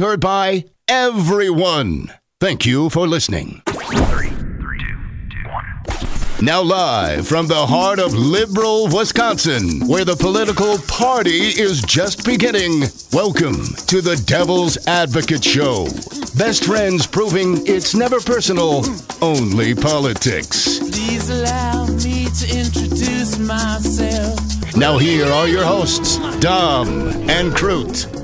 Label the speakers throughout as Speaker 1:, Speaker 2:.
Speaker 1: Heard by everyone. Thank you for listening.
Speaker 2: 3, 2, 1.
Speaker 1: Now live from the heart of liberal Wisconsin, where the political party is just beginning. Welcome to the Devil's Advocate Show. Best friends proving it's never personal, only politics.
Speaker 3: Please allow me to introduce myself.
Speaker 1: Now here are your hosts, Dom and Crute.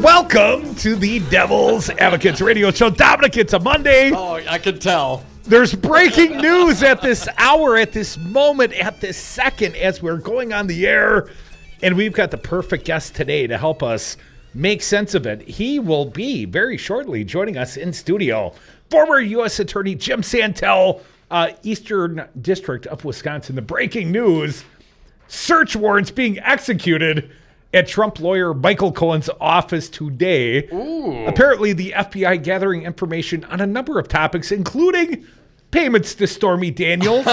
Speaker 4: Welcome to the Devil's Advocates Radio Show. Dominic, it's a Monday.
Speaker 5: Oh, I can tell.
Speaker 4: There's breaking news at this hour, at this moment, at this second, as we're going on the air. And we've got the perfect guest today to help us make sense of it. He will be very shortly joining us in studio. Former U.S. Attorney Jim Santelle, Eastern District of Wisconsin. The breaking news, search warrants being executed at Trump lawyer Michael Cohen's office today.
Speaker 5: Ooh.
Speaker 4: Apparently, the FBI gathering information on a number of topics, including payments to Stormy Daniels.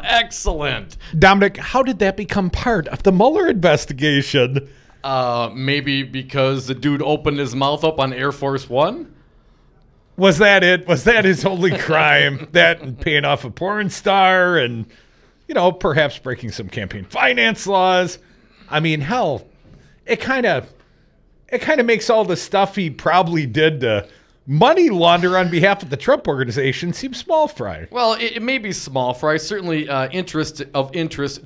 Speaker 5: Excellent.
Speaker 4: Dominic, how did that become part of the Mueller investigation?
Speaker 5: Maybe because the dude opened his mouth up on Air Force One?
Speaker 4: Was that it? Was that his only crime? That and paying off a porn star and, you know, perhaps breaking some campaign finance laws? I mean, hell, it kind of makes all the stuff he probably did to money launder on behalf of the Trump organization seem small fry.
Speaker 5: Well, it may be small fry. Certainly interest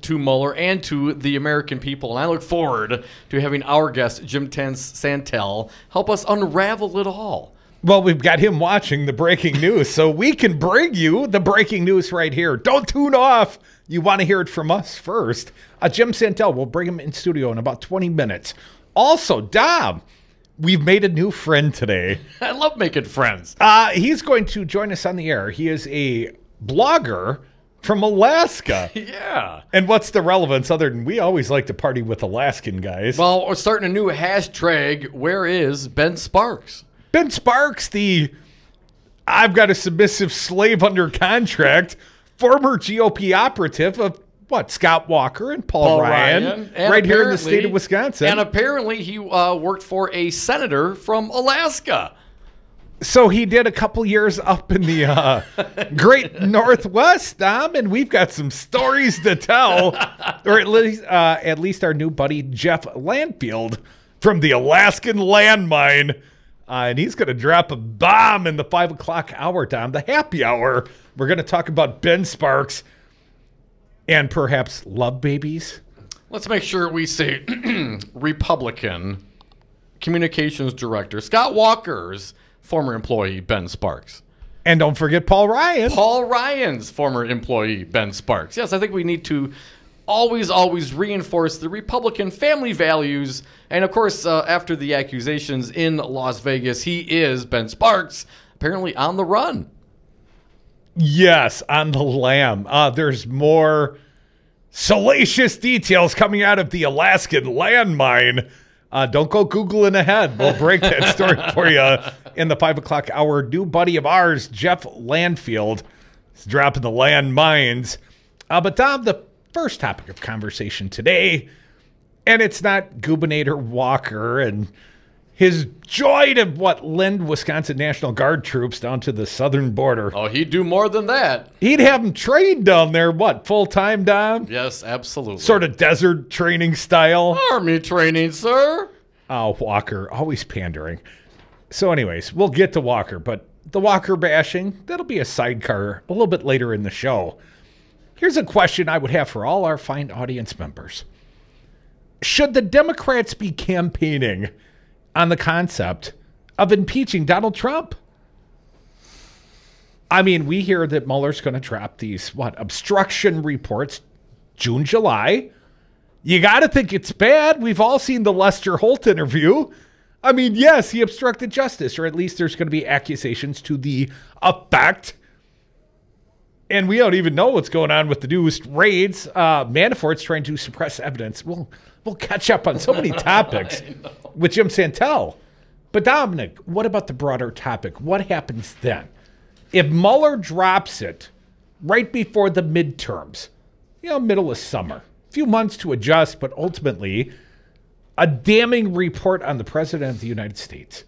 Speaker 5: to Mueller and to the American people. And I look forward to having our guest, Jim Santelle, help us unravel it all.
Speaker 4: Well, we've got him watching the breaking news, so we can bring you the breaking news right here. Don't tune off. You want to hear it from us first. Jim Santelle, we'll bring him in studio in about 20 minutes. Also, Dom, we've made a new friend today.
Speaker 5: I love making friends.
Speaker 4: He's going to join us on the air. He is a blogger from Alaska.
Speaker 5: Yeah.
Speaker 4: And what's the relevance other than we always like to party with Alaskan guys?
Speaker 5: Well, we're starting a new hashtag, where is Ben Sparks?
Speaker 4: Ben Sparks, I've got a submissive slave under contract, former GOP operative of Scott Walker and Paul Ryan right here in the state of Wisconsin.
Speaker 5: And apparently he worked for a senator from Alaska.
Speaker 4: So he did a couple years up in the great Northwest, Dom, and we've got some stories to tell, or at least our new buddy Jeff Landfield from the Alaskan landmine. And he's going to drop a bomb in the 5 o'clock hour, Dom, the happy hour. We're going to talk about Ben Sparks and perhaps love babies.
Speaker 5: Let's make sure we say Republican Communications Director Scott Walker's former employee, Ben Sparks.
Speaker 4: And don't forget Paul Ryan.
Speaker 5: Paul Ryan's former employee, Ben Sparks. Yes, I think we need to always reinforce the Republican family values. And, of course, after the accusations in Las Vegas, Ben Sparks, apparently on the run.
Speaker 4: Yes, on the lam. There's more salacious details coming out of the Alaskan landmine. Don't go Googling ahead. We'll break that story for you in the 5 o'clock hour. New buddy of ours, Jeff Landfield, is dropping the landmines. But, Dom, the first topic of conversation today, and it's not Gubernator Walker and his joy to lend Wisconsin National Guard troops down to the southern border.
Speaker 5: Oh, he'd do more than that.
Speaker 4: He'd have them trained down there, full-time, Dom?
Speaker 5: Yes, absolutely.
Speaker 4: Sort of desert training style.
Speaker 5: Army training, sir.
Speaker 4: Oh, Walker, always pandering. So anyways, we'll get to Walker, but the Walker bashing, that'll be a sidecar a little bit later in the show. Here's a question I would have for all our fine audience members. Should the Democrats be campaigning on the concept of impeaching Donald Trump? I mean, we hear that Mueller's going to drop these, obstruction reports June, July. You got to think it's bad. We've all seen the Lester Holt interview. I mean, yes, he obstructed justice, or at least there's going to be accusations to the effect. And we don't even know what's going on with the newest raids. Manafort's trying to suppress evidence. We'll catch up on so many topics with Jim Santelle. But Dominic, what about the broader topic? What happens then? If Mueller drops it right before the midterms, middle of summer, a few months to adjust, but ultimately a damning report on the President of the United States.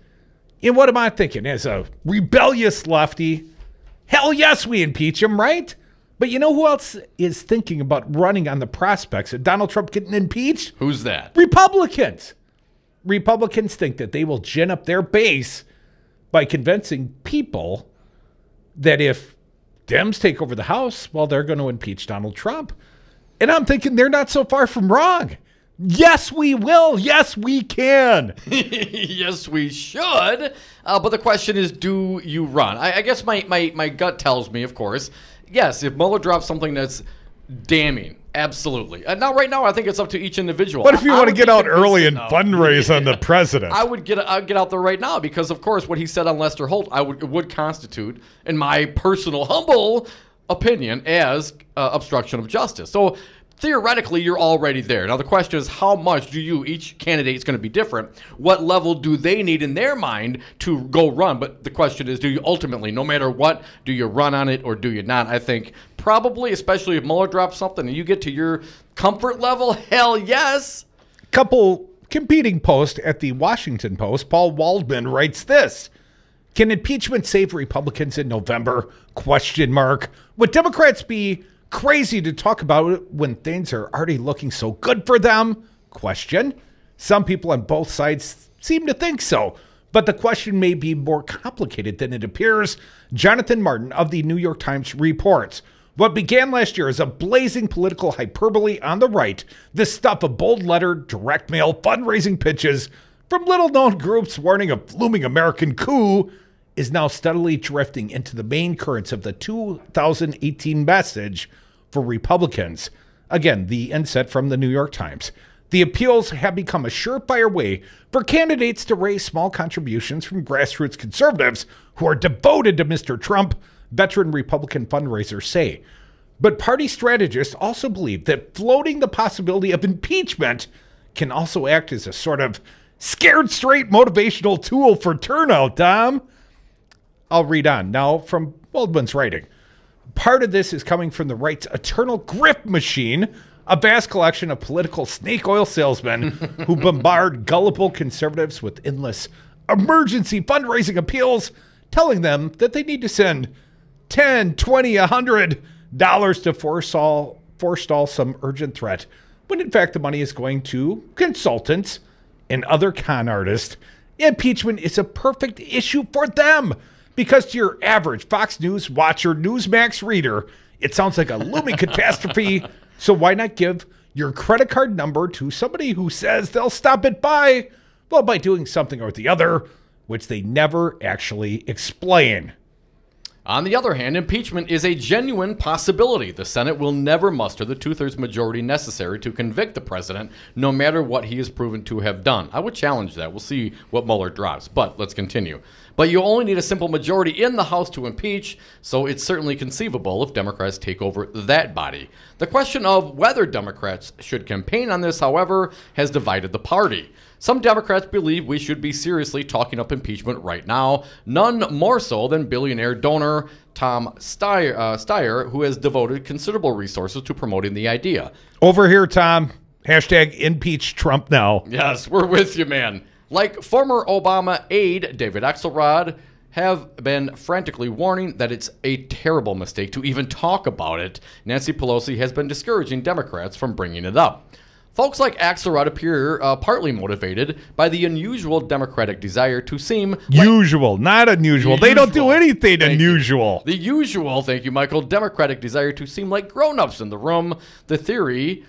Speaker 4: And what am I thinking? As a rebellious lefty, hell yes, we impeach him, right? But you know who else is thinking about running on the prospects of Donald Trump getting impeached?
Speaker 5: Who's that?
Speaker 4: Republicans. Republicans think that they will gin up their base by convincing people that if Dems take over the House, well, they're going to impeach Donald Trump. And I'm thinking they're not so far from wrong. Yes, we will. Yes, we can.
Speaker 5: Yes, we should. But the question is, do you run? I guess my gut tells me, of course, yes, if Mueller drops something that's damning, absolutely. Now, right now, I think it's up to each individual.
Speaker 4: What if you want to get out early and fundraise on the president?
Speaker 5: I would get out there right now because, of course, what he said on Lester Holt, would constitute, in my personal, humble opinion, as obstruction of justice. So theoretically, you're already there. Now, the question is, how much do you, each candidate is going to be different. What level do they need in their mind to go run? But the question is, do you ultimately, no matter what, do you run on it or do you not? I think probably, especially if Mueller drops something and you get to your comfort level, hell yes.
Speaker 4: Couple competing posts at the Washington Post. Paul Waldman writes this. Can impeachment save Republicans in November? ? Would Democrats be crazy to talk about it when things are already looking so good for them? ? Some people on both sides seem to think so, but the question may be more complicated than it appears. Jonathan Martin of the New York Times reports, what began last year as a blazing political hyperbole on the right, the stuff of bold letter, direct mail, fundraising pitches from little-known groups warning of looming American coup, is now steadily drifting into the main currents of the 2018 message for Republicans. Again, the inset from the New York Times. The appeals have become a surefire way for candidates to raise small contributions from grassroots conservatives who are devoted to Mr. Trump, veteran Republican fundraisers say. But party strategists also believe that floating the possibility of impeachment can also act as a sort of scared straight motivational tool for turnout, Dom. I'll read on now from Waldman's writing. Part of this is coming from the right's eternal grift machine, a vast collection of political snake oil salesmen who bombard gullible conservatives with endless emergency fundraising appeals, telling them that they need to send $10, $20, $100 to forestall some urgent threat, when in fact the money is going to consultants and other con artists. Impeachment is a perfect issue for them, because to your average Fox News watcher, Newsmax reader, it sounds like a looming catastrophe. So why not give your credit card number to somebody who says they'll stop it by, well, by doing something or the other, which they never actually explain.
Speaker 5: On the other hand, impeachment is a genuine possibility. The Senate will never muster the two-thirds majority necessary to convict the president, no matter what he is proven to have done. I would challenge that. We'll see what Mueller drops, but let's continue. But you only need a simple majority in the House to impeach, so it's certainly conceivable if Democrats take over that body. The question of whether Democrats should campaign on this, however, has divided the party. Some Democrats believe we should be seriously talking up impeachment right now, none more so than billionaire donor Tom Steyer, who has devoted considerable resources to promoting the idea.
Speaker 4: Over here, Tom. Hashtag impeach Trump now.
Speaker 5: Yes, we're with you, man. Like former Obama aide David Axelrod have been frantically warning that it's a terrible mistake to even talk about it, Nancy Pelosi has been discouraging Democrats from bringing it up. Folks like Axelrod appear partly motivated by the unusual Democratic desire to seem
Speaker 4: usual, not unusual. They don't do anything unusual.
Speaker 5: The usual, thank you, Michael, Democratic desire to seem like grown-ups in the room. The theory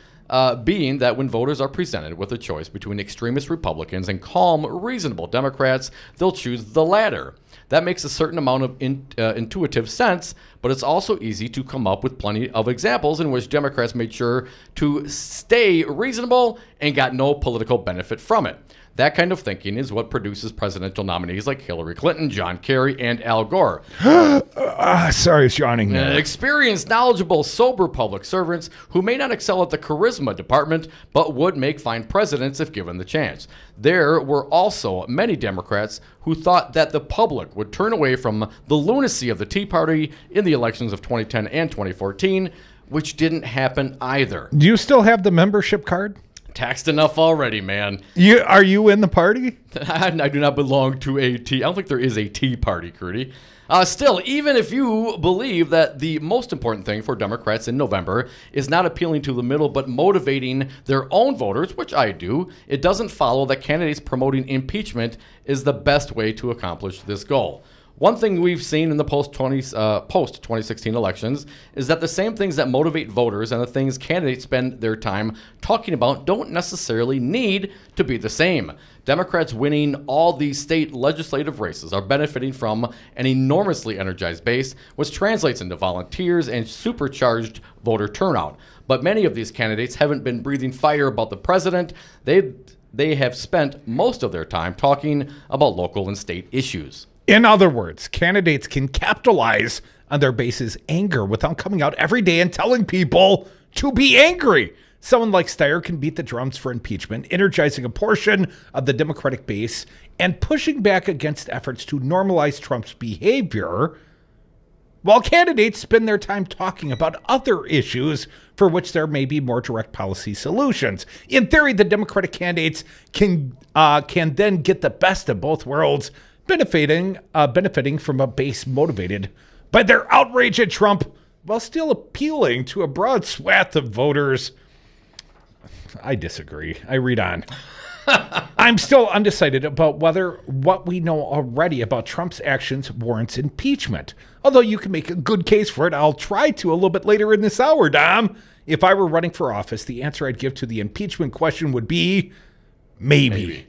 Speaker 5: being that when voters are presented with a choice between extremist Republicans and calm, reasonable Democrats, they'll choose the latter. That makes a certain amount of intuitive sense, but it's also easy to come up with plenty of examples in which Democrats made sure to stay reasonable and got no political benefit from it. That kind of thinking is what produces presidential nominees like Hillary Clinton, John Kerry, and Al Gore.
Speaker 4: Sorry, it's yawning.
Speaker 5: Experienced, knowledgeable, sober public servants who may not excel at the charisma department, but would make fine presidents if given the chance. There were also many Democrats who thought that the public would turn away from the lunacy of the Tea Party in the elections of 2010 and 2014, which didn't happen either.
Speaker 4: Do you still have the membership card?
Speaker 5: taxed enough already, man.
Speaker 4: Are you in the party?
Speaker 5: I do not belong to a tea. I don't think there is a tea party, Crudy. Still, even if you believe that the most important thing for Democrats in November is not appealing to the middle but motivating their own voters, which I do, it doesn't follow that candidates promoting impeachment is the best way to accomplish this goal. One thing we've seen in the post-2016 elections is that the same things that motivate voters and the things candidates spend their time talking about don't necessarily need to be the same. Democrats winning all these state legislative races are benefiting from an enormously energized base, which translates into volunteers and supercharged voter turnout. But many of these candidates haven't been breathing fire about the president. They have spent most of their time talking about local and state issues.
Speaker 4: In other words, candidates can capitalize on their base's anger without coming out every day and telling people to be angry. Someone like Steyer can beat the drums for impeachment, energizing a portion of the Democratic base and pushing back against efforts to normalize Trump's behavior, while candidates spend their time talking about other issues for which there may be more direct policy solutions. In theory, the Democratic candidates can then get the best of both worlds, benefiting from a base motivated by their outrage at Trump while still appealing to a broad swath of voters. I disagree. I read on. I'm still undecided about whether what we know already about Trump's actions warrants impeachment. Although you can make a good case for it, I'll try to a little bit later in this hour, Dom. If I were running for office, the answer I'd give to the impeachment question would be maybe.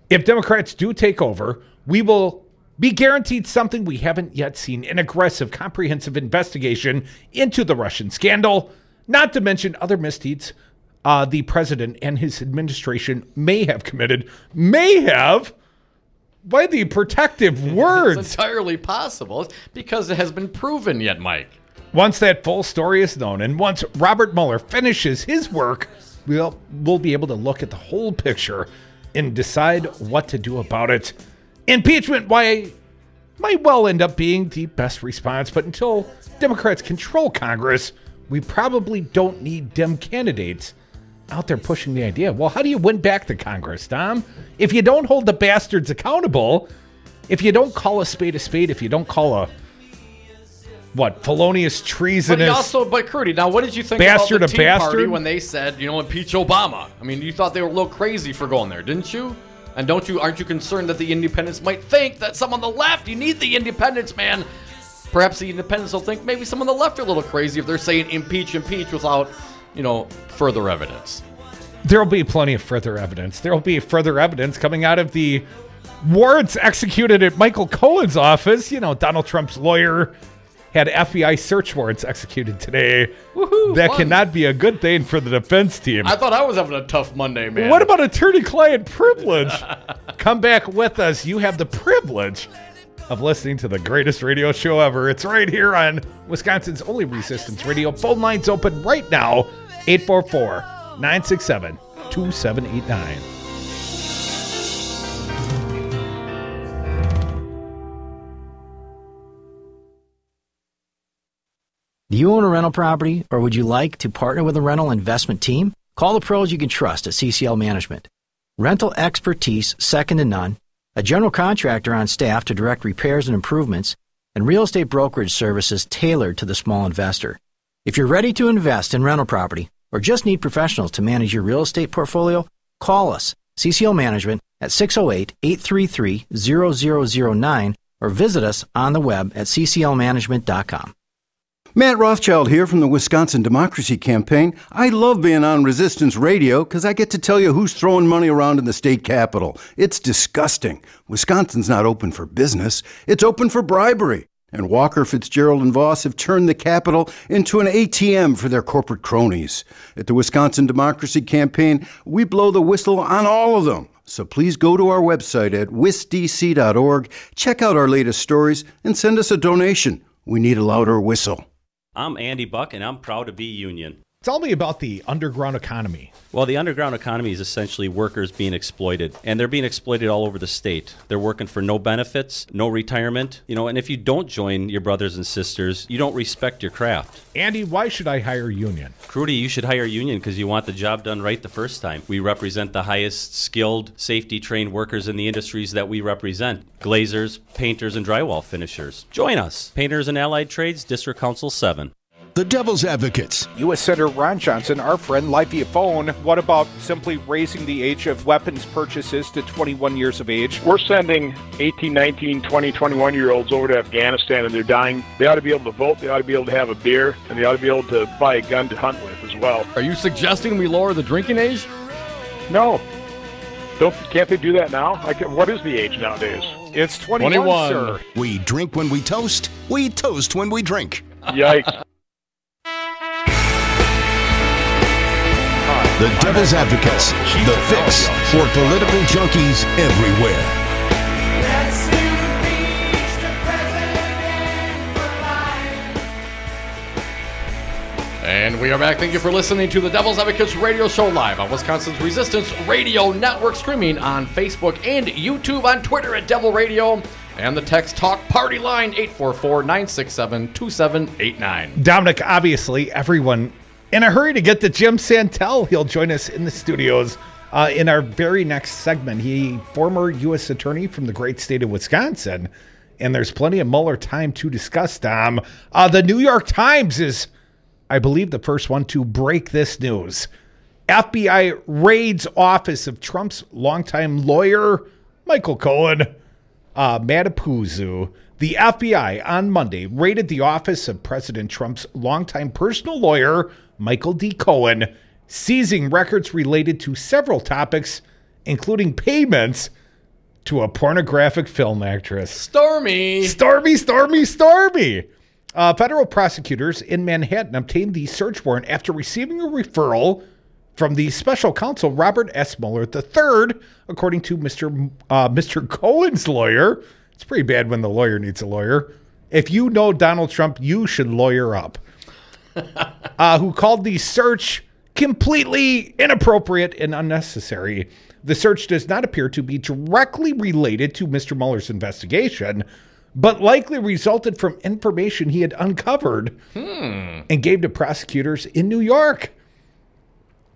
Speaker 4: If Democrats do take over, we will be guaranteed something we haven't yet seen: an aggressive, comprehensive investigation into the Russian scandal, not to mention other misdeeds the president and his administration may have committed. May have? By the protective words.
Speaker 5: It's entirely possible because it has been proven yet, Mike.
Speaker 4: Once that full story is known and once Robert Mueller finishes his work, we'll be able to look at the whole picture and decide what to do about it. Impeachment might well end up being the best response, but until Democrats control Congress, we probably don't need Dem candidates out there pushing the idea. Well, how do you win back the Congress, Tom? If you don't hold the bastards accountable, if you don't call a spade, if you don't call felonious, treasonous...
Speaker 5: But Crudy, now what did you think about the Tea Party when they said, impeach Obama? I mean, you thought they were a little crazy for going there, didn't you? And aren't you concerned that the independents might think that some on the left, you need the independents, man. Perhaps the independents will think maybe some on the left are a little crazy if they're saying impeach without, further evidence.
Speaker 4: There'll be plenty of further evidence. There'll be further evidence coming out of the warrants executed at Michael Cohen's office. Donald Trump's lawyer had FBI search warrants executed today.
Speaker 5: Woohoo,
Speaker 4: that
Speaker 5: fun.
Speaker 4: Cannot be a good thing for the defense team.
Speaker 5: I thought I was having a tough Monday, man.
Speaker 4: What about attorney-client privilege? Come back with us. You have the privilege of listening to the greatest radio show ever. It's right here on Wisconsin's only Resistance Radio. Phone lines open right now, 844-967-2789.
Speaker 6: Do you own a rental property, or would you like to partner with a rental investment team? Call the pros you can trust at CCL Management. Rental expertise second to none, a general contractor on staff to direct repairs and improvements, and real estate brokerage services tailored to the small investor. If you're ready to invest in rental property or just need professionals to manage your real estate portfolio, call us, CCL Management, at 608-833-0009 or visit us on the web at cclmanagement.com.
Speaker 7: Matt Rothschild here from the Wisconsin Democracy Campaign. I love being on Resistance Radio because I get to tell you who's throwing money around in the state capitol. It's disgusting. Wisconsin's not open for business. It's open for bribery. And Walker, Fitzgerald, and Voss have turned the Capitol into an ATM for their corporate cronies. At the Wisconsin Democracy Campaign, we blow the whistle on all of them. So please go to our website at wisdc.org, check out our latest stories, and send us a donation. We need a louder whistle.
Speaker 8: I'm Andy Buck, and I'm proud to be union.
Speaker 4: Tell me about the underground economy.
Speaker 8: Well, the underground economy is essentially workers being exploited, and they're being exploited all over the state. They're working for no benefits, no retirement, and if you don't join your brothers and sisters, you don't respect your craft.
Speaker 4: Andy, why should I hire union?
Speaker 8: Crudy, you should hire union because you want the job done right the first time. We represent the highest skilled, safety-trained workers in the industries that we represent. Glazers, painters, and drywall finishers. Join us. Painters and Allied Trades, District Council 7.
Speaker 1: The Devil's Advocates.
Speaker 9: U.S. Senator Ron Johnson, our friend, live via phone. What about simply raising the age of weapons purchases to 21 years of age?
Speaker 10: We're sending 18, 19, 20, 21-year-olds over to Afghanistan, and they're dying. They ought to be able to vote. They ought to be able to have a beer, and they ought to be able to buy a gun to hunt with as well.
Speaker 5: Are you suggesting we lower the drinking age?
Speaker 10: No. Can't they do that now? What is the age nowadays?
Speaker 9: It's 21, sir.
Speaker 1: We drink when we toast. We toast when we drink.
Speaker 10: Yikes.
Speaker 1: The Devil's Advocates, the fix for political junkies everywhere.
Speaker 5: And we are back. Thank you for listening to the Devil's Advocates radio show live on Wisconsin's Resistance Radio Network, streaming on Facebook and YouTube, on Twitter at Devil Radio, and the Text Talk Party line 844-967-2789.
Speaker 4: Dominic, obviously, everyone in a hurry to get to Jim Santelle. He'll join us in the studios in our very next segment. He, former U.S. attorney from the great state of Wisconsin, and there's plenty of Mueller time to discuss, Dom. The New York Times is, I believe, the first one to break this news. FBI raids office of Trump's longtime lawyer, Michael Cohen, Matapuzu. The FBI on Monday raided the office of President Trump's longtime personal lawyer, Michael D. Cohen, seizing records related to several topics, including payments to a pornographic film actress.
Speaker 5: Stormy!
Speaker 4: Federal prosecutors in Manhattan obtained the search warrant after receiving a referral from the special counsel Robert S. Mueller III, according to Mr. Cohen's lawyer. It's pretty bad when the lawyer needs a lawyer. If you know Donald Trump, you should lawyer up. Who called the search completely inappropriate and unnecessary. The search does not appear to be directly related to Mr. Mueller's investigation, but likely resulted from information he had uncovered and gave to prosecutors in New York.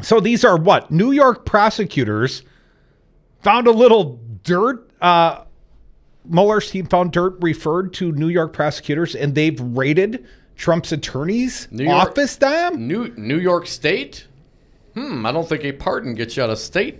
Speaker 4: So these are what? New York prosecutors found a little dirt. Mueller's team found dirt referred to New York prosecutors, and they've raided Trump's attorney's office, Dom?
Speaker 5: New York State? I don't think a pardon gets you out of state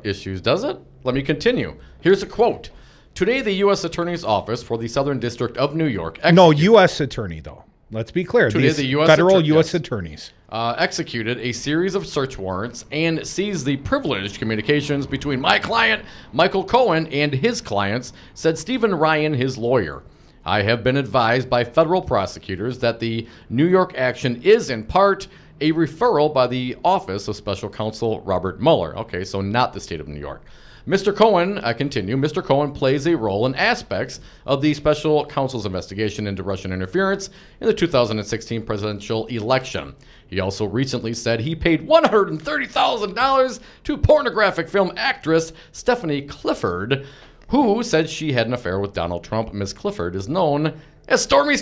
Speaker 5: issues, does it? Let me continue. Here's a quote. Today, the U.S. Attorney's Office for the Southern District of New York...
Speaker 4: No, U.S. Attorney, though. Let's be clear.
Speaker 5: Today,
Speaker 4: the federal U.S. attorneys
Speaker 5: executed a series of search warrants and seized the privileged communications between my client, Michael Cohen, and his clients, said Stephen Ryan, his lawyer. I have been advised by federal prosecutors that the New York action is, in part, a referral by the Office of Special Counsel Robert Mueller. Okay, so not the state of New York. Mr. Cohen, I continue, Mr. Cohen plays a role in aspects of the special counsel's investigation into Russian interference in the 2016 presidential election. He also recently said he paid $130,000 to pornographic film actress Stephanie Clifford, who said she had an affair with Donald Trump. Ms. Clifford is known as Stormy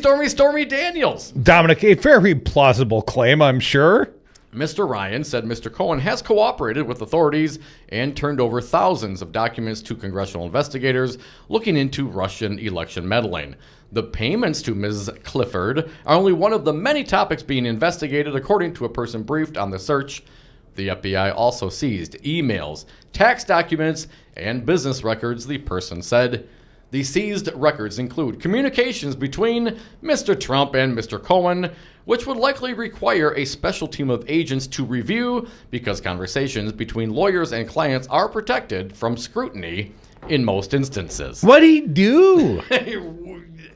Speaker 5: Daniels.
Speaker 4: Dominic, a very plausible claim, I'm sure.
Speaker 5: Mr. Ryan said Mr. Cohen has cooperated with authorities and turned over thousands of documents to congressional investigators looking into Russian election meddling. The payments to Ms. Clifford are only one of the many topics being investigated, according to a person briefed on the search. The FBI also seized emails, tax documents, and business records, the person said. The seized records include communications between Mr. Trump and Mr. Cohen, which would likely require a special team of agents to review because conversations between lawyers and clients are protected from scrutiny in most instances.
Speaker 4: What'd he do?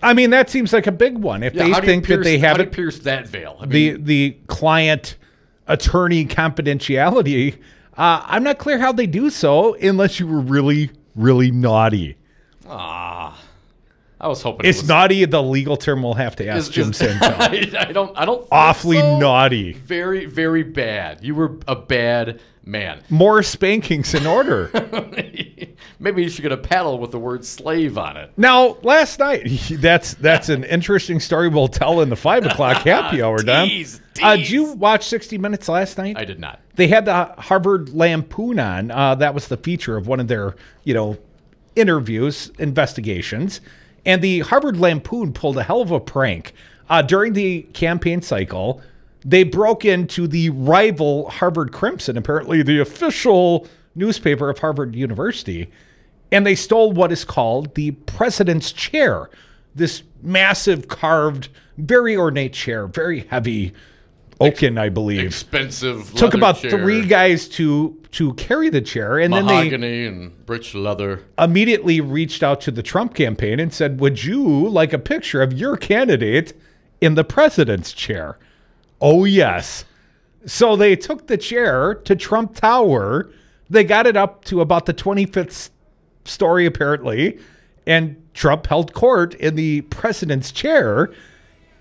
Speaker 4: I mean, that seems like a big one. If they think that they have
Speaker 5: it, pierce that veil. I mean,
Speaker 4: the client attorney confidentiality, I'm not clear how they do so unless you were really, really naughty.
Speaker 5: I was hoping
Speaker 4: it's naughty. The legal term we'll have to ask Jim Santelle.
Speaker 5: I don't.
Speaker 4: Awfully
Speaker 5: so.
Speaker 4: Naughty.
Speaker 5: Very, very bad. You were a bad man.
Speaker 4: More spankings in order.
Speaker 5: Maybe you should get a paddle with the word slave on it.
Speaker 4: Now, last night, that's an interesting story we'll tell in the 5 o'clock happy hour, Don. Did you watch 60 Minutes last night?
Speaker 5: I did not.
Speaker 4: They had the Harvard Lampoon on. That was the feature of one of their, interviews, investigations. And the Harvard Lampoon pulled a hell of a prank. During the campaign cycle, they broke into the rival Harvard Crimson, apparently the official newspaper of Harvard University, and they stole what is called the president's chair, this massive carved, very ornate chair, very heavy, oaken, I believe.
Speaker 5: Expensive
Speaker 4: Took about
Speaker 5: chair.
Speaker 4: 3 guys to carry the chair, and
Speaker 5: Mahogany
Speaker 4: then they
Speaker 5: and rich leather.
Speaker 4: Immediately reached out to the Trump campaign and said, would you like a picture of your candidate in the president's chair? Oh, yes. So they took the chair to Trump Tower. They got it up to about the 25th story, apparently, and Trump held court in the president's chair.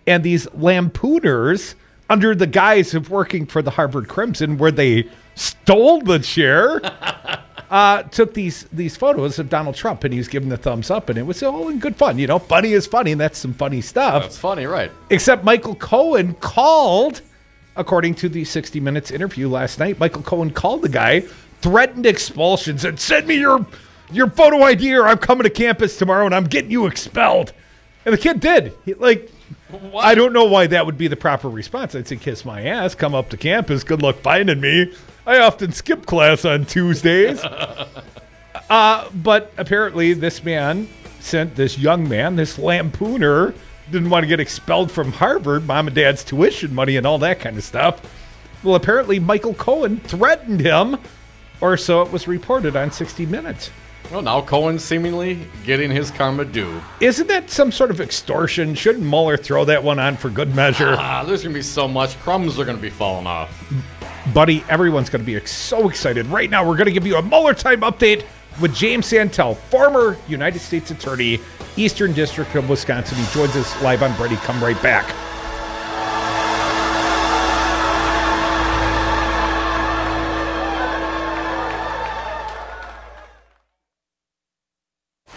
Speaker 4: And these lampooners, under the guise of working for the Harvard Crimson, where they stole the chair, took these photos of Donald Trump, and he was giving the thumbs up, and it was all in good fun. Funny is funny, and that's some funny stuff.
Speaker 5: That's funny, right?
Speaker 4: Except Michael Cohen called, according to the 60 Minutes interview last night, Michael Cohen called the guy, threatened expulsion, said, send me your photo ID or I'm coming to campus tomorrow and I'm getting you expelled. And the kid did.
Speaker 5: What?
Speaker 4: I don't know why that would be the proper response. I'd say, kiss my ass, come up to campus, good luck finding me. I often skip class on Tuesdays. But apparently this man sent this young man, this lampooner, didn't want to get expelled from Harvard, mom and dad's tuition money and all that kind of stuff. Well, apparently Michael Cohen threatened him, or so it was reported on 60 Minutes.
Speaker 5: Well, now Cohen's seemingly getting his karma due.
Speaker 4: Isn't that some sort of extortion? Shouldn't Mueller throw that one on for good measure?
Speaker 5: There's going to be so much. Crumbs are going to be falling off.
Speaker 4: Buddy, everyone's going to be so excited. Right now, we're going to give you a Mueller time update with James Santelle, former United States Attorney, Eastern District of Wisconsin. He joins us live on Brady. Come right back.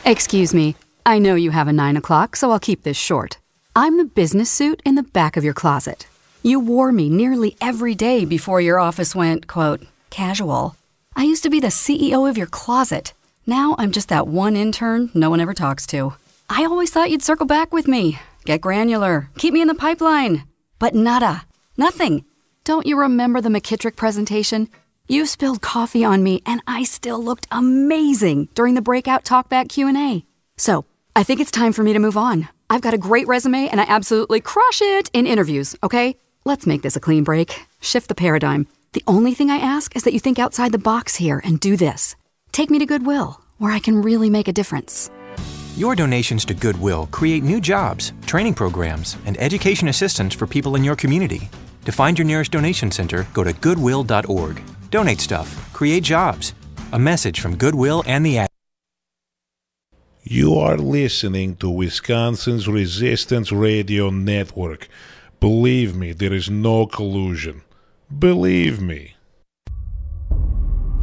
Speaker 11: Excuse me. I know you have a 9 o'clock, so I'll keep this short. I'm the business suit in the back of your closet. You wore me nearly every day before your office went, quote, casual. I used to be the CEO of your closet. Now I'm just that one intern no one ever talks to. I always thought you'd circle back with me, get granular, keep me in the pipeline. But nada. Nothing. Don't you remember the McKittrick presentation? You spilled coffee on me, and I still looked amazing during the breakout talkback Q&A. So, I think it's time for me to move on. I've got a great resume, and I absolutely crush it in interviews, okay? Let's make this a clean break. Shift the paradigm. The only thing I ask is that you think outside the box here and do this. Take me to Goodwill, where I can really make a difference.
Speaker 12: Your donations to Goodwill create new jobs, training programs, and education assistance for people in your community. To find your nearest donation center, go to goodwill.org. Donate stuff. Create jobs. A message from Goodwill and the ad.
Speaker 13: You are listening to Wisconsin's Resistance Radio Network. Believe me, there is no collusion. Believe me.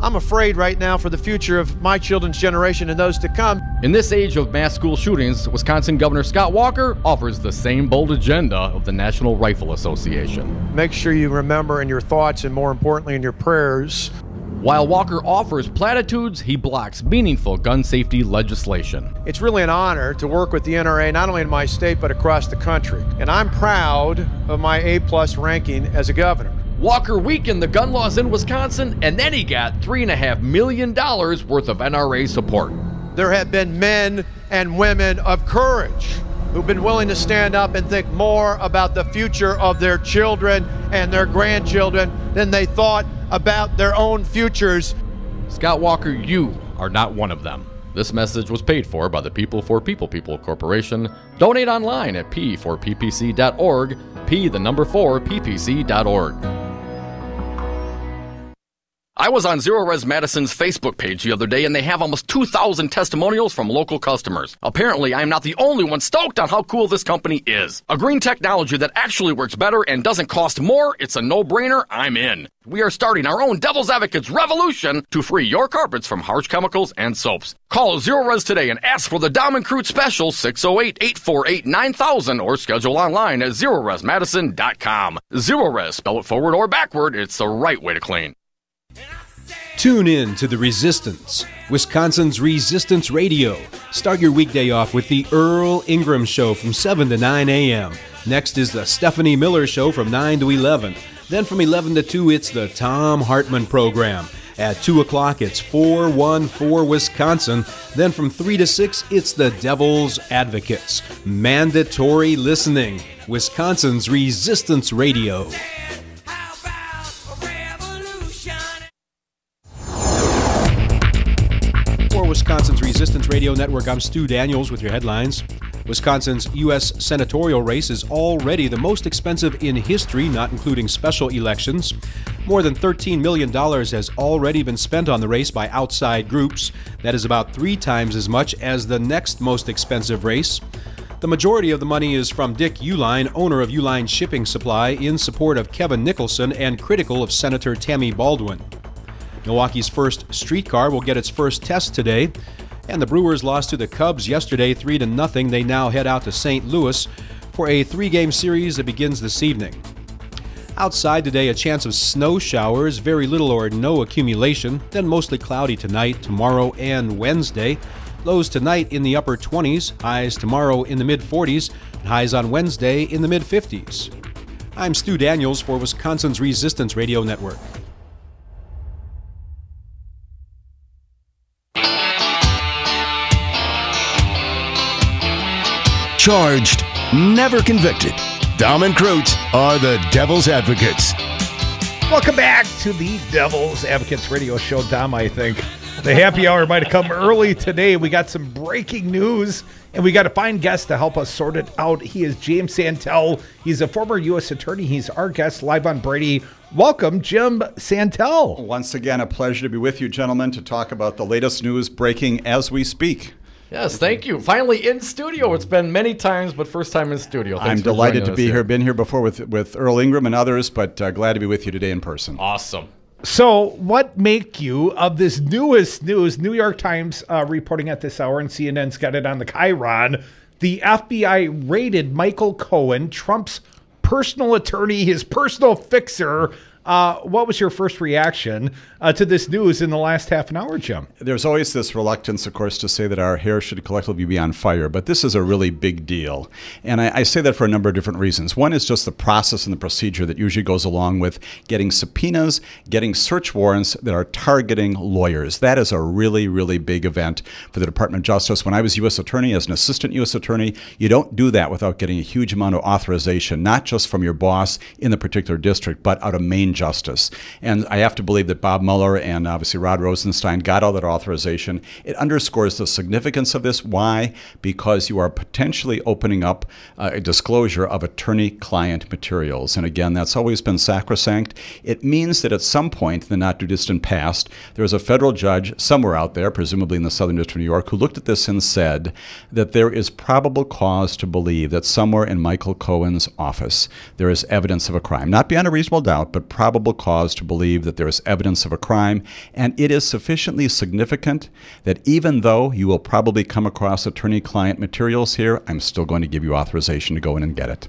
Speaker 14: I'm afraid right now for the future of my children's generation and those to come.
Speaker 5: In this age of mass school shootings, Wisconsin Governor Scott Walker offers the same bold agenda of the National Rifle Association.
Speaker 14: Make sure you remember in your thoughts and more importantly in your prayers.
Speaker 5: While Walker offers platitudes, he blocks meaningful gun safety legislation.
Speaker 14: It's really an honor to work with the NRA not only in my state but across the country. And I'm proud of my A+ ranking as a governor.
Speaker 5: Walker weakened the gun laws in Wisconsin, and then he got $3.5 million worth of NRA support.
Speaker 14: There have been men and women of courage who've been willing to stand up and think more about the future of their children and their grandchildren than they thought about their own futures.
Speaker 5: Scott Walker, you are not one of them. This message was paid for by the People for People Corporation. Donate online at p4ppc.org, p4ppc.org.
Speaker 15: I was on Zero Res Madison's Facebook page the other day, and they have almost 2,000 testimonials from local customers. Apparently, I am not the only one stoked on how cool this company is. A green technology that actually works better and doesn't cost more, it's a no-brainer, I'm in. We are starting our own Devil's Advocates revolution to free your carpets from harsh chemicals and soaps. Call Zero Res today and ask for the Diamond Crute Special 608-848-9000 or schedule online at ZeroResMadison.com. Zero Res, spell it forward or backward, it's the right way to clean.
Speaker 16: Tune in to The Resistance, Wisconsin's Resistance Radio. Start your weekday off with the Earl Ingram Show from 7 to 9 a.m. Next is the Stephanie Miller Show from 9 to 11. Then from 11 to 2, it's the Tom Hartman Program. At 2 o'clock, it's 414 Wisconsin. Then from 3 to 6, it's the Devil's Advocates. Mandatory listening. Wisconsin's Resistance Radio. For Wisconsin's Resistance Radio Network, I'm Stu Daniels with your headlines. Wisconsin's U.S. senatorial race is already the most expensive in history, not including special elections. More than $13 million has already been spent on the race by outside groups. That is about 3 times as much as the next most expensive race. The majority of the money is from Dick Uihlein, owner of Uihlein Shipping Supply, in support of Kevin Nicholson and critical of Senator Tammy Baldwin. Milwaukee's first streetcar will get its first test today. And the Brewers lost to the Cubs yesterday 3-0. They now head out to St. Louis for a 3-game series that begins this evening. Outside today, a chance of snow showers, very little or no accumulation, then mostly cloudy tonight, tomorrow, and Wednesday. Lows tonight in the upper 20s, highs tomorrow in the mid-40s, and highs on Wednesday in the mid-50s. I'm Stu Daniels for Wisconsin's Resistance Radio Network.
Speaker 1: Charged, never convicted. Dom and Crute are the Devil's Advocates.
Speaker 4: Welcome back to the Devil's Advocates radio show. Dom, I think the happy hour might have come early today. We got some breaking news, and we got a fine guest to help us sort it out. He is Jim Santelle. He's a former U.S. attorney. He's our guest live on Brady. Welcome, Jim Santelle.
Speaker 17: Once again, a pleasure to be with you, gentlemen, to talk about the latest news breaking as we speak.
Speaker 5: Yes, thank you. Finally in studio. It's been many times, but first time in studio. Thanks
Speaker 17: I'm delighted to be here. Been here before with Earl Ingram and others, but glad to be with you today in person.
Speaker 5: Awesome.
Speaker 4: So what make you of this newest news? New York Times reporting at this hour, and CNN's got it on the Chiron. The FBI raided Michael Cohen, Trump's personal attorney, his personal fixer. What was your first reaction to this news in the last half an hour, Jim?
Speaker 17: There's always this reluctance, of course, to say that our hair should collectively be on fire, but this is a really big deal. And I say that for a number of different reasons. One is just the process and the procedure that usually goes along with getting subpoenas, getting search warrants that are targeting lawyers. That is a really, really big event for the Department of Justice. When I was U.S. attorney, as an assistant U.S. attorney, you don't do that without getting a huge amount of authorization, not just from your boss in the particular district, but out of Maine justice. And I have to believe that Bob Mueller and obviously Rod Rosenstein got all that authorization. It underscores the significance of this. Why? Because you are potentially opening up a disclosure of attorney-client materials. And again, that's always been sacrosanct. It means that at some point in the not-too-distant past, there was a federal judge somewhere out there, presumably in the Southern District of New York, who looked at this and said that there is probable cause to believe that somewhere in Michael Cohen's office there is evidence of a crime. Not beyond a reasonable doubt, but probable cause to believe that there is evidence of a crime, and it is sufficiently significant that even though you will probably come across attorney-client materials here, I'm still going to give you authorization to go in and get it.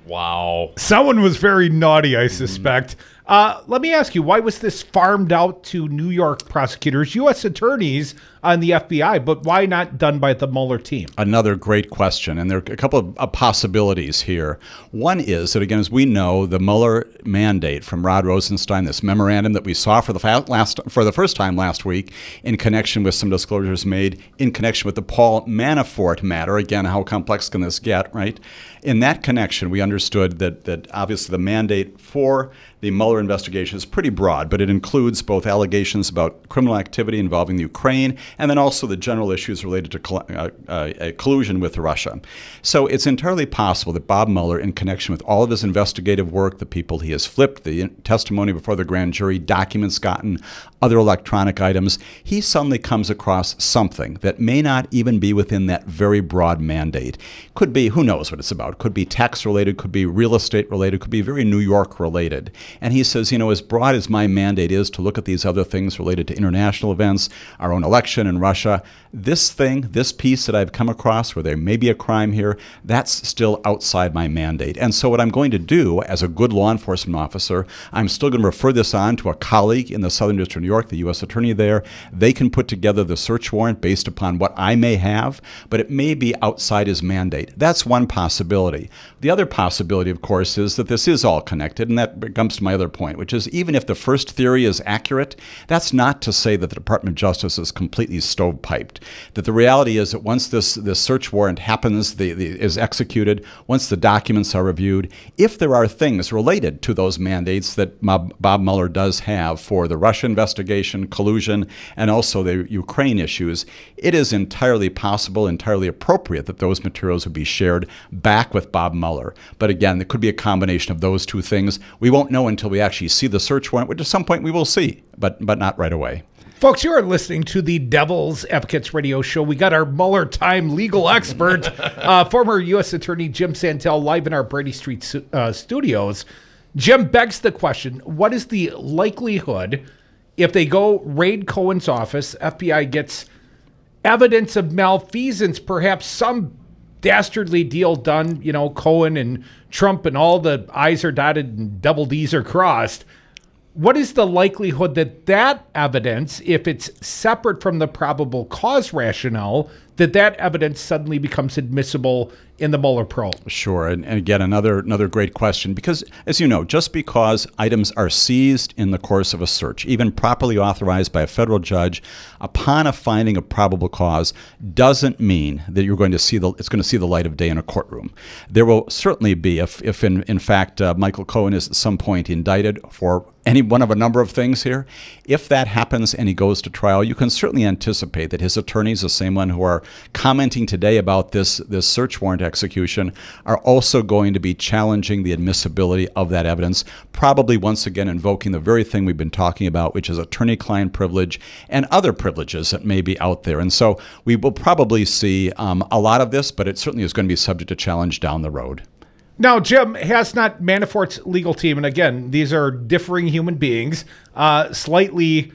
Speaker 4: Wow. Someone was very naughty, I suspect. Let me ask you, why was this farmed out to New York prosecutors, U.S. attorneys on the FBI, but why not done by the Mueller team?
Speaker 17: Another great question, and there are a couple of possibilities here. One is that, again, as we know, the Mueller mandate from Rod Rosenstein, this memorandum that we saw for the first time last week in connection with some disclosures made in connection with the Paul Manafort matter. Again, how complex can this get, right? In that connection, we understood that obviously the mandate for the Mueller investigation is pretty broad, but it includes both allegations about criminal activity involving the Ukraine and then also the general issues related to collusion with Russia. So it's entirely possible that Bob Mueller, in connection with all of his investigative work, the people he has flipped, the testimony before the grand jury, documents gotten, other electronic items, he suddenly comes across something that may not even be within that very broad mandate. Could be, who knows what it's about, could be tax related, could be real estate related, could be very New York related. And he says, as broad as my mandate is to look at these other things related to international events, our own election in Russia, this piece that I've come across where there may be a crime here, that's still outside my mandate. And so what I'm going to do as a good law enforcement officer, I'm still going to refer this on to a colleague in the Southern District of New York, the U.S. Attorney there. They can put together the search warrant based upon what I may have, but it may be outside his mandate. That's one possibility. The other possibility, of course, is that this is all connected, and that comes to my other point, which is even if the first theory is accurate, that's not to say that the Department of Justice is completely stovepiped. That the reality is that once this search warrant happens, is executed, once the documents are reviewed, if there are things related to those mandates that Bob Mueller does have for the Russia investigation, collusion, and also the Ukraine issues, it is entirely possible, entirely appropriate that those materials would be shared back with Bob Mueller. But again, there could be a combination of those two things. We won't know until we actually see the search warrant, which at some point we will see, but not right away.
Speaker 4: Folks, you are listening to the Devil's Advocates Radio Show. We got our Mueller time legal expert, former U.S. Attorney Jim Santelle, live in our Brady Street studios. Jim begs the question, what is the likelihood if they go raid Cohen's office, FBI gets evidence of malfeasance, perhaps some dastardly deal done, Cohen and Trump and all the I's are dotted and double D's are crossed. What is the likelihood that evidence, if it's separate from the probable cause rationale, that evidence suddenly becomes admissible in the Mueller probe?
Speaker 17: Sure, and again, another great question, because as you know, just because items are seized in the course of a search, even properly authorized by a federal judge, upon a finding of probable cause, doesn't mean that you're going to see it's going to see the light of day in a courtroom. There will certainly be, if in fact Michael Cohen is at some point indicted for any one of a number of things here, if that happens and he goes to trial, you can certainly anticipate that his attorneys, the same one who are commenting today about this search warrant execution, are also going to be challenging the admissibility of that evidence, probably once again invoking the very thing we've been talking about, which is attorney-client privilege and other privileges that may be out there. And so we will probably see a lot of this, but it certainly is going to be subject to challenge down the road.
Speaker 4: Now, Jim, has not Manafort's legal team, and again, these are differing human beings, slightly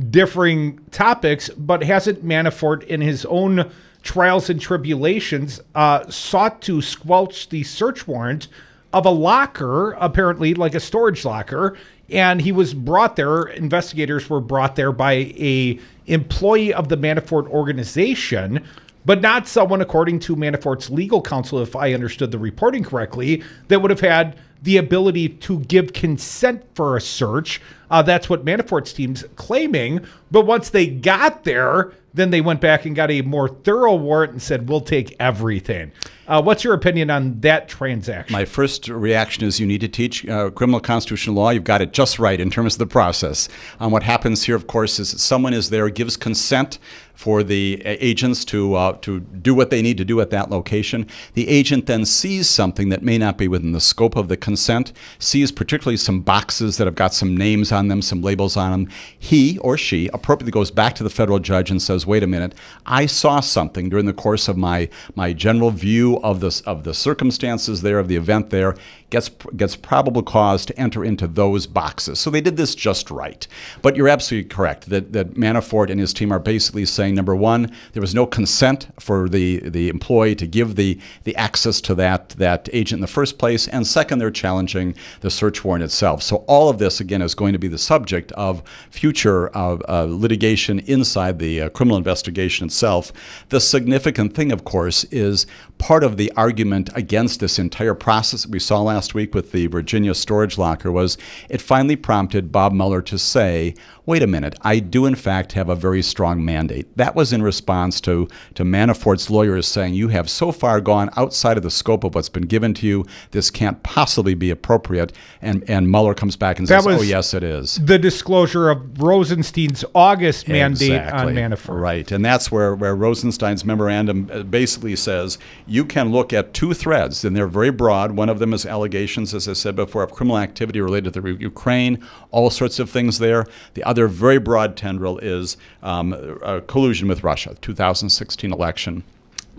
Speaker 4: differing topics, but hasn't Manafort in his own trials and tribulations sought to squelch the search warrant of a locker, apparently like a storage locker, and he was brought there, investigators were brought there by a employee of the Manafort organization, but not someone, according to Manafort's legal counsel, if I understood the reporting correctly, that would have had the ability to give consent for a search. That's what Manafort's team's claiming. But once they got there, then they went back and got a more thorough warrant and said, we'll take everything. What's your opinion on that transaction?
Speaker 17: My first reaction is you need to teach criminal constitutional law. You've got it just right in terms of the process. What happens here, of course, is that someone is there, gives consent for the agents to do what they need to do at that location. The agent then sees something that may not be within the scope of the consent, sees particularly some boxes that have got some names on them, some labels on them. He or she appropriately goes back to the federal judge and says, wait a minute, I saw something during the course of my general view of the circumstances there, of the event there, gets probable cause to enter into those boxes. So they did this just right. But you're absolutely correct that Manafort and his team are basically saying, number one, there was no consent for the employee to give the access to that agent in the first place, and second, they're challenging the search warrant itself. So all of this, again, is going to be the subject of future litigation inside the criminal investigation itself. The significant thing, of course, is part of the argument against this entire process that we saw last week with the Virginia storage locker was it finally prompted Bob Mueller to say, wait a minute, I do in fact have a very strong mandate. That was in response to Manafort's lawyers saying, you have so far gone outside of the scope of what's been given to you, this can't possibly be appropriate. And Mueller comes back and says, oh yes, it is.
Speaker 4: The disclosure of Rosenstein's August mandate on Manafort.
Speaker 17: Right, and that's where Rosenstein's memorandum basically says, you can look at two threads, and they're very broad. One of them is allegations, as I said before, of criminal activity related to the Ukraine, all sorts of things there. The other very broad tendril is collusion with Russia, 2016 election.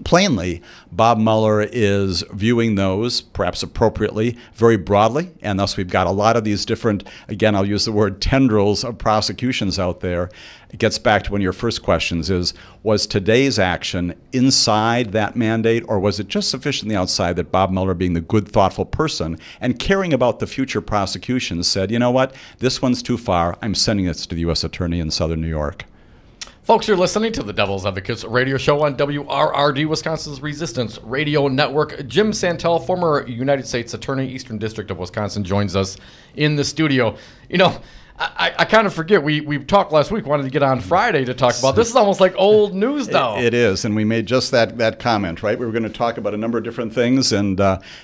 Speaker 17: Plainly, Bob Mueller is viewing those, perhaps appropriately, very broadly, and thus we've got a lot of these different, again, I'll use the word tendrils of prosecutions out there. It gets back to one of your first questions is, was today's action inside that mandate, or was it just sufficiently outside that Bob Mueller, being the good, thoughtful person and caring about the future prosecutions, said, you know what, this one's too far, I'm sending this to the U.S. Attorney in Southern New York.
Speaker 5: Folks, you're listening to the Devil's Advocates radio show on WRRD, Wisconsin's Resistance Radio Network. Jim Santelle, former United States Attorney, Eastern District of Wisconsin, joins us in the studio. You know, I kind of forget. We talked last week, wanted to get on Friday to talk about this. Is almost like old news now.
Speaker 17: It is, and we made just that comment, right? We were going to talk about a number of different things, and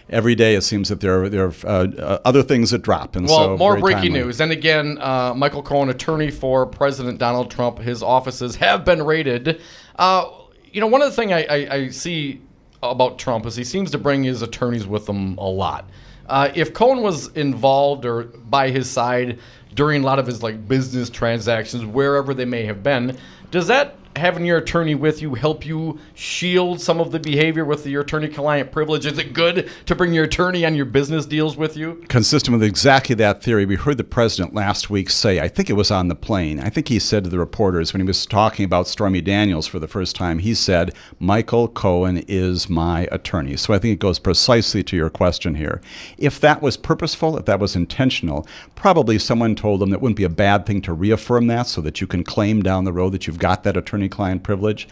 Speaker 17: every day it seems that there are other things that drop. And
Speaker 5: well,
Speaker 17: so
Speaker 5: more breaking news. And again, Michael Cohen, attorney for President Donald Trump, his offices have been raided. You know, one of the things I see about Trump is he seems to bring his attorneys with him a lot. If Cohen was involved or by his side during a lot of his business transactions, wherever they may have been, does that having your attorney with you help you shield some of the behavior with your attorney-client privilege? Is it good to bring your attorney on your business deals with you?
Speaker 17: Consistent with exactly that theory, we heard the president last week say, I think it was on the plane, I think he said to the reporters when he was talking about Stormy Daniels for the first time, he said, Michael Cohen is my attorney. So I think it goes precisely to your question here. If that was purposeful, if that was intentional, probably someone told them that wouldn't be a bad thing to reaffirm that so that you can claim down the road that you've got that attorney-client privilege.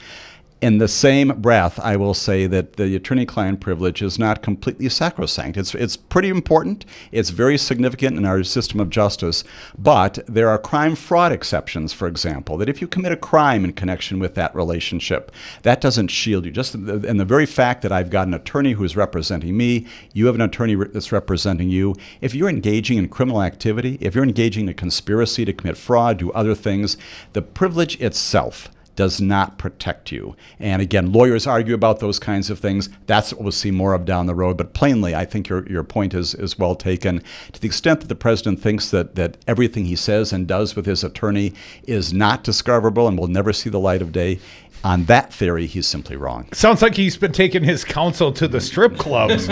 Speaker 17: In the same breath, I will say that the attorney-client privilege is not completely sacrosanct. It's pretty important. It's very significant in our system of justice. But there are crime-fraud exceptions, for example, that if you commit a crime in connection with that relationship, that doesn't shield you. Just in the very fact that I've got an attorney who's representing me, you have an attorney that's representing you. If you're engaging in criminal activity, if you're engaging in a conspiracy to commit fraud, do other things, the privilege itself does not protect you. And again, lawyers argue about those kinds of things. That's what we'll see more of down the road. But plainly, I think your point is well taken. To the extent that the president thinks that everything he says and does with his attorney is not discoverable and will never see the light of day, on that theory, he's simply wrong.
Speaker 4: Sounds like he's been taking his counsel to the strip clubs.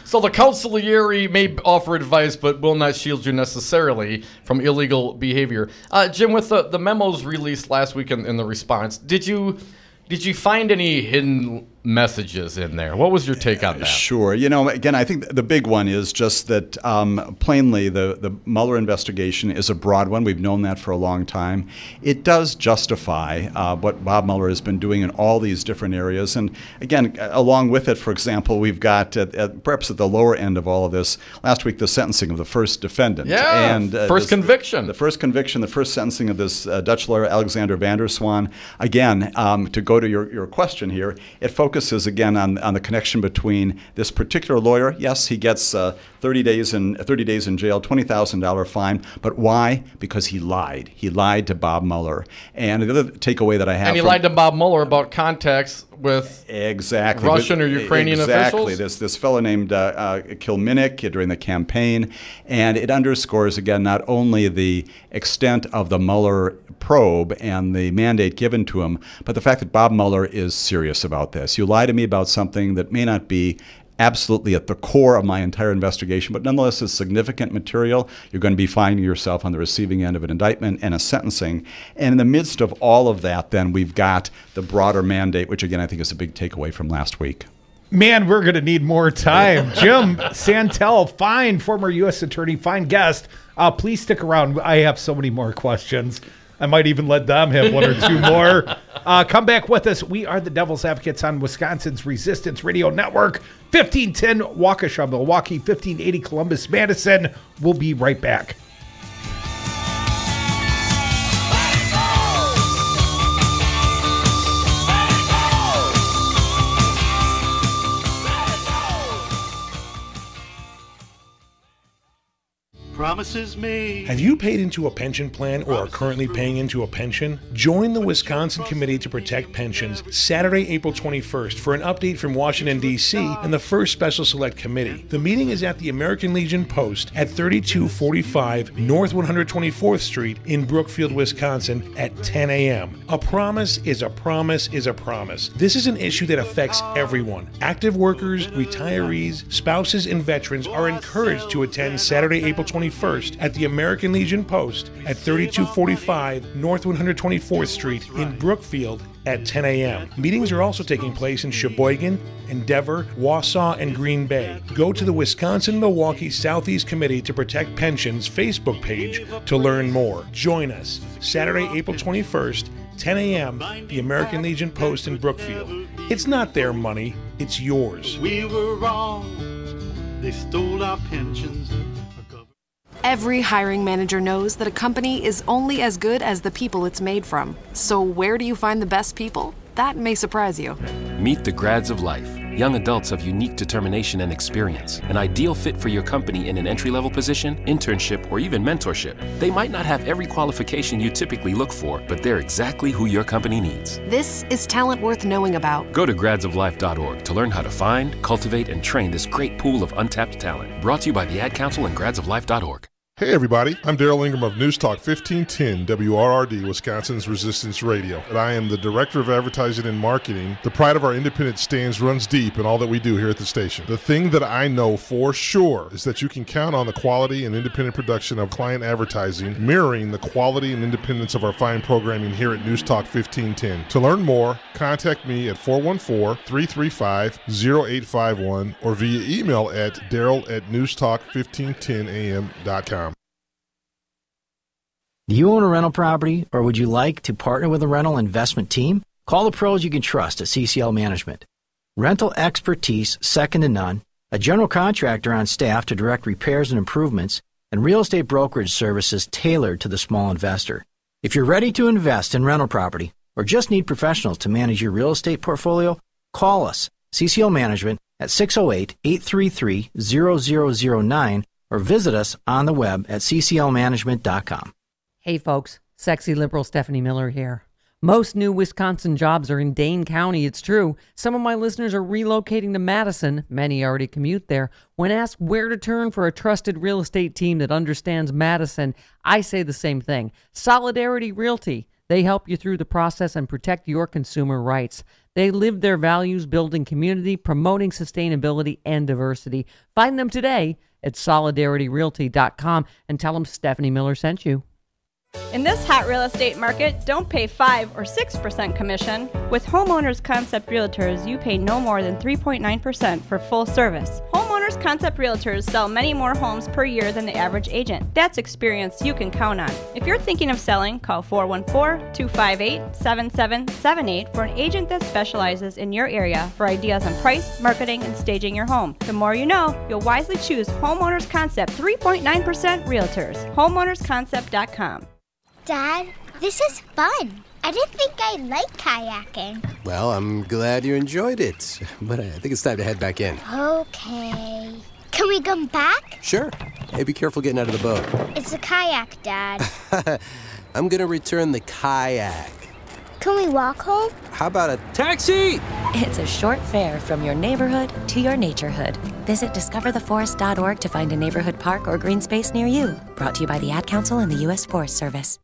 Speaker 5: So the consigliere may offer advice, but will not shield you necessarily from illegal behavior. Jim, with the memos released last week in the response, did you find any hidden messages in there? What was your take on that?
Speaker 17: Sure. You know, again, I think the big one is just that plainly the Mueller investigation is a broad one. We've known that for a long time. It does justify what Bob Mueller has been doing in all these different areas. And again, along with it, for example, we've got perhaps at the lower end of all of this, last week the sentencing of the first defendant.
Speaker 5: Yeah,
Speaker 17: and,
Speaker 5: first conviction.
Speaker 17: The first conviction, the first sentencing of this Dutch lawyer, Alexander van der Swan. Again, to go to your question here, it focuses again on the connection between this particular lawyer. Yes, he gets 30 days in jail, $20,000 fine. But why? Because he lied. He lied to Bob Mueller. And the other takeaway that I have,
Speaker 5: and he lied to Bob Mueller about contacts with Russian or Ukrainian officials.
Speaker 17: This fellow named Kilminnick during the campaign, and it underscores again not only the extent of the Mueller probe and the mandate given to him, but the fact that Bob Mueller is serious about this. You lie to me about something that may not be absolutely at the core of my entire investigation, but nonetheless is significant material. You're going to be finding yourself on the receiving end of an indictment and a sentencing. And in the midst of all of that, then we've got the broader mandate, which again I think is a big takeaway from last week.
Speaker 4: Man, we're going to need more time. Jim Santelle, fine former U.S. attorney, fine guest. Please stick around. I have so many more questions. I might even let Dom have one or two more. Come back with us. We are the Devil's Advocates on Wisconsin's Resistance Radio Network. 1510 Waukesha, Milwaukee, 1580 Columbus, Madison. We'll be right back.
Speaker 18: Promises made.
Speaker 13: Have you paid into a pension plan or are currently paying into a pension? Join the Wisconsin Committee to Protect Pensions Saturday, April 21st for an update from Washington, D.C. and the first Special Select Committee. The meeting is at the American Legion Post at 3245 North 124th Street in Brookfield, Wisconsin at 10 a.m. A promise is a promise is a promise. This is an issue that affects everyone. Active workers, retirees, spouses, and veterans are encouraged to attend Saturday, April 21st at the American Legion Post at 3245 North 124th Street in Brookfield at 10 a.m. Meetings are also taking place in Sheboygan, Endeavor, Wausau, and Green Bay. Go to the Wisconsin-Milwaukee Southeast Committee to Protect Pensions Facebook page to learn more. Join us Saturday, April 21st, 10 a.m., the American Legion Post in Brookfield. It's not their money, it's yours.
Speaker 18: We were wrong. They stole our pensions.
Speaker 19: Every hiring manager knows that a company is only as good as the people it's made from. So where do you find the best people? That may surprise you.
Speaker 20: Meet the grads of life. Young adults of unique determination and experience. An ideal fit for your company in an entry-level position, internship, or even mentorship. They might not have every qualification you typically look for, but they're exactly who your company needs.
Speaker 19: This is talent worth knowing about.
Speaker 20: Go to gradsoflife.org to learn how to find, cultivate, and train this great pool of untapped talent. Brought to you by the Ad Council and gradsoflife.org.
Speaker 21: Hey everybody, I'm Daryl Ingram of News Talk 1510 WRRD, Wisconsin's Resistance Radio, and I am the Director of Advertising and Marketing. The pride of our independent stands runs deep in all that we do here at the station. The thing that I know for sure is that you can count on the quality and independent production of client advertising, mirroring the quality and independence of our fine programming here at News Talk 1510. To learn more, contact me at 414-335-0851 or via email at daryl@newstalk1510am.com.
Speaker 6: Do you own a rental property, or would you like to partner with a rental investment team? Call the pros you can trust at CCL Management. Rental expertise second to none, a general contractor on staff to direct repairs and improvements, and real estate brokerage services tailored to the small investor. If you're ready to invest in rental property or just need professionals to manage your real estate portfolio, call us, CCL Management, at 608-833-0009 or visit us on the web at cclmanagement.com.
Speaker 22: Hey folks, sexy liberal Stephanie Miller here. Most new Wisconsin jobs are in Dane County, it's true. Some of my listeners are relocating to Madison. Many already commute there. When asked where to turn for a trusted real estate team that understands Madison, I say the same thing. Solidarity Realty. They help you through the process and protect your consumer rights. They live their values building community, promoting sustainability and diversity. Find them today at solidarityrealty.com and tell them Stephanie Miller sent you.
Speaker 23: In this hot real estate market, don't pay 5 or 6% commission. With Homeowners Concept Realtors, you pay no more than 3.9% for full service. Homeowners Concept Realtors sell many more homes per year than the average agent. That's experience you can count on. If you're thinking of selling, call 414-258-7778 for an agent that specializes in your area for ideas on price, marketing, and staging your home. The more you know, you'll wisely choose Homeowners Concept 3.9% Realtors. HomeownersConcept.com.
Speaker 24: Dad, this is fun. I didn't think I'd like kayaking.
Speaker 25: Well, I'm glad you enjoyed it, but I think it's time to head back in.
Speaker 24: Okay. Can we come back?
Speaker 25: Sure. Hey, be careful getting out of the boat.
Speaker 24: It's a kayak, Dad.
Speaker 25: I'm gonna return the kayak.
Speaker 24: Can we walk home?
Speaker 25: How about a taxi?
Speaker 26: It's a short fare from your neighborhood to your naturehood. Visit discovertheforest.org to find a neighborhood park or green space near you. Brought to you by the Ad Council and the U.S. Forest Service.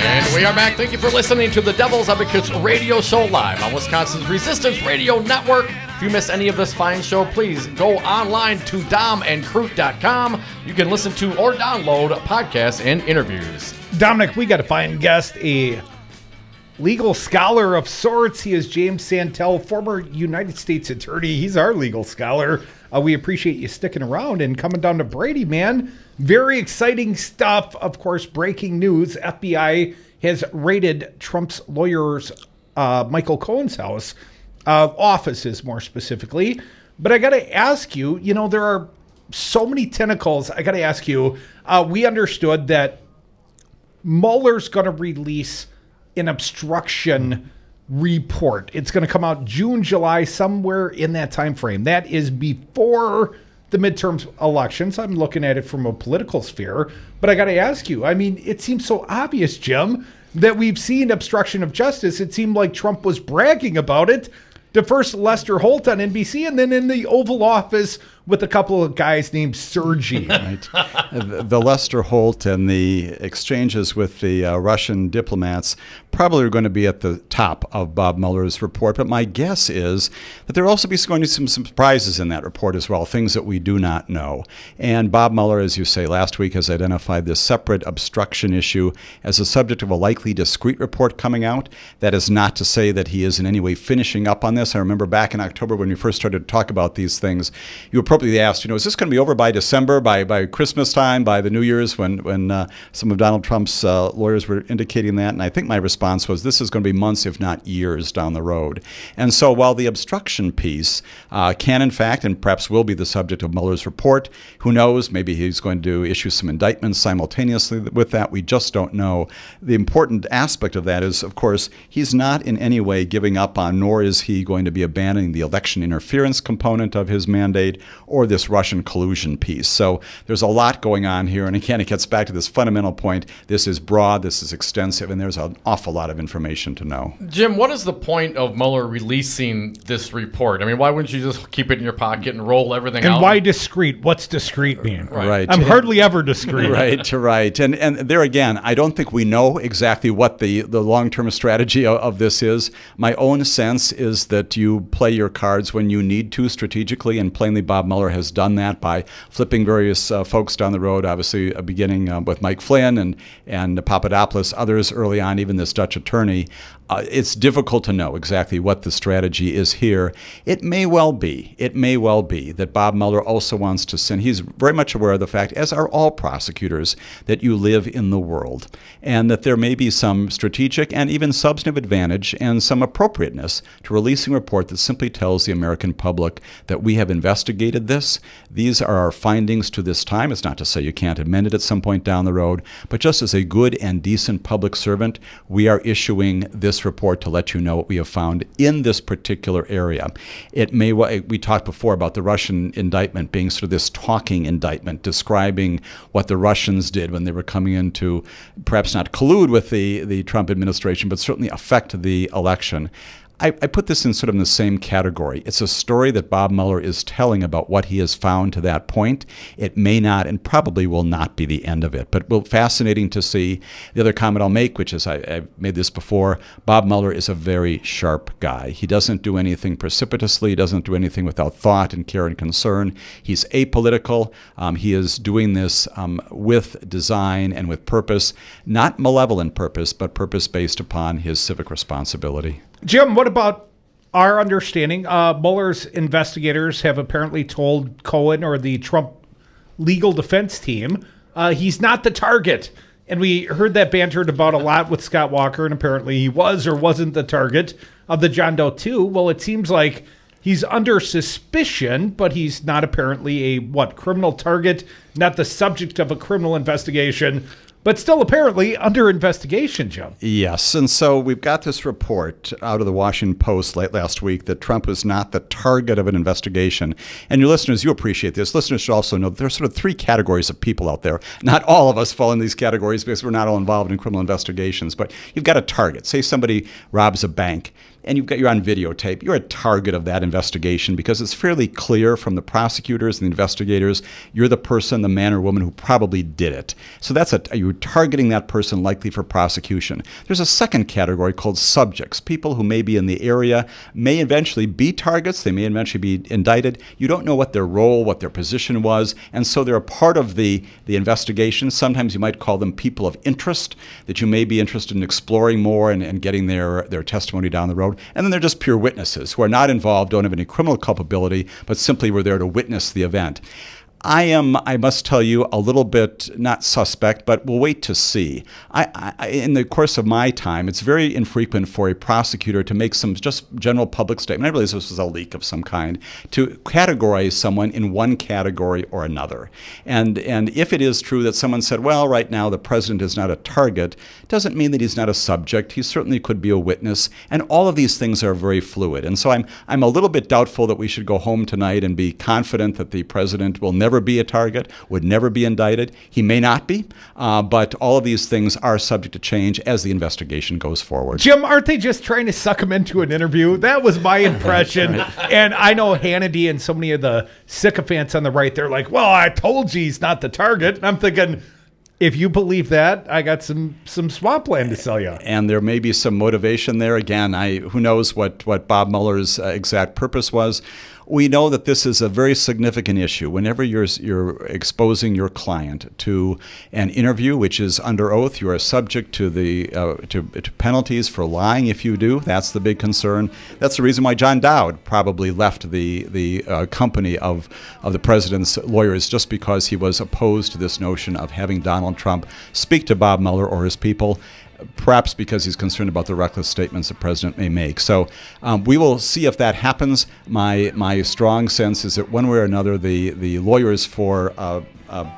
Speaker 5: And we are back. Thank you for listening to the Devil's Advocates radio show live on Wisconsin's Resistance Radio Network. If you miss any of this fine show, please go online to domandcroot.com. You can listen to or download podcasts and interviews.
Speaker 4: Dominic, we got to find guest a legal scholar of sorts. He is James Santelle, former United States attorney. He's our legal scholar. We appreciate you sticking around and coming down to Brady, man. Very exciting stuff. Of course, breaking news. FBI has raided Trump's lawyer's Michael Cohen's house, offices more specifically. But I got to ask you, there are so many tentacles. I got to ask you, we understood that Mueller's going to release an obstruction report. It's going to come out June, July, somewhere in that time frame. That is before the midterm elections. I'm looking at it from a political sphere. But I got to ask you, it seems so obvious, Jim, that we've seen obstruction of justice. It seemed like Trump was bragging about it to first Lester Holt on NBC and then in the Oval Office with a couple of guys named Sergey.
Speaker 17: Right. The Lester Holt and the exchanges with the Russian diplomats probably are going to be at the top of Bob Mueller's report. But my guess is that there will also be going to be some surprises in that report as well, things that we do not know. And Bob Mueller, as you say, last week has identified this separate obstruction issue as a subject of a likely discrete report coming out. That is not to say that he is in any way finishing up on this. I remember back in October when we first started to talk about these things, you appropriately asked, is this going to be over by December, by Christmas time, by the New Year's, when some of Donald Trump's lawyers were indicating that? And I think my response was this is going to be months, if not years, down the road. And so while the obstruction piece can, in fact, and perhaps will be the subject of Mueller's report, who knows, maybe he's going to issue some indictments simultaneously with that. We just don't know. The important aspect of that is, of course, he's not in any way giving up on, nor is he going to be abandoning the election interference component of his mandate or this Russian collusion piece. So there's a lot going on here. And again, it gets back to this fundamental point. This is broad, this is extensive, and there's an awful lot of information to know.
Speaker 5: Jim, what is the point of Mueller releasing this report? Why wouldn't you just keep it in your pocket and roll everything out?
Speaker 4: And why discreet? What's discreet mean?
Speaker 17: Right.
Speaker 4: I'm hardly ever discreet.
Speaker 17: Right. And there again, I don't think we know exactly what the long-term strategy of this is. My own sense is that you play your cards when you need to strategically, and plainly Bob Mueller has done that by flipping various folks down the road, obviously beginning with Mike Flynn and Papadopoulos, others early on, even this Dutch attorney. It's difficult to know exactly what the strategy is here. It may well be that Bob Mueller also wants to send, he's very much aware of the fact, as are all prosecutors, that you live in the world and that there may be some strategic and even substantive advantage and some appropriateness to releasing a report that simply tells the American public that we have investigated this. These are our findings to this time. It's not to say you can't amend it at some point down the road, but just as a good and decent public servant, we are issuing this report to let you know what we have found in this particular area. We talked before about the Russian indictment being sort of this talking indictment describing what the Russians did when they were coming in to perhaps not collude with the Trump administration, but certainly affect the election. I put this in sort of in the same category. It's a story that Bob Mueller is telling about what he has found to that point. It may not and probably will not be the end of it, but fascinating to see. The other comment I'll make, which is I've made this before, Bob Mueller is a very sharp guy. He doesn't do anything precipitously. He doesn't do anything without thought and care and concern. He's apolitical. He is doing this with design and with purpose, not malevolent purpose, but purpose based upon his civic responsibility.
Speaker 4: Jim, what about our understanding? Mueller's investigators have apparently told Cohen or the Trump legal defense team he's not the target. And we heard that bantered about a lot with Scott Walker, and apparently he was or wasn't the target of the John Doe 2. Well, it seems like he's under suspicion, but he's not apparently a, criminal target, not the subject of a criminal investigation, but still apparently under investigation, Joe.
Speaker 17: Yes, and so we've got this report out of the Washington Post late last week that Trump was not the target of an investigation. And your listeners, you appreciate this. Listeners should also know that there are sort of three categories of people out there. Not all of us fall in these categories because we're not all involved in criminal investigations, but you've got a target. Say somebody robs a bank. and you're on videotape, you're a target of that investigation because it's fairly clear from the prosecutors and the investigators you're the person, the man or woman who probably did it. So you're targeting that person likely for prosecution. There's a second category called subjects, people who may be in the area, may eventually be targets, they may eventually be indicted. You don't know what their role, what their position was, and so they're a part of the investigation. Sometimes you might call them people of interest, that you may be interested in exploring more and getting their testimony down the road. And then they're just pure witnesses who are not involved, don't have any criminal culpability, but simply were there to witness the event. I must tell you, a little bit, not suspect, but we'll wait to see. In the course of my time, it's very infrequent for a prosecutor to make some just general public statement. I realize this was a leak of some kind, to categorize someone in one category or another. And if it is true that someone said, well, right now the president is not a target, doesn't mean that he's not a subject. He certainly could be a witness. And all of these things are very fluid. And so I'm a little bit doubtful that we should go home tonight and be confident that the president will never be a target, would never be indicted. He may not be, but all of these things are subject to change as the investigation goes forward.
Speaker 4: Jim, aren't they just trying to suck him into an interview? That was my impression. And I know Hannity and so many of the sycophants on the right, they're like, well, I told you he's not the target. And I'm thinking, if you believe that, I got some swampland to sell you.
Speaker 17: And there may be some motivation there. Again, who knows what Bob Mueller's exact purpose was. We know that this is a very significant issue. Whenever you're exposing your client to an interview, which is under oath, you are subject to to penalties for lying if you do. That's the big concern. That's the reason why John Dowd probably left the company of the president's lawyers, just because he was opposed to this notion of having Donald Trump speak to Bob Mueller or his people. Perhaps because he's concerned about the reckless statements the president may make. So we will see if that happens. My strong sense is that one way or another, the lawyers for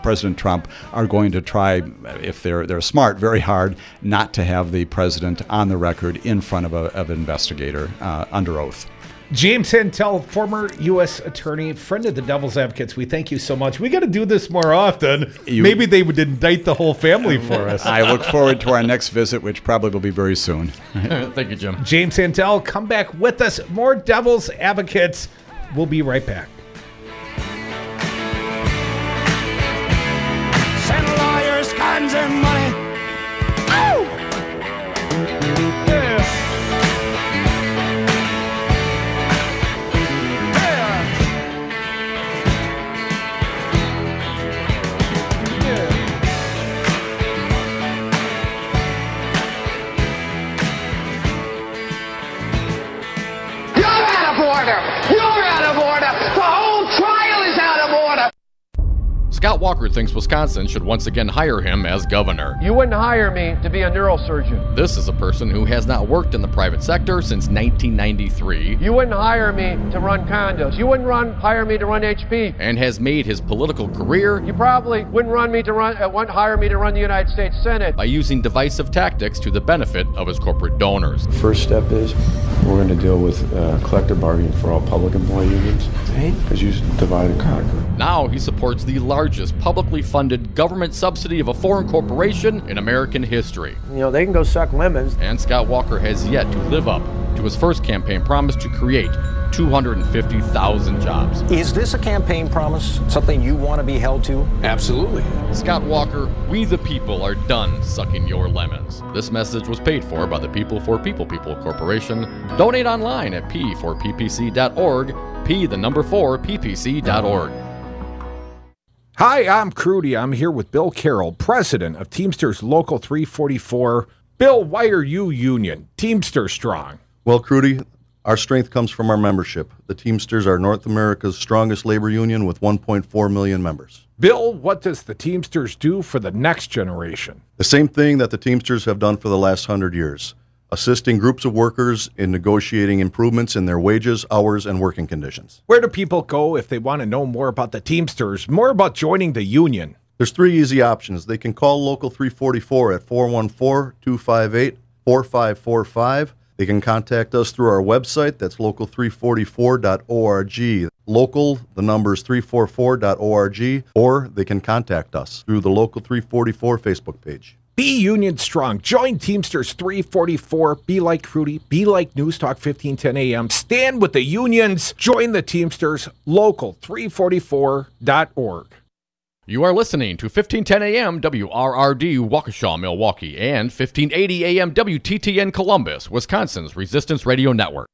Speaker 17: President Trump are going to try, if they're smart, very hard not to have the president on the record in front of an investigator under oath.
Speaker 4: James Santelle, former U.S. attorney, friend of the Devil's Advocates, we thank you so much. We got to do this more often. Maybe they would indict the whole family for us.
Speaker 17: I look forward to our next visit, which probably will be very soon.
Speaker 5: Thank you, Jim.
Speaker 4: James Santelle, come back with us. More Devil's Advocates. We'll be right back.
Speaker 2: Send lawyers, guns, and money. Oh! Yeah.
Speaker 5: Scott Walker thinks Wisconsin should once again hire him as governor.
Speaker 14: You wouldn't hire me to be a neurosurgeon.
Speaker 5: This is a person who has not worked in the private sector since 1993.
Speaker 14: You wouldn't hire me to run condos. You wouldn't hire me to run HP.
Speaker 5: And has made his political career.
Speaker 14: You probably wouldn't hire me to run the United States Senate.
Speaker 5: By using divisive tactics to the benefit of his corporate donors.
Speaker 3: The first step is we're going to deal with collective bargaining for all public employee unions. Because you divide and conquer.
Speaker 5: Now he supports the largest publicly funded government subsidy of a foreign corporation in American history.
Speaker 14: You know, they can go suck lemons.
Speaker 5: And Scott Walker has yet to live up to his first campaign promise to create 250,000 jobs.
Speaker 7: Is this a campaign promise? Something you want to be held to?
Speaker 5: Absolutely. Scott Walker, we the people are done sucking your lemons. This message was paid for by the People for People Corporation. Donate online at p4ppc.org, p4ppc.org.
Speaker 8: Hi, I'm Crudy. I'm here with Bill Carroll, president of Teamsters Local 344. Bill, why are you union? Teamster strong.
Speaker 9: Well, Crudy, our strength comes from our membership. The Teamsters are North America's strongest labor union with 1.4 million members.
Speaker 8: Bill, what does the Teamsters do for the next generation?
Speaker 9: The same thing that the Teamsters have done for the last 100 years. Assisting groups of workers in negotiating improvements in their wages, hours, and working conditions.
Speaker 8: Where do people go if they want to know more about the Teamsters, more about joining the union?
Speaker 9: There's three easy options. They can call Local 344 at 414-258-4545. They can contact us through our website. That's local344.org. Local, the number is 344.org. Or they can contact us through the Local 344 Facebook page.
Speaker 8: Be union strong. Join Teamsters 344. Be like Crudy. Be like News Talk 1510 AM. Stand with the unions. Join the Teamsters. Local344.org.
Speaker 5: You are listening to 1510 AM WRRD Waukesha, Milwaukee, and 1580 AM WTTN Columbus, Wisconsin's Resistance Radio Network.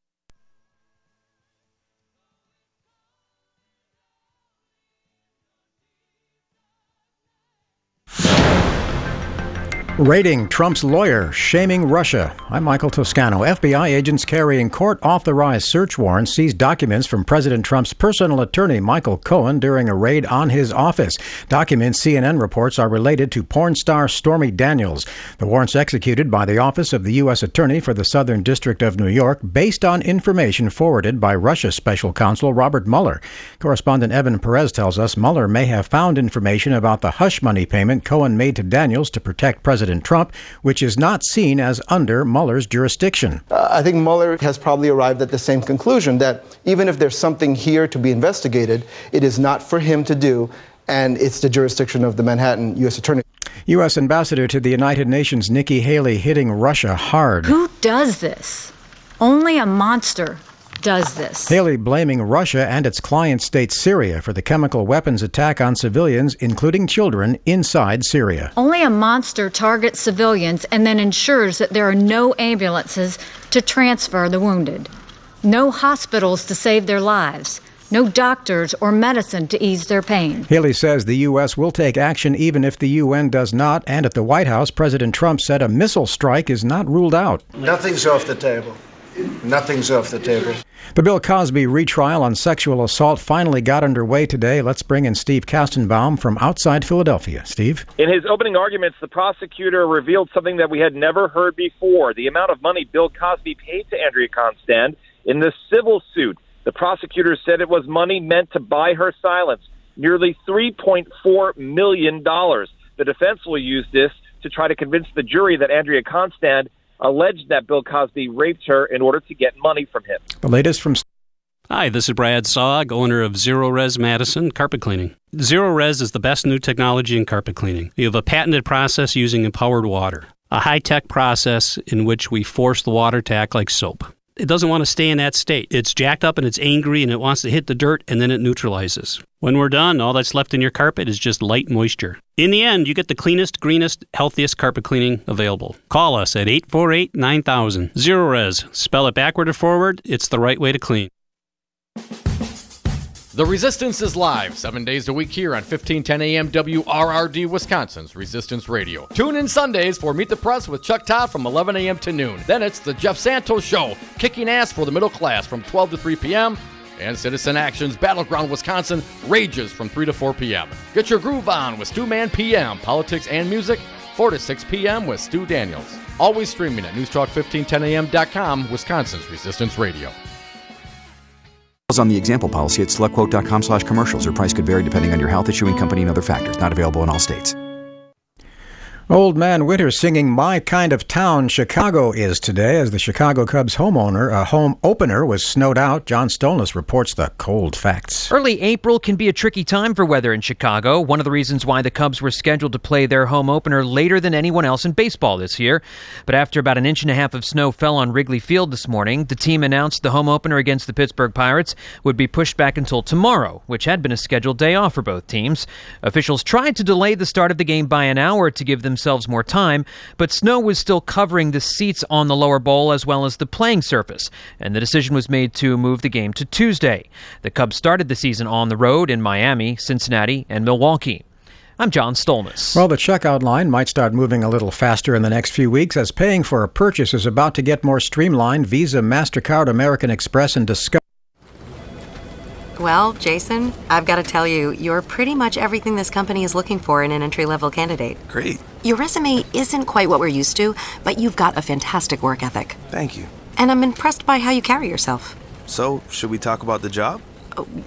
Speaker 6: Raiding Trump's lawyer, shaming Russia. I'm Michael Toscano. FBI agents carrying court-authorized search warrants seized documents from President Trump's personal attorney, Michael Cohen, during a raid on his office. Documents, CNN reports, are related to porn star Stormy Daniels. The warrants executed by the Office of the U.S. Attorney for the Southern District of New York based on information forwarded by Russia Special Counsel Robert Mueller. Correspondent Evan Perez tells us Mueller may have found information about the hush money payment Cohen made to Daniels to protect President Trump, which is not seen as under Mueller's jurisdiction.
Speaker 1: I think Mueller has probably arrived at the same conclusion, that even if there's something here to be investigated, it is not for him to do, and it's the jurisdiction of the Manhattan U.S. Attorney.
Speaker 6: U.S. Ambassador to the United Nations Nikki Haley hitting Russia hard.
Speaker 10: Who does this? Only a monster does this.
Speaker 6: Haley blaming Russia and its client state Syria for the chemical weapons attack on civilians, including children, inside Syria.
Speaker 10: Only a monster targets civilians and then ensures that there are no ambulances to transfer the wounded, no hospitals to save their lives, no doctors or medicine to ease their pain.
Speaker 6: Haley says the U.S. will take action even if the UN does not, and at the White House, President Trump said a missile strike is not ruled out.
Speaker 11: Nothing's off the table. Nothing's off the table.
Speaker 6: The Bill Cosby retrial on sexual assault finally got underway today. Let's bring in Steve Kastenbaum from outside Philadelphia. Steve?
Speaker 12: In his opening arguments, the prosecutor revealed something that we had never heard before, the amount of money Bill Cosby paid to Andrea Constand in the civil suit. The prosecutor said it was money meant to buy her silence, nearly $3.4 million. The defense will use this to try to convince the jury that Andrea Constand alleged that Bill Cosby raped her in order to get money from him.
Speaker 6: The latest from...
Speaker 15: Hi, this is Brad Saag, owner of Zero Res Madison Carpet Cleaning. Zero Res is the best new technology in carpet cleaning. We have a patented process using empowered water, a high-tech process in which we force the water to act like soap. It doesn't want to stay in that state. It's jacked up and it's angry and it wants to hit the dirt and then it neutralizes. When we're done, all that's left in your carpet is just light moisture. In the end, you get the cleanest, greenest, healthiest carpet cleaning available. Call us at 848-9000. Zero Res. Spell it backward or forward. It's the right way to clean.
Speaker 5: The Resistance is live 7 days a week here on 1510 AM WRRD, Wisconsin's Resistance Radio. Tune in Sundays for Meet the Press with Chuck Todd from 11 a.m. to noon. Then it's the Jeff Santos Show, kicking ass for the middle class from 12 to 3 p.m. And Citizen Action's Battleground Wisconsin rages from 3 to 4 p.m. Get your groove on with Stu Man PM, politics and music, 4 to 6 p.m. with Stu Daniels. Always streaming at newstalk1510am.com, Wisconsin's Resistance Radio.
Speaker 16: On the example policy at selectquote.com/commercials. Your price could vary depending on your health, issuing company, and other factors. Not available in all states.
Speaker 6: Old Man Winter singing My Kind of Town Chicago is today as the Chicago Cubs home opener was snowed out. John Stolnis reports the cold facts.
Speaker 27: Early April can be a tricky time for weather in Chicago. One of the reasons why the Cubs were scheduled to play their home opener later than anyone else in baseball this year. But after about an inch and a half of snow fell on Wrigley Field this morning, the team announced the home opener against the Pittsburgh Pirates would be pushed back until tomorrow, which had been a scheduled day off for both teams. Officials tried to delay the start of the game by an hour to give themselves more time, but snow was still covering the seats on the lower bowl as well as the playing surface, and the decision was made to move the game to Tuesday. The Cubs started the season on the road in Miami, Cincinnati, and Milwaukee. I'm John Stolnis.
Speaker 6: Well, the checkout line might start moving a little faster in the next few weeks as paying for a purchase is about to get more streamlined. Visa, MasterCard, American Express, and Discover.
Speaker 28: Well, Jason, I've got to tell you, you're pretty much everything this company is looking for in an entry-level candidate.
Speaker 29: Great.
Speaker 28: Your resume isn't quite what we're used to, but you've got a fantastic work ethic.
Speaker 29: Thank you.
Speaker 28: And I'm impressed by how you carry yourself.
Speaker 29: So, should we talk about the job?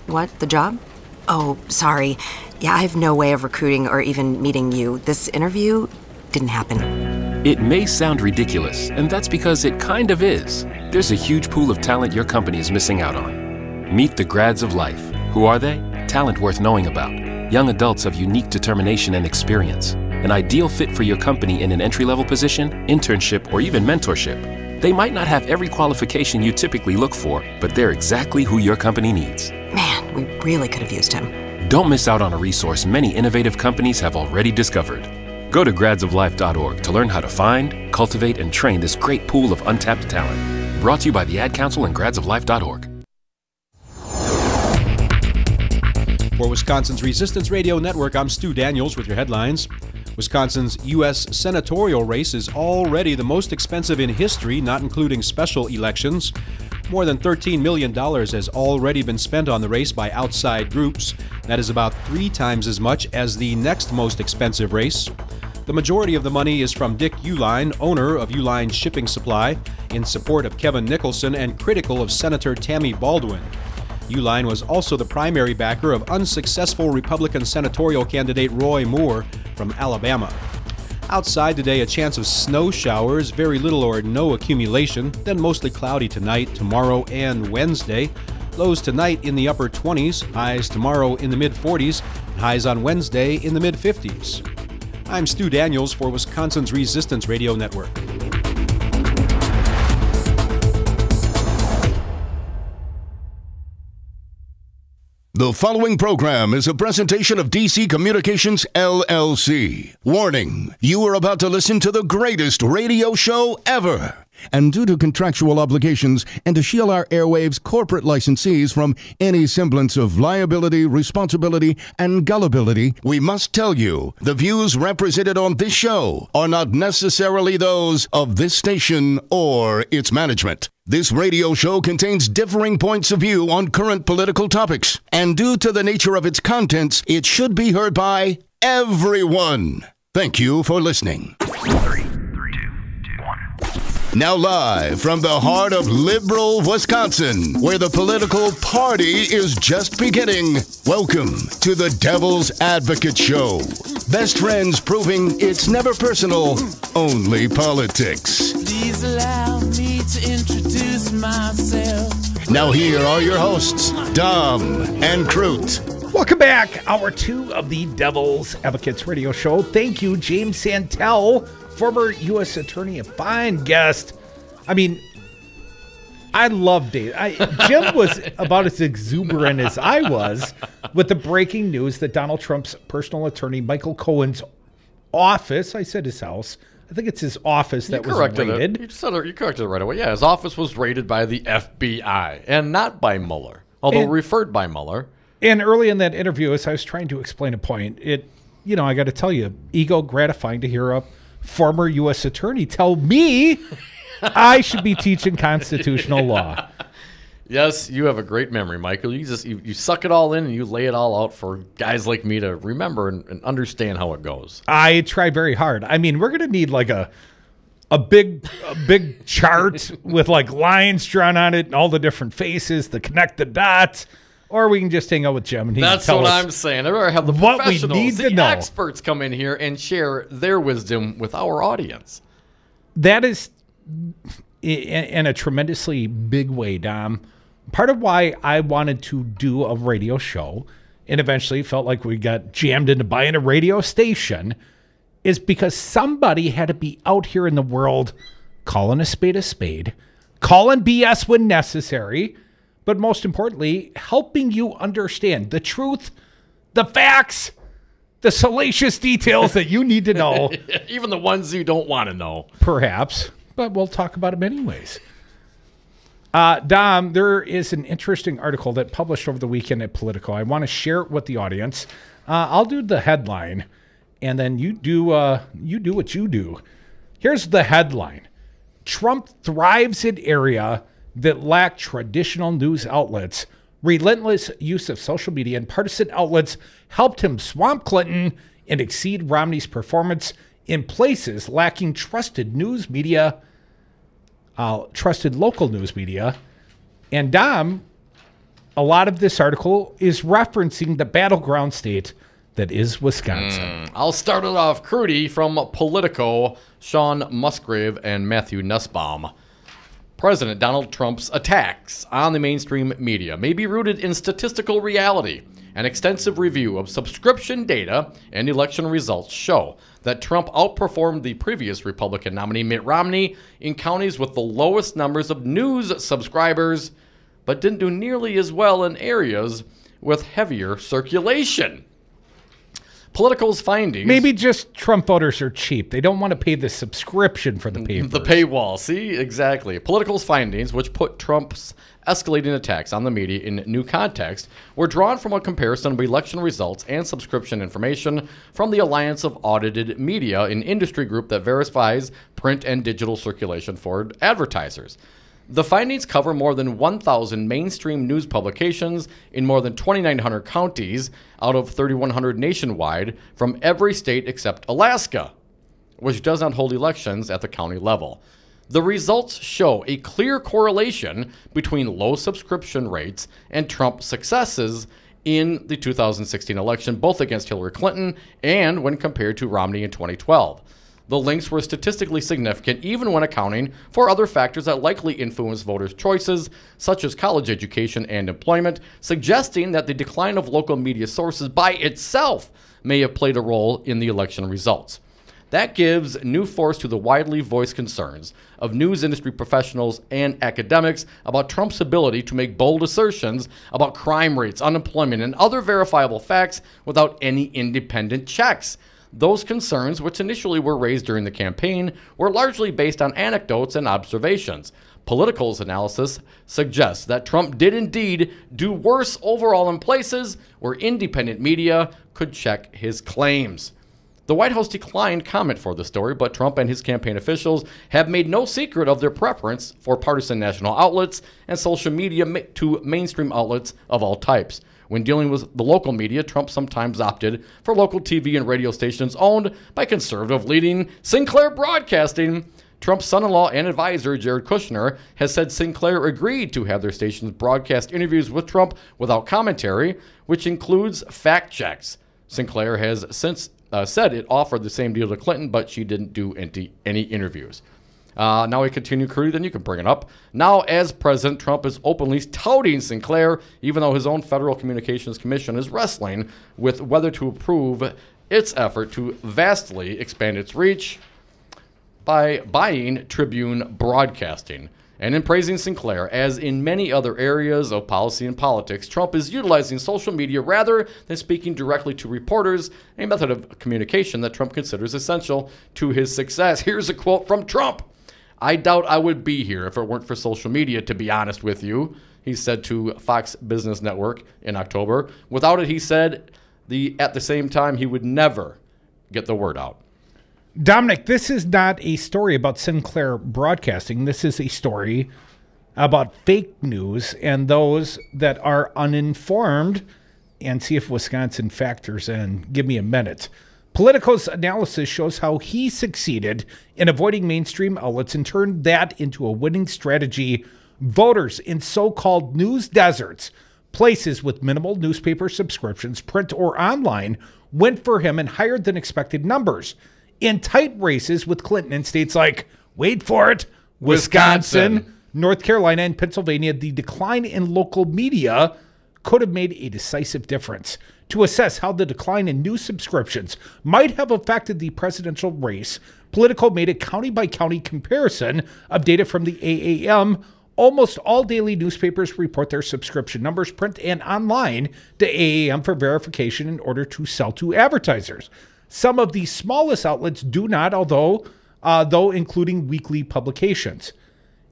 Speaker 28: What? The job? Oh, sorry. Yeah, I have no way of recruiting or even meeting you. This interview didn't happen.
Speaker 20: It may sound ridiculous, and that's because it kind of is. There's a huge pool of talent your company is missing out on. Meet the grads of life. Who are they? Talent worth knowing about. Young adults of unique determination and experience. an ideal fit for your company in an entry-level position, internship, or even mentorship. They might not have every qualification you typically look for, but they're exactly who your company needs.
Speaker 28: Man, we really could have used him.
Speaker 20: Don't miss out on a resource many innovative companies have already discovered. Go to gradsoflife.org to learn how to find, cultivate, and train this great pool of untapped talent. Brought to you by the Ad Council and gradsoflife.org.
Speaker 13: For Wisconsin's Resistance Radio Network, I'm Stu Daniels with your headlines. Wisconsin's U.S. senatorial race is already the most expensive in history, not including special elections. More than $13 million has already been spent on the race by outside groups. That is about 3 times as much as the next most expensive race. The majority of the money is from Dick Uihlein, owner of Uihlein Shipping Supply, in support of Kevin Nicholson and critical of Senator Tammy Baldwin. Uihlein was also the primary backer of unsuccessful Republican senatorial candidate Roy Moore from Alabama. Outside today, a chance of snow showers, very little or no accumulation, then mostly cloudy tonight, tomorrow, and Wednesday. Lows tonight in the upper 20s, highs tomorrow in the mid-40s, and highs on Wednesday in the mid-50s. I'm Stu Daniels for Wisconsin's Resistance Radio Network.
Speaker 18: The following program is a presentation of DC Communications, LLC. Warning, you are about to listen to the greatest radio show ever. And due to contractual obligations and to shield our airwaves corporate licensees from any semblance of liability, responsibility, and gullibility, we must tell you the views represented on this show are not necessarily those of this station or its management. This radio show contains differing points of view on current political topics, and due to the nature of its contents, it should be heard by everyone. Thank you for listening.
Speaker 2: 3, 2, 2, 1.
Speaker 18: Now live from the heart of liberal Wisconsin, where the political party is just beginning, welcome to the Devil's Advocate Show. Best friends proving it's never personal, only politics.
Speaker 2: Please allow me to introduce myself.
Speaker 18: Now here are your hosts, Dom and Crute.
Speaker 4: Welcome back. Hour 2 of the Devil's Advocates Radio Show. Thank you, Jim Santelle, former U.S. Attorney, a fine guest. I mean, I love Dave. Jim was about as exuberant as I was with the breaking news that Donald Trump's personal attorney, Michael Cohen's office, I said his house, I think it's his office that was raided.
Speaker 5: You corrected it right away. Yeah, his office was raided by the FBI and not by Mueller, although referred by Mueller.
Speaker 4: And early in that interview, as I was trying to explain a point, I got to tell you, ego gratifying to hear a former U.S. attorney tell me I should be teaching constitutional law.
Speaker 5: Yes, you have a great memory, Michael. You suck it all in and you lay it all out for guys like me to remember and understand how it goes.
Speaker 4: I try very hard. I mean, we're going to need like a big chart with like lines drawn on it and all the different faces to connect the dots. Or we can just hang out with Jim and he can tell us
Speaker 5: I'm saying. I better have the
Speaker 4: what we
Speaker 5: professionals,
Speaker 4: need to
Speaker 5: the
Speaker 4: know.
Speaker 5: experts come in here and share their wisdom with our audience.
Speaker 4: That is, in a tremendously big way, Dom, part of why I wanted to do a radio show and eventually felt like we got jammed into buying a radio station is because somebody had to be out here in the world calling a spade, calling BS when necessary, but most importantly, helping you understand the truth, the facts, the salacious details that you need to know.
Speaker 5: Even the ones you don't want to know.
Speaker 4: Perhaps, but we'll talk about them anyways. Dom, there is an interesting article that published over the weekend at Politico. I want to share it with the audience. I'll do the headline, and then you do what you do. Here's the headline. Trump thrives in area that lack traditional news outlets. Relentless use of social media and partisan outlets helped him swamp Clinton and exceed Romney's performance in places lacking trusted news media, trusted local news media. And Dom, a lot of this article is referencing the battleground state that is Wisconsin.
Speaker 5: I'll start it off, Crudy, from Politico, Sean Musgrave and Matthew Nussbaum. President Donald Trump's attacks on the mainstream media may be rooted in statistical reality An extensive review of subscription data and election results show that Trump outperformed the previous Republican nominee Mitt Romney in counties with the lowest numbers of news subscribers, but didn't do nearly as well in areas with heavier circulation. Political's findings...
Speaker 4: Maybe just Trump voters are cheap. They don't want to pay the subscription for the paper.
Speaker 5: The paywall. See? Exactly. Political's findings, which put Trump's escalating attacks on the media in new context, were drawn from a comparison of election results and subscription information from the Alliance of Audited Media, an industry group that verifies print and digital circulation for advertisers. The findings cover more than 1,000 mainstream news publications in more than 2,900 counties out of 3,100 nationwide from every state except Alaska, which does not hold elections at the county level. The results show a clear correlation between low subscription rates and Trump's successes in the 2016 election, both against Hillary Clinton and when compared to Romney in 2012. The links were statistically significant even when accounting for other factors that likely influence voters' choices, such as college education and employment, suggesting that the decline of local media sources by itself may have played a role in the election results. That gives new force to the widely voiced concerns of news industry professionals and academics about Trump's ability to make bold assertions about crime rates, unemployment, and other verifiable facts without any independent checks. Those concerns, which initially were raised during the campaign, were largely based on anecdotes and observations. Political's analysis suggests that Trump did indeed do worse overall in places where independent media could check his claims. The White House declined comment for the story, but Trump and his campaign officials have made no secret of their preference for partisan national outlets and social media to mainstream outlets of all types. When dealing with the local media, Trump sometimes opted for local TV and radio stations owned by conservative leading Sinclair Broadcasting. Trump's son-in-law and advisor, Jared Kushner, has said Sinclair agreed to have their stations broadcast interviews with Trump without commentary, which includes fact checks. Sinclair has since said it offered the same deal to Clinton, but she didn't do any interviews. Now we continue, Crudy, then you can bring it up. Now, as president, Trump is openly touting Sinclair, even though his own Federal Communications Commission is wrestling with whether to approve its effort to vastly expand its reach by buying Tribune Broadcasting. And in praising Sinclair, as in many other areas of policy and politics, Trump is utilizing social media rather than speaking directly to reporters, a method of communication that Trump considers essential to his success. Here's a quote from Trump. "I doubt I would be here if it weren't for social media, to be honest with you," he said to Fox Business Network in October. Without it, he said, at the same time, he would never get the word out.
Speaker 4: Dominic, this is not a story about Sinclair Broadcasting. This is a story about fake news and those that are uninformed. And see if Wisconsin factors in. Give me a minute. Politico's analysis shows how he succeeded in avoiding mainstream outlets and turned that into a winning strategy. Voters in so-called news deserts, places with minimal newspaper subscriptions, print or online, went for him in higher than expected numbers. In tight races with Clinton in states like, wait for it, Wisconsin, North Carolina, and Pennsylvania, the decline in local media could have made a decisive difference. To assess how the decline in news subscriptions might have affected the presidential race, Politico made a county-by-county comparison of data from the AAM. Almost all daily newspapers report their subscription numbers, print and online, to AAM for verification in order to sell to advertisers. Some of the smallest outlets do not, though including weekly publications.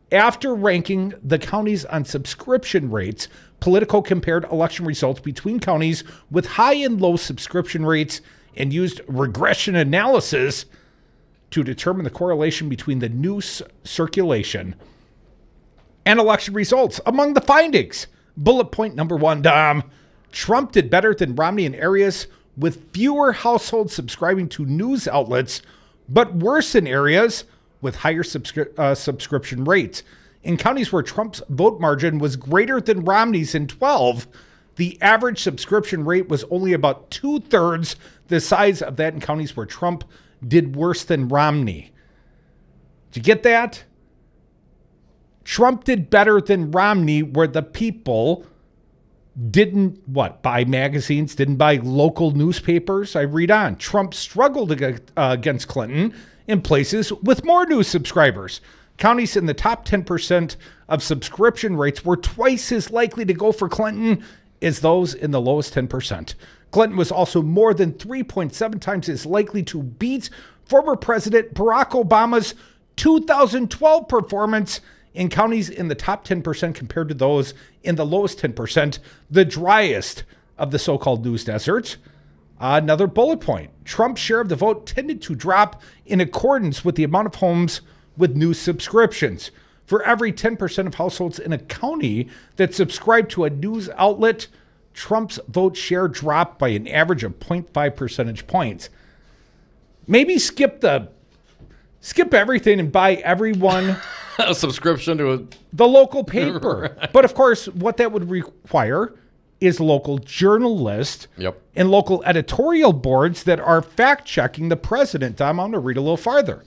Speaker 4: After ranking the counties on subscription rates, Politico compared election results between counties with high and low subscription rates and used regression analysis to determine the correlation between the news circulation and election results. Among the findings, bullet point number 1, Dom, Trump did better than Romney in areas with fewer households subscribing to news outlets, but worse in areas with higher subscription rates. In counties where Trump's vote margin was greater than Romney's in 12, the average subscription rate was only about 2/3 the size of that in counties where Trump did worse than Romney. Did you get that? Trump did better than Romney where the people didn't buy magazines, didn't buy local newspapers. I read on. Trump struggled against Clinton in places with more news subscribers. Counties in the top 10% of subscription rates were twice as likely to go for Clinton as those in the lowest 10%. Clinton was also more than 3.7 times as likely to beat former President Barack Obama's 2012 performance in counties in the top 10% compared to those in the lowest 10%, the driest of the so-called news deserts. Another bullet point. Trump's share of the vote tended to drop in accordance with the amount of homes with news subscriptions. For every 10% of households in a county that subscribe to a news outlet, Trump's vote share dropped by an average of 0.5 percentage points. Maybe skip everything and buy everyone
Speaker 5: a subscription to
Speaker 4: the local paper.
Speaker 5: Right.
Speaker 4: But of course, what that would require is local journalists and local editorial boards that are fact-checking the president. I'm going to read a little farther.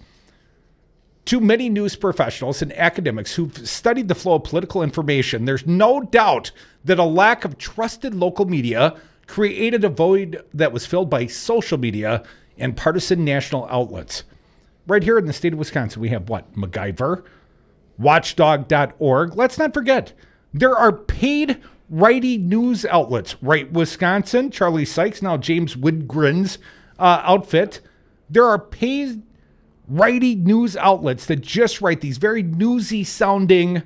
Speaker 4: To many news professionals and academics who've studied the flow of political information, there's no doubt that a lack of trusted local media created a void that was filled by social media and partisan national outlets. Right here in the state of Wisconsin, we have MacGyver, Watchdog.org. Let's not forget, there are paid righty news outlets. Right Wisconsin, Charlie Sykes, now James Widgren's outfit. There are paid righty news outlets that just write these very newsy sounding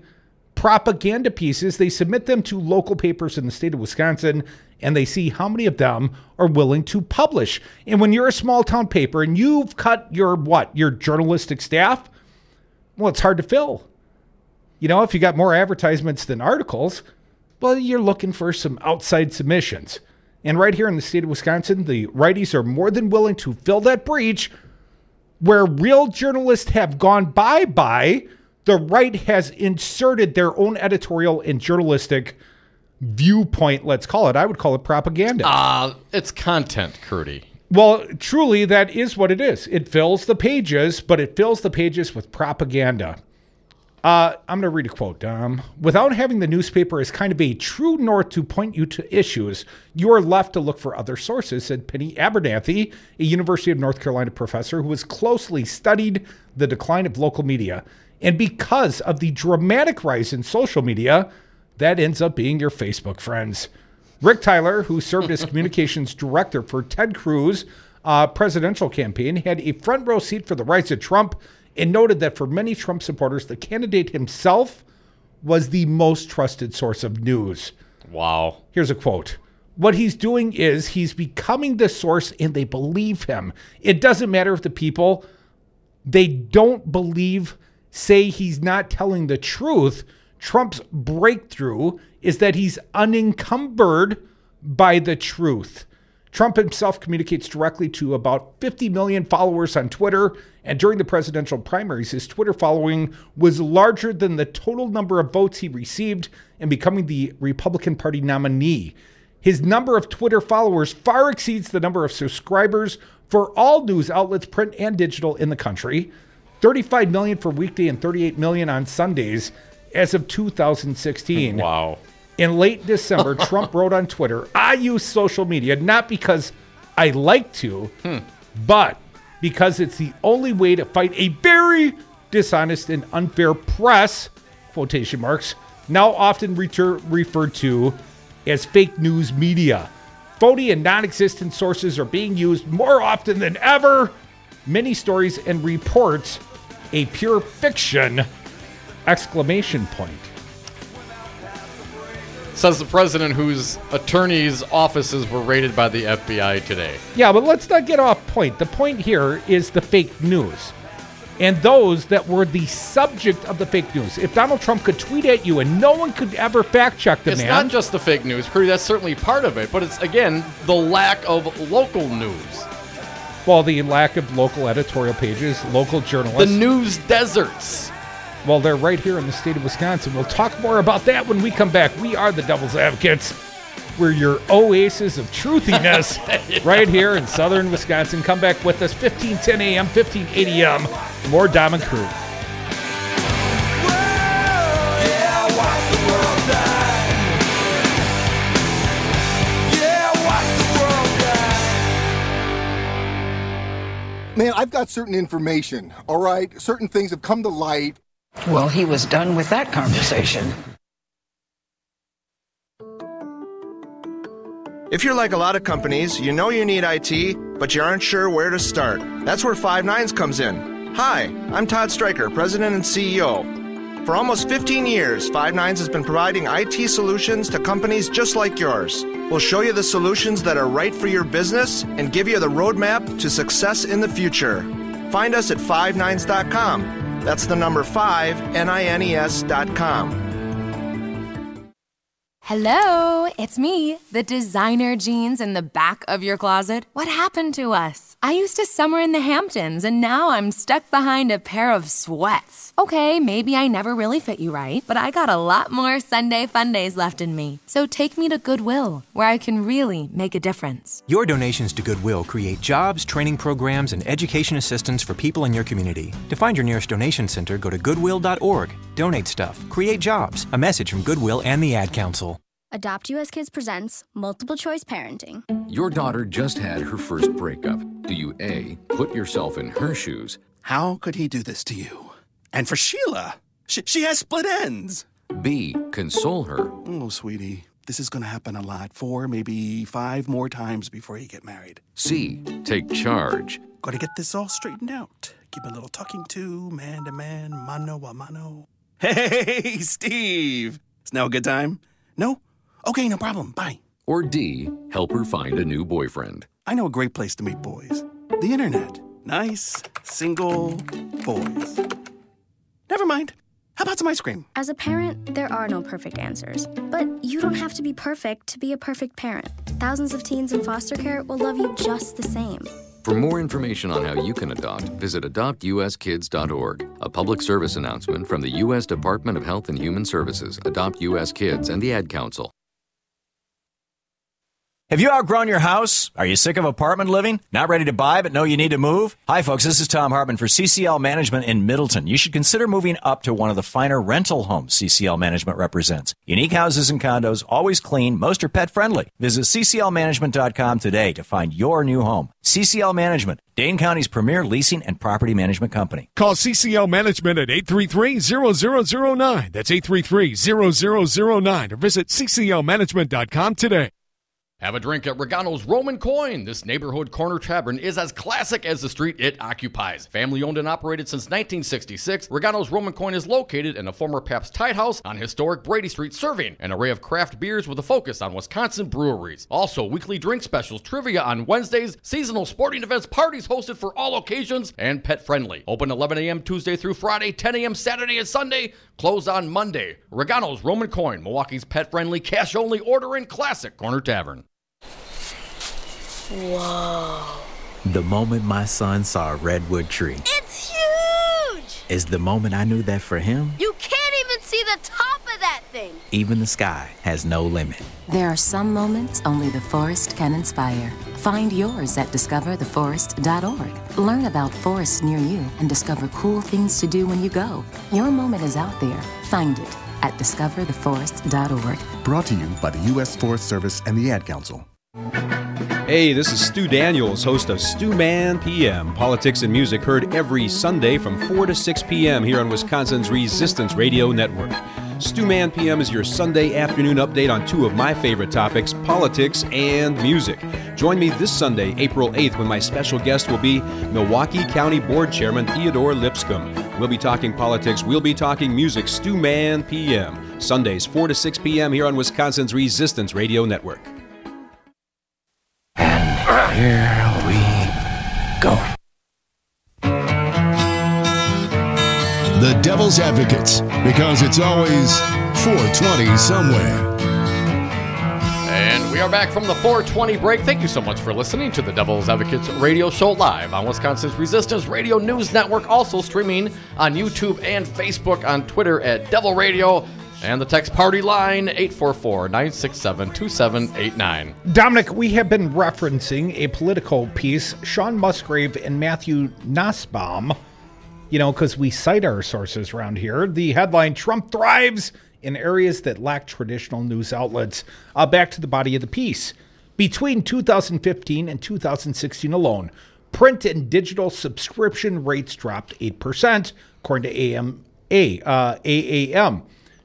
Speaker 4: propaganda pieces. They submit them to local papers in the state of Wisconsin, and they see how many of them are willing to publish. And when you're a small town paper and you've cut your journalistic staff, well, it's hard to fill. You know, if you got more advertisements than articles, well, you're looking for some outside submissions. And right here in the state of Wisconsin, the righties are more than willing to fill that breach. Where real journalists have gone bye-bye, the right has inserted their own editorial and journalistic viewpoint, let's call it. I would call it propaganda.
Speaker 5: It's content, Crudy.
Speaker 4: Well, truly, that is what it is. It fills the pages, but it fills the pages with propaganda. I'm going to read a quote. Without having the newspaper as kind of a true north to point you to issues, you are left to look for other sources, said Penny Abernathy, a University of North Carolina professor who has closely studied the decline of local media. And because of the dramatic rise in social media, that ends up being your Facebook friends. Rick Tyler, who served as communications director for Ted Cruz' presidential campaign, had a front row seat for the rise of Trump and noted that for many Trump supporters, the candidate himself was the most trusted source of news.
Speaker 5: Wow.
Speaker 4: Here's a quote. What he's doing is he's becoming the source and they believe him. It doesn't matter if the people they don't believe say he's not telling the truth. Trump's breakthrough is that he's unencumbered by the truth. Trump himself communicates directly to about 50 million followers on Twitter, and during the presidential primaries, his Twitter following was larger than the total number of votes he received in becoming the Republican Party nominee. His number of Twitter followers far exceeds the number of subscribers for all news outlets, print and digital, in the country. 35 million for weekday and 38 million on Sundays as of 2016.
Speaker 5: Wow.
Speaker 4: In late December, Trump wrote on Twitter, I use social media not because I like to, but because it's the only way to fight a very dishonest and unfair press, quotation marks, now often referred to as fake news media. Phony and non-existent sources are being used more often than ever. Many stories and reports, a pure fiction, exclamation point.
Speaker 5: Says the president whose attorney's offices were raided by the FBI today.
Speaker 4: Yeah, but let's not get off point. The point here is the fake news and those that were the subject of the fake news. If Donald Trump could tweet at you and no one could ever fact check the man.
Speaker 5: It's not just the fake news, Crudy. That's certainly part of it. But it's, again, the lack of local news.
Speaker 4: Well, the lack of local editorial pages, local journalists.
Speaker 5: The news deserts.
Speaker 4: Well, they're right here in the state of Wisconsin. We'll talk more about that when we come back. We are the Devil's Advocates. We're your oasis of truthiness right here in southern Wisconsin. Come back with us, 1510 a.m., 1580 a.m. More Dom and Crew.
Speaker 3: Man, I've got certain information, all right? Certain things have come to light.
Speaker 17: Well, he was done with that conversation.
Speaker 19: If you're like a lot of companies, you know you need IT, but you aren't sure where to start. That's where Five Nines comes in. Hi, I'm Todd Stryker, President and CEO. For almost 15 years, Five Nines has been providing IT solutions to companies just like yours. We'll show you the solutions that are right for your business and give you the roadmap to success in the future. Find us at fivenines.com. That's the number 5, NINES.com.
Speaker 21: Hello, it's me, the designer jeans in the back of your closet. What happened to us? I used to summer in the Hamptons, and now I'm stuck behind a pair of sweats. Okay, maybe I never really fit you right, but I got a lot more Sunday fun days left in me. So take me to Goodwill, where I can really make a difference.
Speaker 22: Your donations to Goodwill create jobs, training programs, and education assistance for people in your community. To find your nearest donation center, go to goodwill.org. Donate stuff. Create jobs. A message from Goodwill and the Ad Council.
Speaker 23: Adopt US Kids presents Multiple Choice Parenting.
Speaker 24: Your daughter just had her first breakup. Do you A, put yourself in her shoes?
Speaker 25: How could he do this to you? And for Sheila, she has split ends.
Speaker 24: B, console her.
Speaker 25: Oh, sweetie, this is going to happen a lot. 4, maybe 5 more times before you get married.
Speaker 24: C, take charge.
Speaker 25: Got to get this all straightened out. Give a little talking to, man to man, mano a mano. Hey, Steve! Is now a good time? No? Okay, no problem. Bye.
Speaker 24: Or D, help her find a new boyfriend.
Speaker 25: I know a great place to meet boys. The internet. Nice, single boys. Never mind. How about some ice cream?
Speaker 23: As a parent, there are no perfect answers. But you don't have to be perfect to be a perfect parent. Thousands of teens in foster care will love you just the same.
Speaker 24: For more information on how you can adopt, visit adoptuskids.org. A public service announcement from the U.S. Department of Health and Human Services, Adopt U.S. Kids, and the Ad Council.
Speaker 26: Have you outgrown your house? Are you sick of apartment living? Not ready to buy, but know you need to move? Hi, folks. This is Tom Hartman for CCL Management in Middleton. You should consider moving up to one of the finer rental homes CCL Management represents. Unique houses and condos, always clean, most are pet-friendly. Visit cclmanagement.com today to find your new home. CCL Management, Dane County's premier leasing and property management company.
Speaker 30: Call CCL Management at 833-0009. That's 833-0009. Or visit cclmanagement.com today.
Speaker 5: Have a drink at Regano's Roman Coin. This neighborhood corner tavern is as classic as the street it occupies. Family owned and operated since 1966, Regano's Roman Coin is located in a former Pabst Tide House on historic Brady Street, serving an array of craft beers with a focus on Wisconsin breweries. Also, weekly drink specials, trivia on Wednesdays, seasonal sporting events, parties hosted for all occasions, and pet friendly. Open 11 a.m. Tuesday through Friday, 10 a.m. Saturday and Sunday, closed on Monday. Regano's Roman Coin, Milwaukee's pet friendly, cash only order in classic corner tavern.
Speaker 31: Whoa. The moment my son saw a redwood tree.
Speaker 23: It's huge!
Speaker 31: Is the moment I knew that for him,
Speaker 23: You can't even see the top of that thing.
Speaker 31: even the sky has no limit.
Speaker 32: There are some moments only the forest can inspire. Find yours at discovertheforest.org. Learn about forests near you and discover cool things to do when you go. Your moment is out there. Find it at discovertheforest.org.
Speaker 33: Brought to you by the U.S. Forest Service and the Ad Council.
Speaker 13: Hey, this is Stu Daniels, host of Stu Man PM. Politics and music heard every Sunday from 4 to 6 p.m. here on Wisconsin's Resistance Radio Network. Stu Man PM is your Sunday afternoon update on two of my favorite topics, politics and music. Join me this Sunday, April 8th, when my special guest will be Milwaukee County Board Chairman Theodore Lipscomb. We'll be talking politics, we'll be talking music. Stu Man PM, Sundays 4 to 6 p.m. here on Wisconsin's Resistance Radio Network.
Speaker 31: Here we go.
Speaker 18: The Devil's Advocates, because it's always 420 somewhere.
Speaker 5: And we are back from the 420 break. Thank you so much for listening to the Devil's Advocates radio show live on Wisconsin's Resistance Radio News Network, also streaming on YouTube and Facebook, on Twitter at Devil Radio. And the text party line, 844-967-2789.
Speaker 4: Dominic, we have been referencing a political piece, Sean Musgrave and Matthew Nussbaum, because we cite our sources around here. The headline, Trump thrives in areas that lack traditional news outlets. Back to the body of the piece. Between 2015 and 2016 alone, Print and digital subscription rates dropped 8%, according to AAM.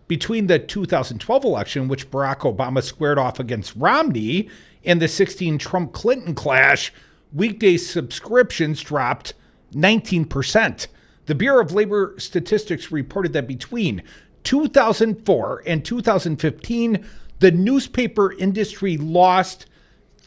Speaker 4: Between the 2012 election, which Barack Obama squared off against Romney, and the 2016 Trump-Clinton clash, weekday subscriptions dropped 19%. The Bureau of Labor Statistics reported that between 2004 and 2015, the newspaper industry lost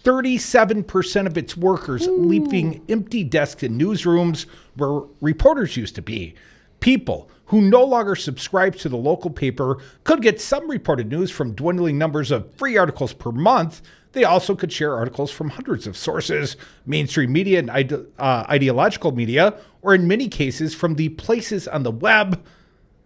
Speaker 4: 37% of its workers, leaving empty desks in newsrooms where reporters used to be. People who no longer subscribe to the local paper could get some reported news from dwindling numbers of free articles per month. They also could share articles from hundreds of sources, mainstream media and ideological media, or in many cases from the places on the web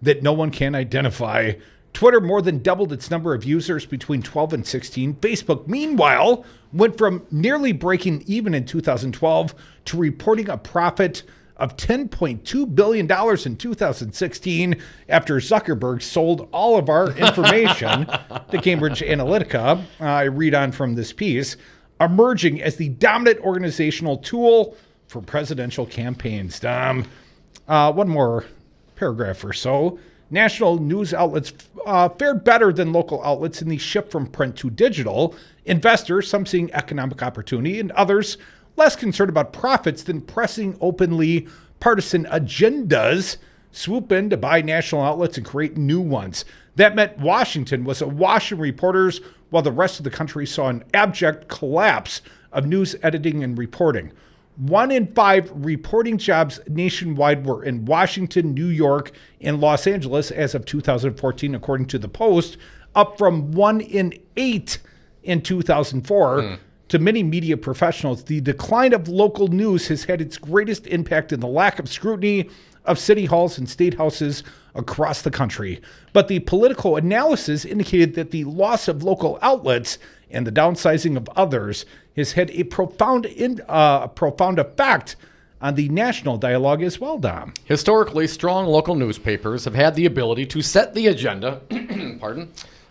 Speaker 4: that no one can identify. Twitter more than doubled its number of users between 12 and 16. Facebook, meanwhile, went from nearly breaking even in 2012 to reporting a profit of $10.2 billion in 2016 after Zuckerberg sold all of our information to Cambridge Analytica. I read on from this piece, emerging as the dominant organizational tool for presidential campaigns. One more paragraph or so. National news outlets fared better than local outlets in the shift from print to digital. Investors, some seeing economic opportunity, and others less concerned about profits than pressing openly partisan agendas, swoop in to buy national outlets and create new ones. That meant Washington was awash in reporters, while the rest of the country saw an abject collapse of news editing and reporting. 1 in 5 reporting jobs nationwide were in Washington, New York, and Los Angeles as of 2014, according to the Post, up from 1 in 8 in 2004. To many media professionals, the decline of local news has had its greatest impact in the lack of scrutiny of city halls and state houses across the country. But the political analysis indicated that the loss of local outlets and the downsizing of others has had a profound effect on the national dialogue as well, Dom.
Speaker 5: Historically, strong local newspapers have had the ability to set the agenda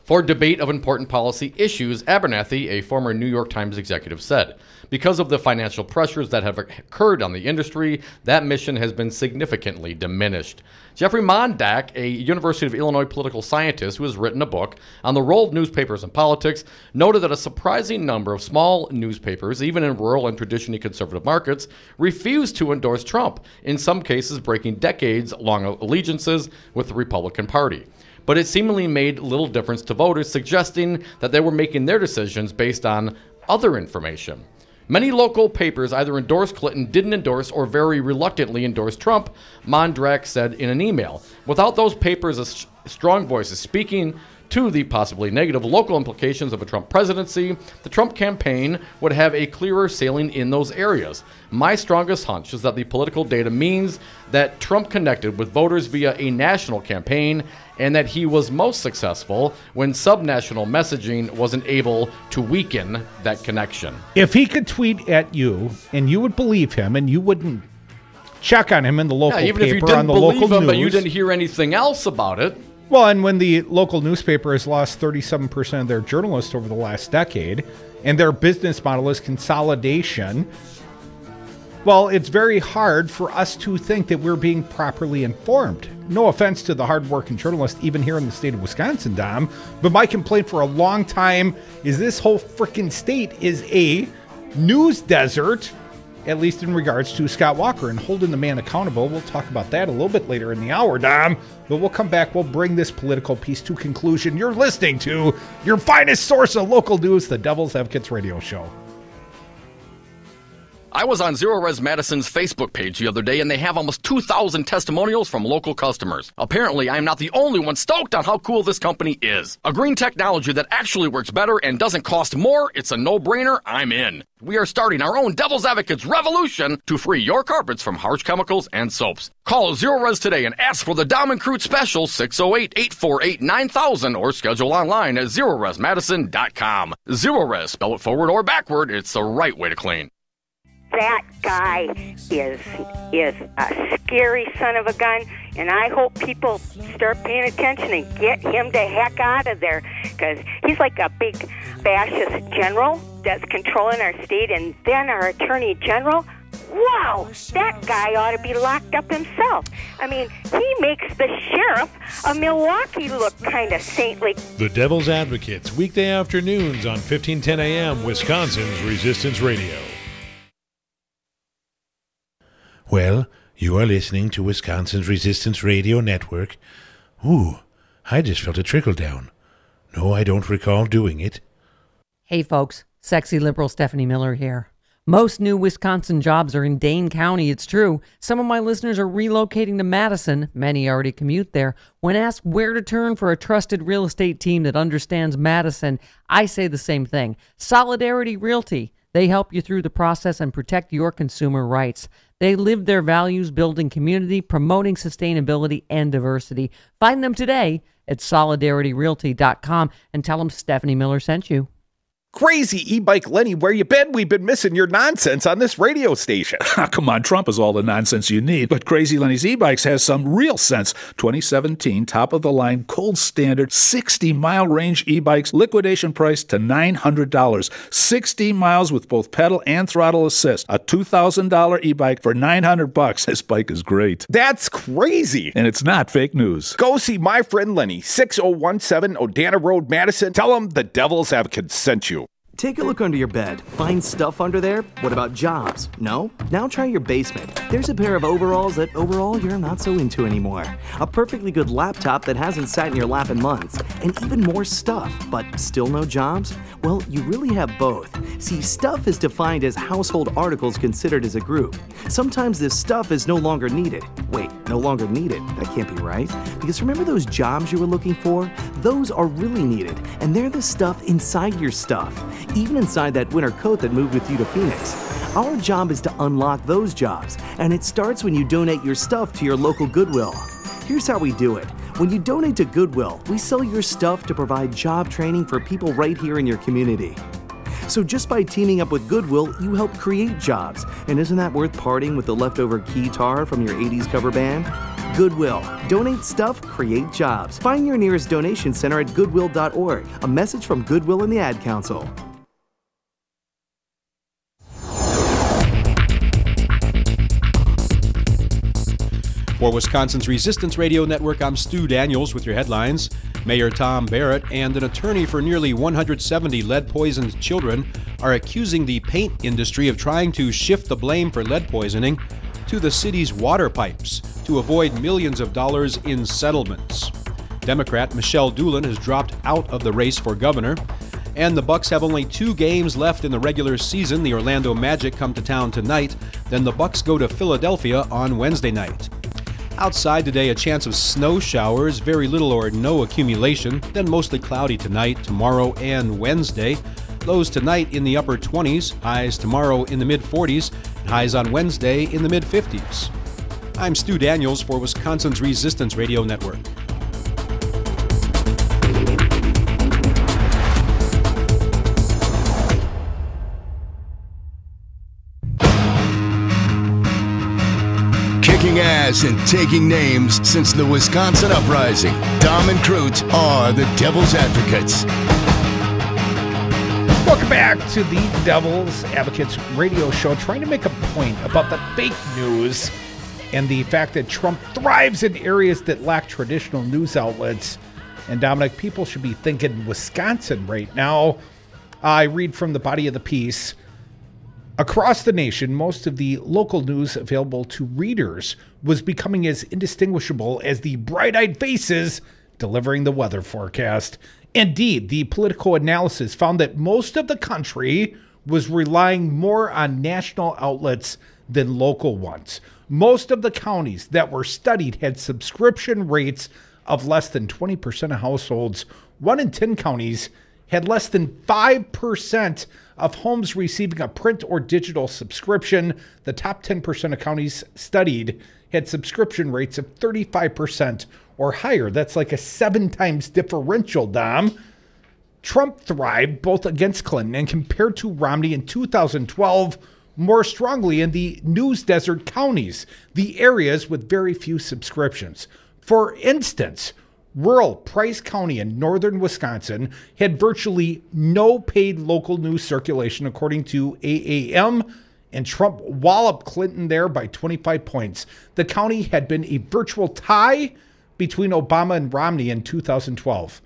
Speaker 5: for debate of important policy issues, Abernathy, a former New York Times executive, said. Because of the financial pressures that have occurred on the industry, that mission has been significantly diminished. Jeffrey Mondak, a University of Illinois political scientist who has written a book on the role of newspapers in politics, noted that a surprising number of small newspapers, even in rural and traditionally conservative markets, refuse to endorse Trump, in some cases breaking decades-long allegiances with the Republican Party. But it seemingly made little difference to voters, suggesting that they were making their decisions based on other information. Many local papers either endorsed Clinton, didn't endorse, or very reluctantly endorsed Trump, Mondak said in an email. Without those papers as strong voices speaking to the possibly negative local implications of a Trump presidency, the Trump campaign would have a clearer sailing in those areas. My strongest hunch is that the political data means that Trump connected with voters via a national campaign, and that he was most successful when subnational messaging wasn't able to weaken that connection.
Speaker 4: If he could tweet at you, and you would believe him, and you wouldn't check on him in the local
Speaker 5: even
Speaker 4: paper,
Speaker 5: if you didn't
Speaker 4: on the
Speaker 5: believe
Speaker 4: local
Speaker 5: him,
Speaker 4: news,
Speaker 5: but you didn't hear anything else about it.
Speaker 4: Well, and when the local newspaper has lost 37% of their journalists over the last decade, and their business model is consolidation, well, it's very hard for us to think that we're being properly informed. No offense to the hardworking journalists, even here in the state of Wisconsin, Dom, but my complaint for a long time is this whole freaking state is a news desert, at least in regards to Scott Walker and holding the man accountable. We'll talk about that a little bit later in the hour, Dom, but we'll come back. We'll bring this political piece to conclusion. You're listening to your finest source of local news, the Devil's Advocates Radio Show.
Speaker 1: I was on Zero Res Madison's Facebook page the other day, and they have almost 2,000 testimonials from local customers. Apparently, I'm not the only one stoked on how cool this company is. A green technology that actually works better and doesn't cost more, it's a no-brainer, I'm in. We are starting our own Devil's Advocates revolution to free your carpets from harsh chemicals and soaps. Call Zero Res today and ask for the Dom and Crute special 608-848-9000 or schedule online at ZeroResMadison.com. Zero Res, spell it forward or backward, it's the right way to clean.
Speaker 6: That guy is a scary son of a gun, and I hope people start paying attention and get him the heck out of there, because he's like a big fascist general that's controlling our state, and then our attorney general, wow, that guy ought to be locked up himself. I mean, he makes the sheriff of Milwaukee look kind of saintly.
Speaker 30: The Devil's Advocates, weekday afternoons on 1510 AM, Wisconsin's Resistance Radio. Well, you are listening to Wisconsin's Resistance Radio Network. Ooh, I just felt a trickle down. No, I don't recall doing it.
Speaker 7: Hey folks, sexy liberal Stephanie Miller here. Most new Wisconsin jobs are in Dane County, it's true. Some of my listeners are relocating to Madison. Many already commute there. When asked where to turn for a trusted real estate team that understands Madison, I say the same thing. Solidarity Realty. They help you through the process and protect your consumer rights. They live their values, building community, promoting sustainability and diversity. Find them today at solidarityrealty.com and tell them Stephanie Miller sent you.
Speaker 8: Crazy e-bike Lenny, where you been? We've been missing your nonsense on this radio station.
Speaker 9: Come on, Trump is all the nonsense you need. But Crazy Lenny's e-bikes has some real sense. 2017, top-of-the-line, gold standard, 60-mile range e-bikes, liquidation price to $900. 60 miles with both pedal and throttle assist. A $2,000 e-bike for $900. This bike is great.
Speaker 8: That's crazy.
Speaker 9: And it's not fake news.
Speaker 8: Go see my friend Lenny, 6017 Odana Road, Madison. Tell him the Devil's Advocates sent you.
Speaker 10: Take a look under your bed. Find stuff under there? What about jobs? No? Now try your basement. There's a pair of overalls that overall you're not so into anymore. A perfectly good laptop that hasn't sat in your lap in months. And even more stuff, but still no jobs? Well, you really have both. See, stuff is defined as household articles considered as a group. Sometimes this stuff is no longer needed. Wait, no longer needed? That can't be right. Because remember those jobs you were looking for? Those are really needed, and they're the stuff inside your stuff. Even inside that winter coat that moved with you to Phoenix. Our job is to unlock those jobs, and it starts when you donate your stuff to your local Goodwill. Here's how we do it. When you donate to Goodwill, we sell your stuff to provide job training for people right here in your community. So just by teaming up with Goodwill, you help create jobs. And isn't that worth parting with the leftover guitar from your 80s cover band? Goodwill. Donate stuff, create jobs. Find your nearest donation center at goodwill.org. A message from Goodwill and the Ad Council.
Speaker 13: For Wisconsin's Resistance Radio Network, I'm Stu Daniels with your headlines. Mayor Tom Barrett and an attorney for nearly 170 lead-poisoned children are accusing the paint industry of trying to shift the blame for lead poisoning to the city's water pipes to avoid millions of dollars in settlements. Democrat Michelle Doolin has dropped out of the race for governor, and the Bucks have only 2 games left in the regular season. The Orlando Magic come to town tonight, then the Bucks go to Philadelphia on Wednesday night. Outside today, a chance of snow showers, very little or no accumulation, then mostly cloudy tonight, tomorrow, and Wednesday. Lows tonight in the upper 20s, highs tomorrow in the mid-40s, and highs on Wednesday in the mid-50s. I'm Stu Daniels for Wisconsin's Resistance Radio Network.
Speaker 18: Kicking ass and taking names since the Wisconsin Uprising. Dom and Crute are the Devil's Advocates.
Speaker 4: Welcome back to the Devil's Advocates radio show, trying to make a point about the fake news and the fact that Trump thrives in areas that lack traditional news outlets. And Dominic, people should be thinking Wisconsin right now. I read from the body of the piece. Across the nation, most of the local news available to readers was becoming as indistinguishable as the bright-eyed faces delivering the weather forecast. Indeed, the political analysis found that most of the country was relying more on national outlets than local ones. Most of the counties that were studied had subscription rates of less than 20% of households. 1 in 10 counties had less than 5% of homes receiving a print or digital subscription. The top 10% of counties studied had subscription rates of 35% or higher. That's like a 7 times differential, Dom. Trump thrived both against Clinton and compared to Romney in 2012 more strongly in the news desert counties, the areas with very few subscriptions. For instance, rural Price County in northern Wisconsin had virtually no paid local news circulation, according to AAM, and Trump walloped Clinton there by 25 points. The county had been a virtual tie between Obama and Romney in 2012.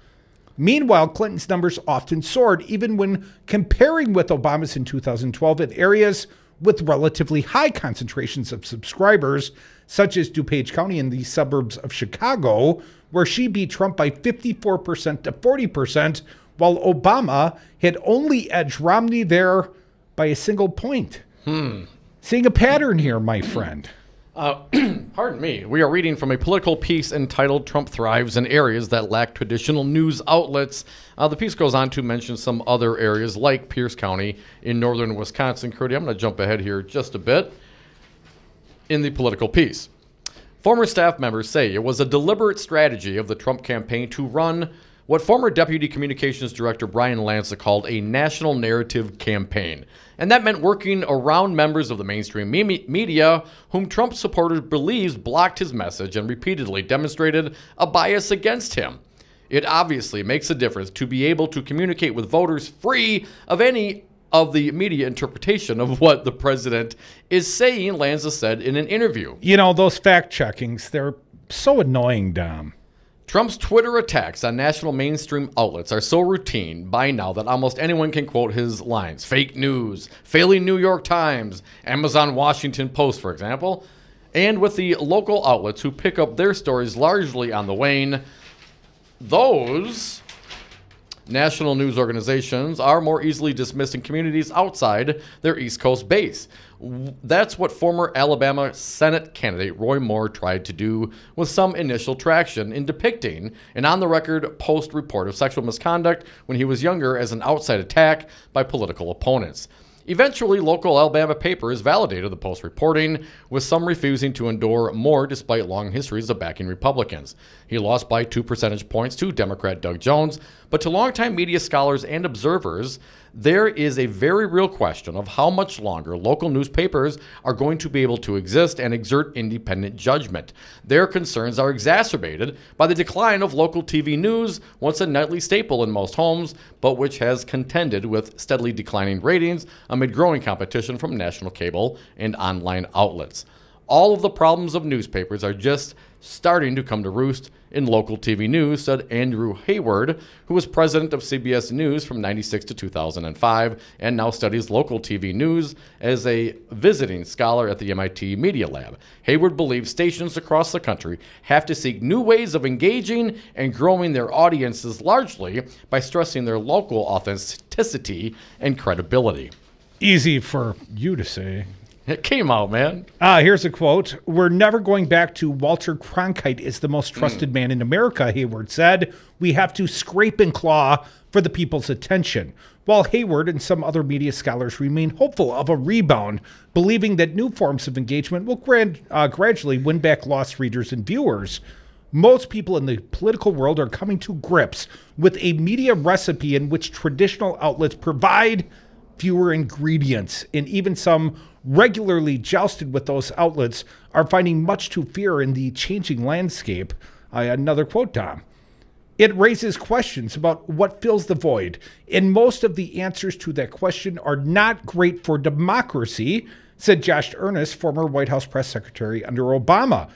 Speaker 4: Meanwhile, Clinton's numbers often soared, even when comparing with Obama's in 2012 in areas with relatively high concentrations of subscribers, such as DuPage County in the suburbs of Chicago, where she beat Trump by 54% to 40%, while Obama had only edged Romney there by a single point. Seeing a pattern here, my friend.
Speaker 5: Pardon me. We are reading from a political piece entitled Trump Thrives in Areas That Lack Traditional News Outlets. The piece goes on to mention some other areas like Pierce County in northern Wisconsin. Curdy, I'm going to jump ahead here just a bit in the political piece. Former staff members say it was a deliberate strategy of the Trump campaign to run what former Deputy Communications Director Brian Lanza called a national narrative campaign. And that meant working around members of the mainstream media whom Trump supporters believes blocked his message and repeatedly demonstrated a bias against him. It obviously makes a difference to be able to communicate with voters free of any of the media interpretation of what the president is saying, Lanza said in an interview.
Speaker 4: You know, those fact checkings, they're so annoying, Dom.
Speaker 5: Trump's Twitter attacks on national mainstream outlets are so routine by now that almost anyone can quote his lines. Fake news, failing New York Times, Amazon Washington Post, for example. And with the local outlets who pick up their stories largely on the wane, those national news organizations are more easily dismissed in communities outside their East Coast base. That's what former Alabama Senate candidate Roy Moore tried to do with some initial traction in depicting an on-the-record Post report of sexual misconduct when he was younger as an outside attack by political opponents. Eventually, local Alabama papers validated the Post reporting, with some refusing to endure Moore despite long histories of backing Republicans. He lost by 2 percentage points to Democrat Doug Jones, but to longtime media scholars and observers, there is a very real question of how much longer local newspapers are going to be able to exist and exert independent judgment. Their concerns are exacerbated by the decline of local TV news, once a nightly staple in most homes, but which has contended with steadily declining ratings amid growing competition from national cable and online outlets. All of the problems of newspapers are just starting to come to roost in local TV news, said Andrew Hayward, who was president of CBS News from 96 to 2005 and now studies local TV news as a visiting scholar at the MIT Media Lab. Hayward believes stations across the country have to seek new ways of engaging and growing their audiences largely by stressing their local authenticity and credibility.
Speaker 4: Easy for you to say.
Speaker 5: It came out, man.
Speaker 4: Here's a quote. "We're never going back to Walter Cronkite is the most trusted man in America," Hayward said. "We have to scrape and claw for the people's attention." While Hayward and some other media scholars remain hopeful of a rebound, believing that new forms of engagement will gradually win back lost readers and viewers, most people in the political world are coming to grips with a media recipe in which traditional outlets provide fewer ingredients, and even some regularly jousted with those outlets are finding much to fear in the changing landscape. Another quote, Tom. "It raises questions about what fills the void, and most of the answers to that question are not great for democracy," said Josh Earnest, former White House press secretary under Obama.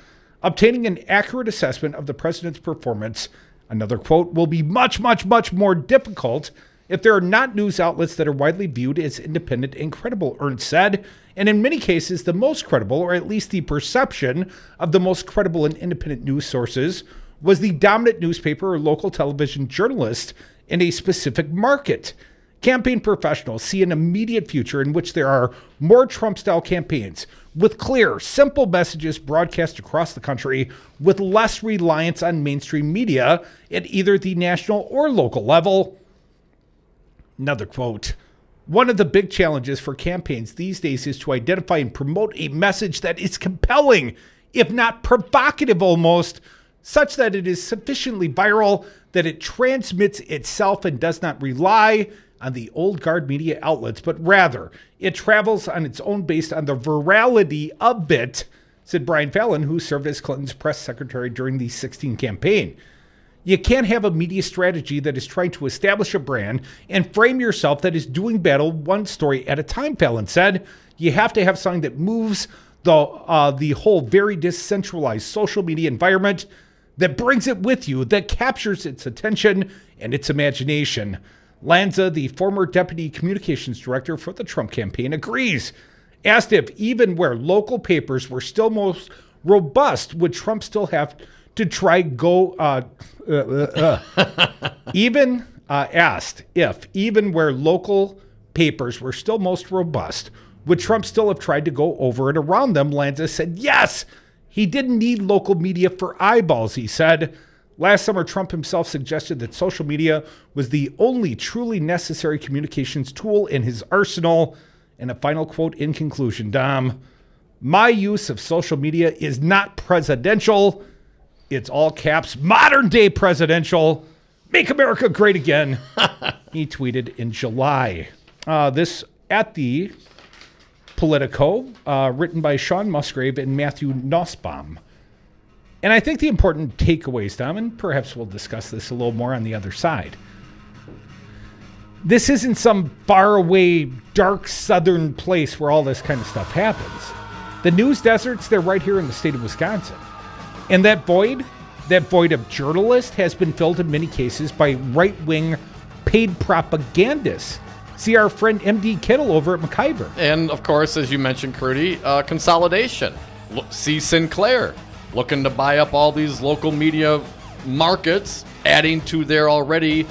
Speaker 4: "Obtaining an accurate assessment of the president's performance," another quote, "will be much, much, much more difficult if there are not news outlets that are widely viewed as independent and credible," Ernst said. And in many cases, the most credible, or at least the perception of the most credible and independent news sources, was the dominant newspaper or local television journalist in a specific market. Campaign professionals see an immediate future in which there are more Trump-style campaigns with clear, simple messages broadcast across the country with less reliance on mainstream media at either the national or local level. Another quote. "One of the big challenges for campaigns these days is to identify and promote a message that is compelling, if not provocative almost, such that it is sufficiently viral that it transmits itself and does not rely on the old guard media outlets, but rather it travels on its own based on the virality of it," said Brian Fallon, who served as Clinton's press secretary during the 2016 campaign. You can't have a media strategy that is trying to establish a brand and frame yourself that is doing battle one story at a time, Fallon said. You have to have something that moves the whole very decentralized social media environment, that brings it with you, that captures its attention and its imagination. Lanza, the former deputy communications director for the Trump campaign, agrees. Asked if even where local papers were still most robust, would Trump still have to try asked if even where local papers were still most robust, would Trump still have tried to go over and around them? Lanza said yes. He didn't need local media for eyeballs, he said. Last summer, Trump himself suggested that social media was the only truly necessary communications tool in his arsenal. And a final quote in conclusion, Dom, my use of social media is not presidential. It's all caps, modern day presidential. Make America great again. He tweeted in July. This at the Politico, written by Sean Musgrave and Matthew Nussbaum. And I think the important takeaways, Dom, and perhaps we'll discuss this a little more on the other side. This isn't some faraway, dark southern place where all this kind of stuff happens. The news deserts, they're right here in the state of Wisconsin. And that void of journalists has been filled in many cases by right-wing paid propagandists. See our friend M.D. Kittle over at McIver.
Speaker 5: And, of course, as you mentioned, Crudy, consolidation. See Sinclair looking to buy up all these local media markets, adding to their already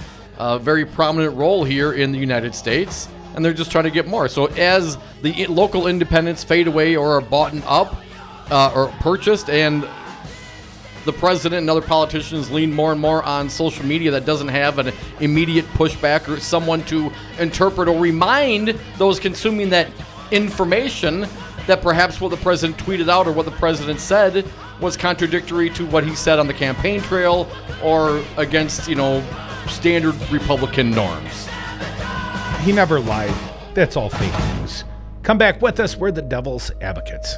Speaker 5: very prominent role here in the United States. And they're just trying to get more. So as the local independents fade away or are bought up or purchased, and the president and other politicians lean more and more on social media that doesn't have an immediate pushback or someone to interpret or remind those consuming that information that perhaps what the president tweeted out or what the president said was contradictory to what he said on the campaign trail or against, standard Republican norms.
Speaker 4: He never lied. That's all fake news. Come back with us. We're the devil's advocates.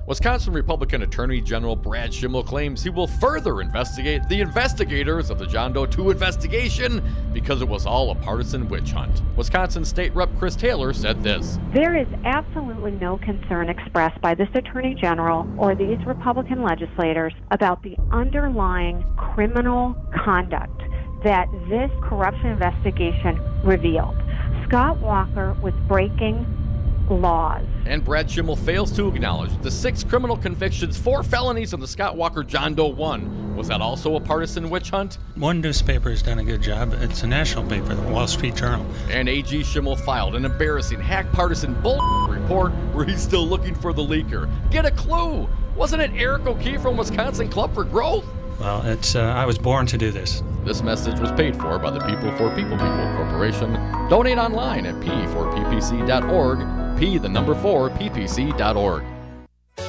Speaker 5: Wisconsin Republican Attorney General Brad Schimmel claims he will further investigate the investigators of the John Doe 2 investigation because it was all a partisan witch hunt. Wisconsin State Rep Chris Taylor said this.
Speaker 2: There is absolutely no concern expressed by this Attorney General or these Republican legislators about the underlying criminal conduct that this corruption investigation revealed. Scott Walker was breaking laws.
Speaker 5: And Brad Schimmel fails to acknowledge the 6 criminal convictions, 4 felonies of the Scott Walker John Doe 1. Was that also a partisan witch hunt?
Speaker 3: One newspaper has done a good job. It's a national paper, the Wall Street Journal.
Speaker 5: And AG Schimmel filed an embarrassing hack partisan bull report where he's still looking for the leaker. Get a clue! Wasn't it Eric O'Keefe from Wisconsin Club for Growth?
Speaker 3: Well, I was born to do this.
Speaker 5: This message was paid for by the People for People Corporation. Donate online at p4ppc.org. P4ppc.org.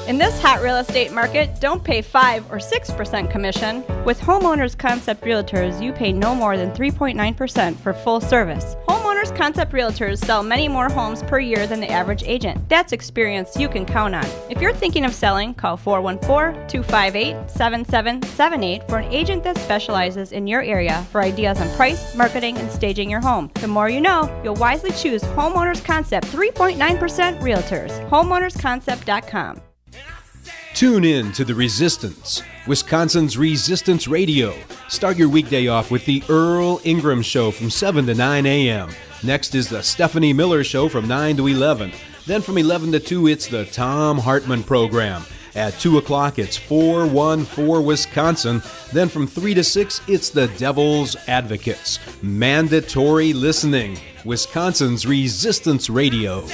Speaker 11: In this hot real estate market, don't pay 5 or 6% commission. With Homeowners Concept Realtors, you pay no more than 3.9% for full service. Homeowners Concept Realtors sell many more homes per year than the average agent. That's experience you can count on. If you're thinking of selling, call 414-258-7778 for an agent that specializes in your area for ideas on price, marketing, and staging your home. The more you know, you'll wisely choose Homeowners Concept 3.9% Realtors. HomeownersConcept.com.
Speaker 13: Tune in to The Resistance, Wisconsin's Resistance Radio. Start your weekday off with the Earl Ingram Show from 7 to 9 a.m. Next is the Stephanie Miller Show from 9 to 11. Then from 11 to 2, it's the Tom Hartman Program. At 2 o'clock, it's 414 Wisconsin. Then from 3 to 6, it's the Devil's Advocates. Mandatory listening. Wisconsin's Resistance Radio.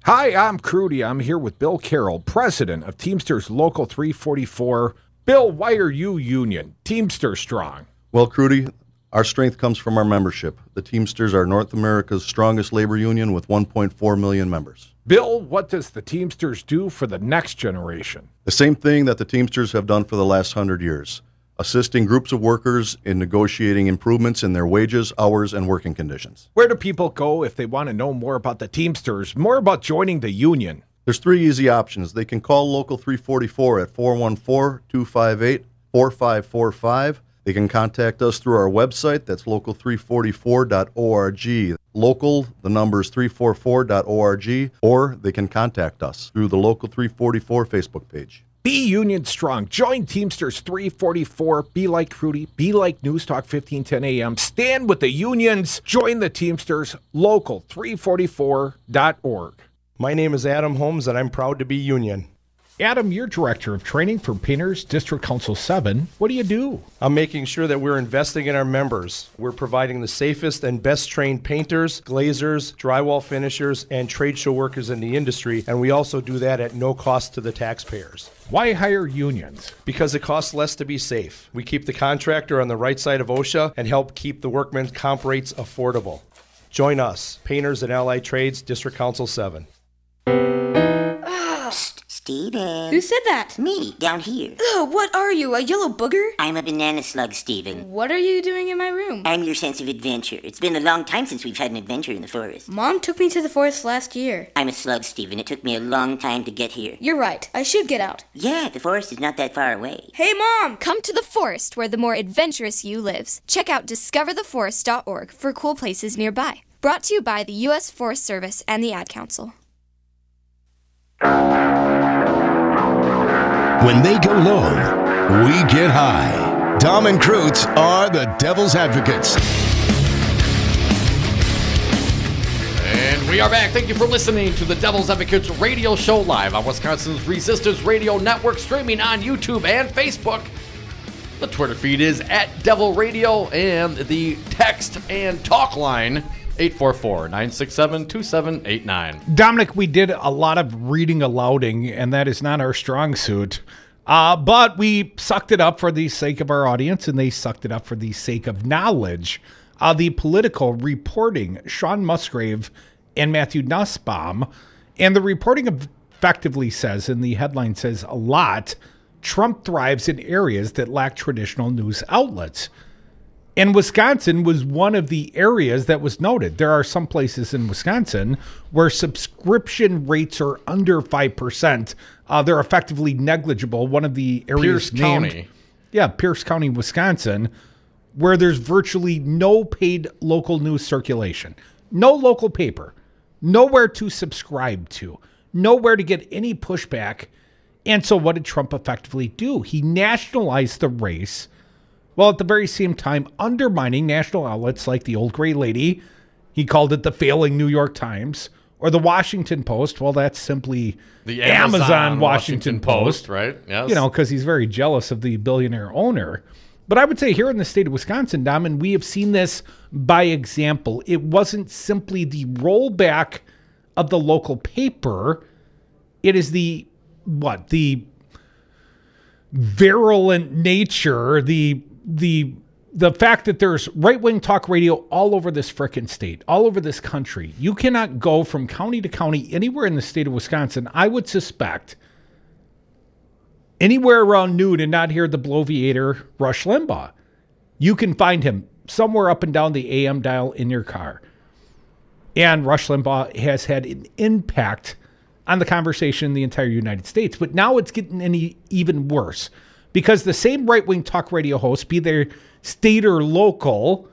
Speaker 8: Hi, I'm Crudy. I'm here with Bill Carroll, president of Teamsters Local 344. Bill, why are you union? Teamster strong.
Speaker 12: Well, Crudy, our strength comes from our membership. The Teamsters are North America's strongest labor union with 1.4 million members.
Speaker 8: Bill, what does the Teamsters do for the next generation?
Speaker 12: The same thing that the Teamsters have done for the last 100 years. Assisting groups of workers in negotiating improvements in their wages, hours, and working conditions.
Speaker 8: Where do people go if they want to know more about the Teamsters, more about joining the union?
Speaker 12: There's 3 easy options. They can call Local 344 at 414-258-4545. They can contact us through our website. That's local344.org. Local, the number is 344.org, or they can contact us through the Local 344 Facebook page.
Speaker 8: Be union strong. Join Teamsters 344. Be like Crudy. Be like News Talk 1510 AM. Stand with the unions. Join the Teamsters. Local344.org.
Speaker 14: My name is Adam Holmes, and I'm proud to be union.
Speaker 8: Adam, you're Director of Training for Painters District Council 7. What do you do?
Speaker 14: I'm making sure that we're investing in our members. We're providing the safest and best trained painters, glazers, drywall finishers, and trade show workers in the industry, and we also do that at no cost to the taxpayers.
Speaker 8: Why hire unions?
Speaker 14: Because it costs less to be safe. We keep the contractor on the right side of OSHA and help keep the workmen's comp rates affordable. Join us, Painters and Allied Trades, District Council 7.
Speaker 15: Steven.
Speaker 16: Who said that?
Speaker 15: Me, down here.
Speaker 16: Ugh, what are you, a yellow booger?
Speaker 15: I'm a banana slug, Steven.
Speaker 16: What are you doing in my room?
Speaker 15: I'm your sense of adventure. It's been a long time since we've had an adventure in the forest.
Speaker 16: Mom took me to the forest last year.
Speaker 15: I'm a slug, Steven. It took me a long time to get here.
Speaker 16: You're right. I should get out.
Speaker 15: Yeah, the forest is not that far away.
Speaker 16: Hey, Mom!
Speaker 17: Come to the forest where the more adventurous you lives. Check out discovertheforest.org for cool places nearby. Brought to you by the U.S. Forest Service and the Ad Council.
Speaker 18: When they go low, we get high. Dom and Krutz are the Devil's Advocates.
Speaker 5: And we are back. Thank you for listening to the Devil's Advocates radio show live on Wisconsin's Resistance Radio Network, streaming on YouTube and Facebook. The Twitter feed is @Devil Radio, and the text and talk line 844-967-2789.
Speaker 8: Dominic, we did a lot of reading alouding, and that is not our strong suit. But we sucked it up for the sake of our audience, and they sucked it up for the sake of knowledge. The political reporting, Sean Musgrave and Matthew Nussbaum, and the reporting effectively says, and the headline says a lot, Trump thrives in areas that lack traditional news outlets. And Wisconsin was one of the areas that was noted. There are some places in Wisconsin where subscription rates are under 5%. They're effectively negligible. One of the areas
Speaker 5: Pierce County.
Speaker 8: Yeah, Pierce County, Wisconsin, where there's virtually no paid local news circulation. No local paper. Nowhere to subscribe to. Nowhere to get any pushback. And so what did Trump effectively do? He nationalized the race, while at the very same time undermining national outlets like the Old Gray Lady. He called it the failing New York Times, or the Washington Post. Well, that's simply
Speaker 5: the
Speaker 8: Amazon Washington Post,
Speaker 5: right? Yes.
Speaker 8: You know, because he's very jealous of the billionaire owner. But I would say here in the state of Wisconsin, Dom, and we have seen this by example, it wasn't simply the rollback of the local paper. It is the virulent nature, the fact that there's right-wing talk radio all over this frickin' state, all over this country. You cannot go from county to county anywhere in the state of Wisconsin, I would suspect, anywhere around noon and not hear the bloviator Rush Limbaugh. You can find him somewhere up and down the AM dial in your car. And Rush Limbaugh has had an impact on the conversation in the entire United States. But now it's getting even worse, because the same right-wing talk radio hosts, be they state or local,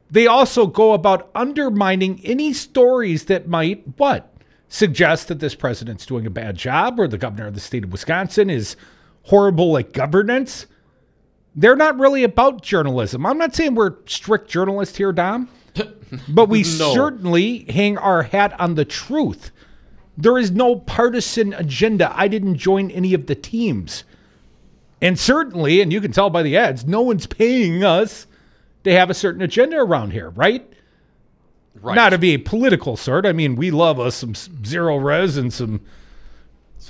Speaker 8: they also go about undermining any stories that might, suggest that this president's doing a bad job, or the governor of the state of Wisconsin is horrible at governance. They're not really about journalism. I'm not saying we're strict journalists here, Dom, but we certainly hang our hat on the truth. There is no partisan agenda. I didn't join any of the teams. And certainly, and you can tell by the ads, no one's paying us to have a certain agenda around here, right? Right. Not to be a political sort. I mean, we love us some zero res and some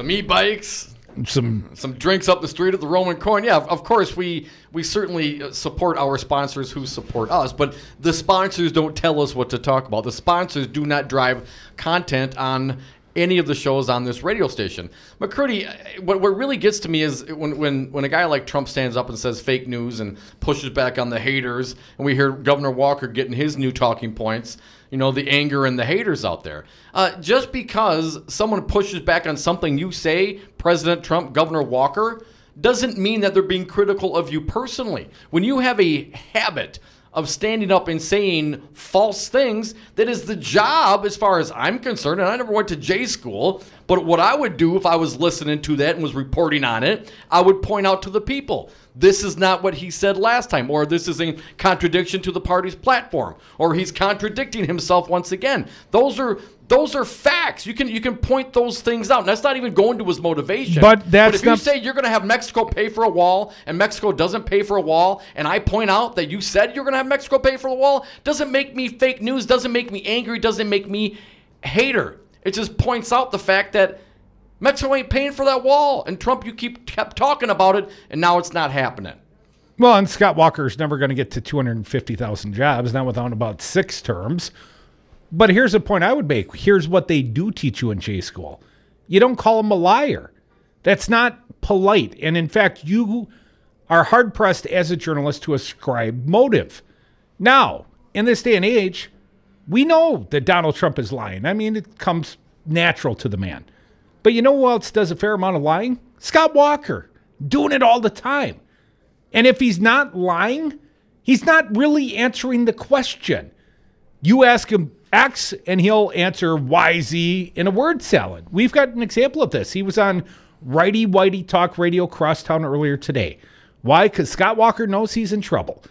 Speaker 5: e-bikes,
Speaker 8: some
Speaker 5: drinks up the street at the Roman Coin. Yeah, of course, we certainly support our sponsors who support us, but the sponsors don't tell us what to talk about. The sponsors do not drive content on any of the shows on this radio station. McCurdy, what really gets to me is when a guy like Trump stands up and says fake news and pushes back on the haters, and we hear Governor Walker getting his new talking points, the anger and the haters out there. Just because someone pushes back on something you say, President Trump, Governor Walker, doesn't mean that they're being critical of you personally. When you have a habit of standing up and saying false things, that is the job, as far as I'm concerned, and I never went to J school, but what I would do if I was listening to that and was reporting on it, I would point out to the people, this is not what he said last time, or this is in contradiction to the party's platform, or he's contradicting himself once again. Those are facts. You can point those things out. And that's not even going to his motivation.
Speaker 8: But
Speaker 5: if you say you're going to have Mexico pay for a wall and Mexico doesn't pay for a wall, and I point out that you said you're going to have Mexico pay for the wall, doesn't make me fake news, doesn't make me angry, doesn't make me hater. It just points out the fact that Mexico ain't paying for that wall. And Trump, you kept talking about it, and now it's not happening.
Speaker 8: Well, and Scott Walker's never going to get to 250,000 jobs, not without about 6 terms. But here's a point I would make. Here's what they do teach you in J school. You don't call him a liar. That's not polite. And in fact, you are hard-pressed as a journalist to ascribe motive. Now, in this day and age, we know that Donald Trump is lying. I mean, it comes natural to the man. But you know who else does a fair amount of lying? Scott Walker, doing it all the time. And if he's not lying, he's not really answering the question. You ask him X, and he'll answer YZ in a word salad. We've got an example of this. He was on Righty Whitey Talk Radio Crosstown earlier today. Why? Because Scott Walker knows he's in trouble.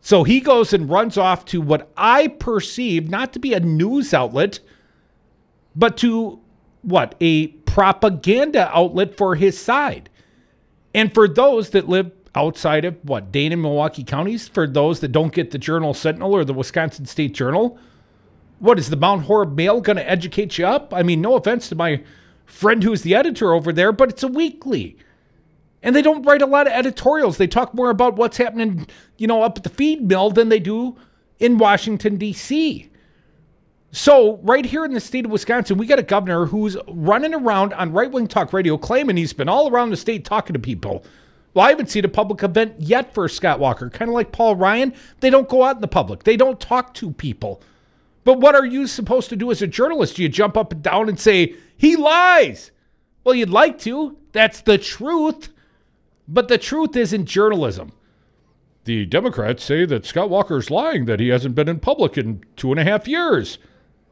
Speaker 8: So he goes and runs off to what I perceive not to be a news outlet, but to, a propaganda outlet for his side. And for those that live outside of, Dane and Milwaukee counties, for those that don't get the Journal Sentinel or the Wisconsin State Journal, what is the Mount Horeb Mail going to educate you up? I mean, no offense to my friend who's the editor over there, but it's a weekly. And they don't write a lot of editorials. They talk more about what's happening, up at the feed mill than they do in Washington, D.C. So right here in the state of Wisconsin, we got a governor who's running around on right-wing talk radio claiming he's been all around the state talking to people. Well, I haven't seen a public event yet for Scott Walker. Kind of like Paul Ryan, they don't go out in the public. They don't talk to people. But what are you supposed to do as a journalist? Do you jump up and down and say, he lies? Well, you'd like to. That's the truth. But the truth isn't journalism. The Democrats say that Scott Walker's lying, that he hasn't been in public in 2.5 years,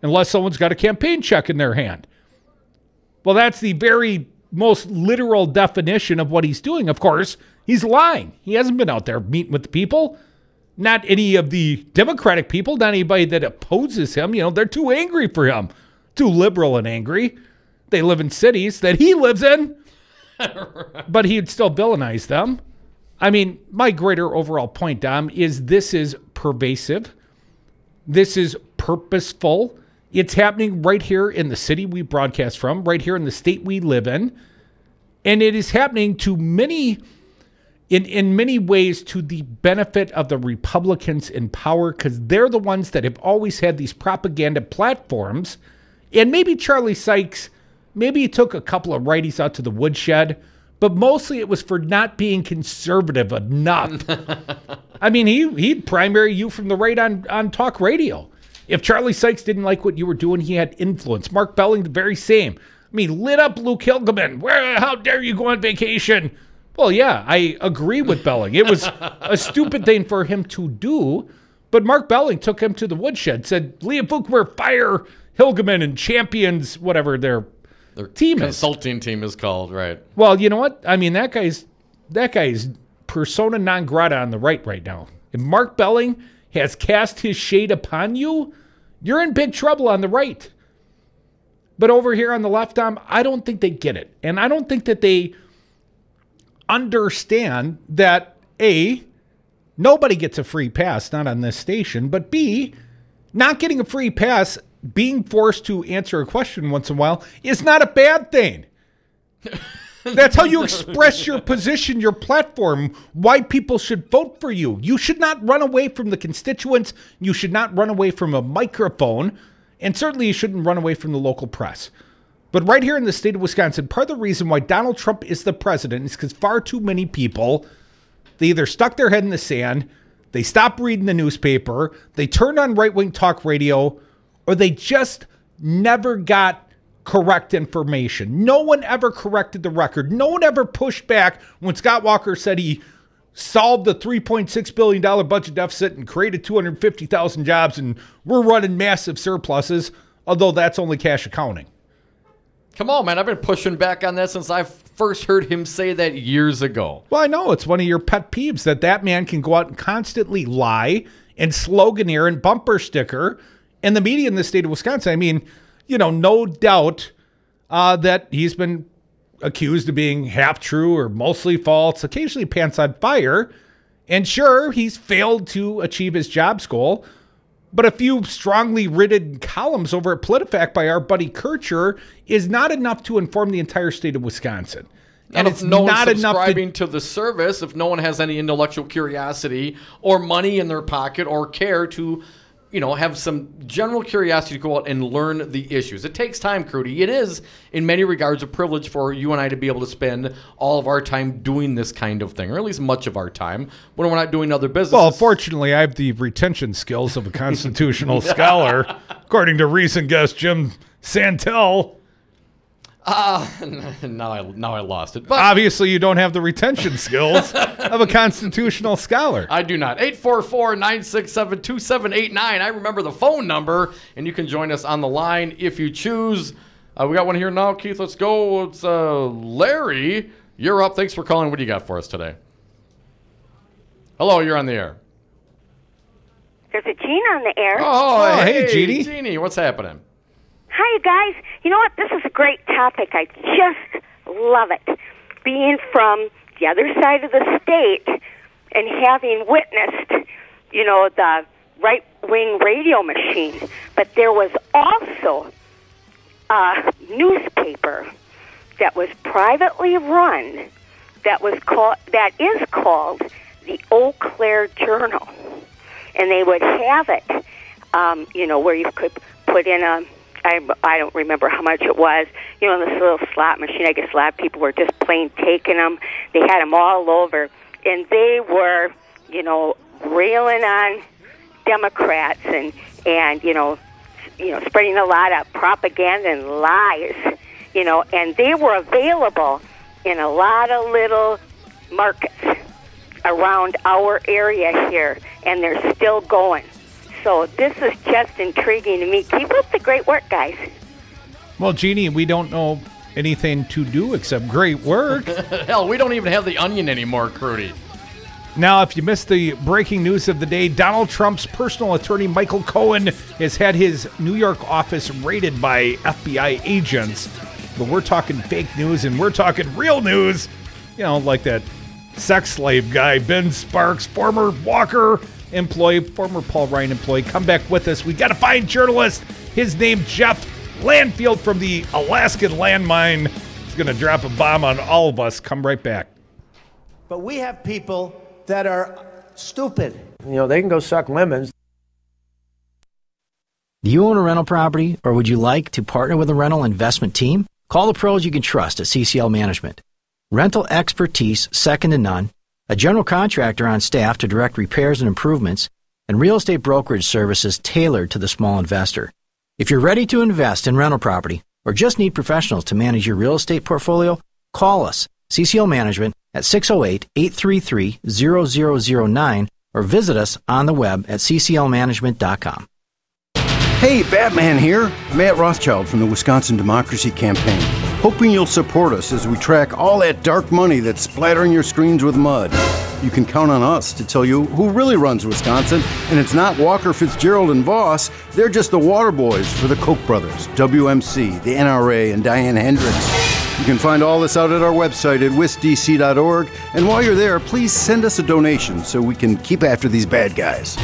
Speaker 8: unless someone's got a campaign check in their hand. Well, that's the very most literal definition of what he's doing. Of course, he's lying. He hasn't been out there meeting with the people. Not any of the Democratic people, not anybody that opposes him. They're too angry for him. Too liberal and angry. They live in cities that he lives in. But he'd still villainize them. I mean, my greater overall point, Dom, is this is pervasive. This is purposeful. It's happening right here in the city we broadcast from, right here in the state we live in. And it is happening to many, in many ways, to the benefit of the Republicans in power, because they're the ones that have always had these propaganda platforms. And maybe Charlie Sykes, maybe he took a couple of righties out to the woodshed, but mostly it was for not being conservative enough. I mean, he'd primary you from the right on talk radio. If Charlie Sykes didn't like what you were doing, he had influence. Mark Belling, the very same. I mean, lit up Luke Hilgeman. How dare you go on vacation? Well, yeah, I agree with Belling. It was a stupid thing for him to do, but Mark Belling took him to the woodshed, said, Liam Fuchmer, fire Hilgeman and champions, whatever their team is.
Speaker 5: Consulting team is called, right.
Speaker 8: Well, you know what? I mean, that guy's persona non grata on the right now. If Mark Belling has cast his shade upon you, you're in big trouble on the right. But over here on the left, I don't think they get it. And I don't think that they understand that, A, nobody gets a free pass, not on this station, but B, not getting a free pass, being forced to answer a question once in a while, is not a bad thing. That's how you express your position, your platform, why people should vote for you. You should not run away from the constituents. You should not run away from a microphone. And certainly you shouldn't run away from the local press. But right here in the state of Wisconsin, part of the reason why Donald Trump is the president is because far too many people, they either stuck their head in the sand, they stopped reading the newspaper, they turned on right-wing talk radio, or they just never got correct information. No one ever corrected the record. No one ever pushed back when Scott Walker said he solved the $3.6 billion budget deficit and created 250,000 jobs and we're running massive surpluses, although that's only cash accounting.
Speaker 5: Come on, man. I've been pushing back on that since I first heard him say that years ago.
Speaker 8: Well, I know. It's one of your pet peeves that man can go out and constantly lie and sloganeer and bumper sticker. And the media in the state of Wisconsin, I mean, no doubt that he's been accused of being half true or mostly false, occasionally pants on fire. And sure, he's failed to achieve his jobs goal. But a few strongly written columns over at PolitiFact by our buddy Kircher is not enough to inform the entire state of Wisconsin.
Speaker 5: And it's no not enough subscribing to the service if no one has any intellectual curiosity or money in their pocket or care to, have some general curiosity to go out and learn the issues. It takes time, Crudy. It is, in many regards, a privilege for you and I to be able to spend all of our time doing this kind of thing, or at least much of our time, when we're not doing other business.
Speaker 8: Well, fortunately, I have the retention skills of a constitutional scholar, according to recent guest Jim Santelle.
Speaker 5: Now I lost it. But
Speaker 8: obviously, you don't have the retention skills of a constitutional scholar.
Speaker 5: I do not. 844-967-2789. I remember the phone number, and you can join us on the line if you choose. We got one here now, Keith. Let's go. It's Larry. You're up. Thanks for calling. What do you got for us today? Hello, you're on the air.
Speaker 6: There's a Gene on the air.
Speaker 5: Oh, hey,
Speaker 8: Jeannie.
Speaker 5: Jeannie, what's happening?
Speaker 6: Hi, you guys. You know what? This is a great topic. I just love it. Being from the other side of the state and having witnessed, the right-wing radio machine. But there was also a newspaper that was privately run that is called the Eau Claire Journal. And they would have it, where you could put in I don't remember how much it was. In this little slot machine, I guess a lot of people were just plain taking them. They had them all over. And they were, railing on Democrats and spreading a lot of propaganda and lies, and they were available in a lot of little markets around our area here, and they're still going. So this is just intriguing to me. Keep up the great work, guys.
Speaker 8: Well, Jeannie, we don't know anything to do except great work.
Speaker 5: Hell, we don't even have the Onion anymore, Crudy.
Speaker 8: Now, if you missed the breaking news of the day, Donald Trump's personal attorney, Michael Cohen, has had his New York office raided by FBI agents. But we're talking fake news and we're talking real news. Like that sex slave guy, Ben Sparks, former Walker employee, former Paul Ryan employee. Come back with us. We got a fine journalist. His name, Jeff Landfield from the Alaskan landmine. He's going to drop a bomb on all of us. Come right back.
Speaker 19: But we have people that are stupid. They can go suck lemons.
Speaker 20: Do you own a rental property, or would you like to partner with a rental investment team? Call the pros you can trust at CCL Management. Rental expertise second to none, a general contractor on staff to direct repairs and improvements, and real estate brokerage services tailored to the small investor. If you're ready to invest in rental property or just need professionals to manage your real estate portfolio, call us, CCL Management, at 608-833-0009 or visit us on the web at cclmanagement.com.
Speaker 21: Hey, Batman here, Matt Rothschild from the Wisconsin Democracy Campaign. Hoping you'll support us as we track all that dark money that's splattering your screens with mud. You can count on us to tell you who really runs Wisconsin, and it's not Walker, Fitzgerald, and Voss. They're just the water boys for the Koch brothers, WMC, the NRA, and Diane Hendricks. You can find all this out at our website at wisdc.org, and while you're there, please send us a donation so we can keep after these bad guys.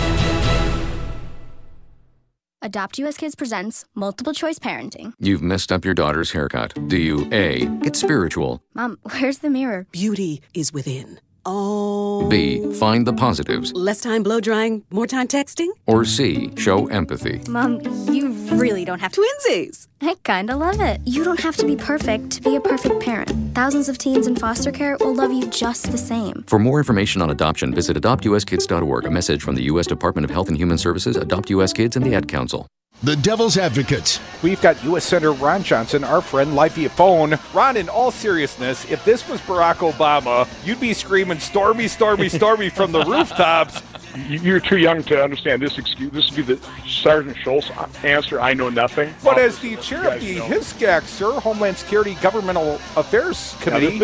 Speaker 17: Adopt US Kids presents Multiple Choice Parenting.
Speaker 22: You've messed up your daughter's haircut. Do you A, get spiritual?
Speaker 17: Mom, where's the mirror?
Speaker 23: Beauty is within.
Speaker 1: Oh.
Speaker 22: B. Find the positives.
Speaker 1: Less time blow drying, more time texting?
Speaker 22: Or C. Show empathy.
Speaker 23: Mom, you really don't have to.
Speaker 1: Twinsies!
Speaker 23: I kinda love it. You don't have to be perfect to be a perfect parent. Thousands of teens in foster care will love you just the same.
Speaker 22: For more information on adoption, visit adoptuskids.org. A message from the U.S. Department of Health and Human Services, Adopt U.S. Kids, and the Ad Council.
Speaker 18: The Devil's Advocates.
Speaker 8: We've got U.S. Senator Ron Johnson, our friend, live via phone. Ron, in all seriousness, if this was Barack Obama, you'd be screaming, "Stormy, stormy, stormy," from the rooftops.
Speaker 24: You're too young to understand this excuse. This would be the Sergeant Schultz answer, "I know nothing."
Speaker 8: But as the chair of the HISCAC, sir, Homeland Security Governmental Affairs Committee,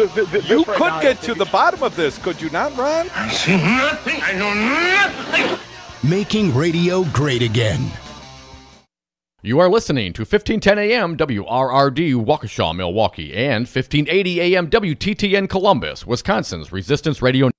Speaker 8: you could get to the bottom of this, could you not, Ron?
Speaker 18: I see nothing. I know nothing. Making radio great again.
Speaker 5: You are listening to 1510 AM WRRD Waukesha, Milwaukee, and 1580 AM WTTN Columbus, Wisconsin's Resistance Radio.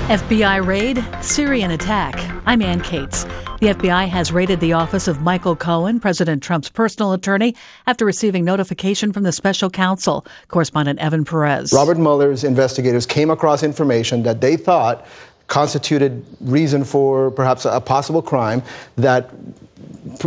Speaker 25: FBI raid, Syrian attack. I'm Ann Cates. The FBI has raided the office of Michael Cohen, President Trump's personal attorney, after receiving notification from the special counsel. Correspondent Evan Perez.
Speaker 26: Robert Mueller's investigators came across information that they thought constituted reason for perhaps a possible crime that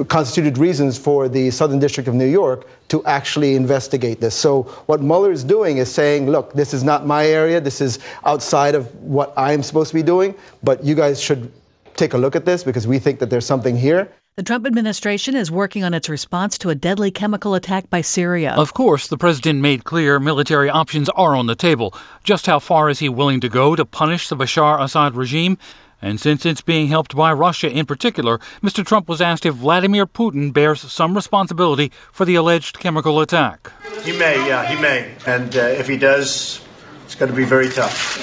Speaker 26: constituted reasons for the Southern District of New York to actually investigate this. So what Mueller is doing is saying, look, this is not my area. This is outside of what I'm supposed to be doing. But you guys should take a look at this because we think that there's something here.
Speaker 25: The Trump administration is working on its response to a deadly chemical attack by Syria.
Speaker 27: Of course, the president made clear military options are on the table. Just how far is he willing to go to punish the Bashar Assad regime? And since it's being helped by Russia in particular, Mr. Trump was asked if Vladimir Putin bears some responsibility for the alleged chemical attack.
Speaker 28: He may, yeah, he may. And if he does, it's going to be very tough.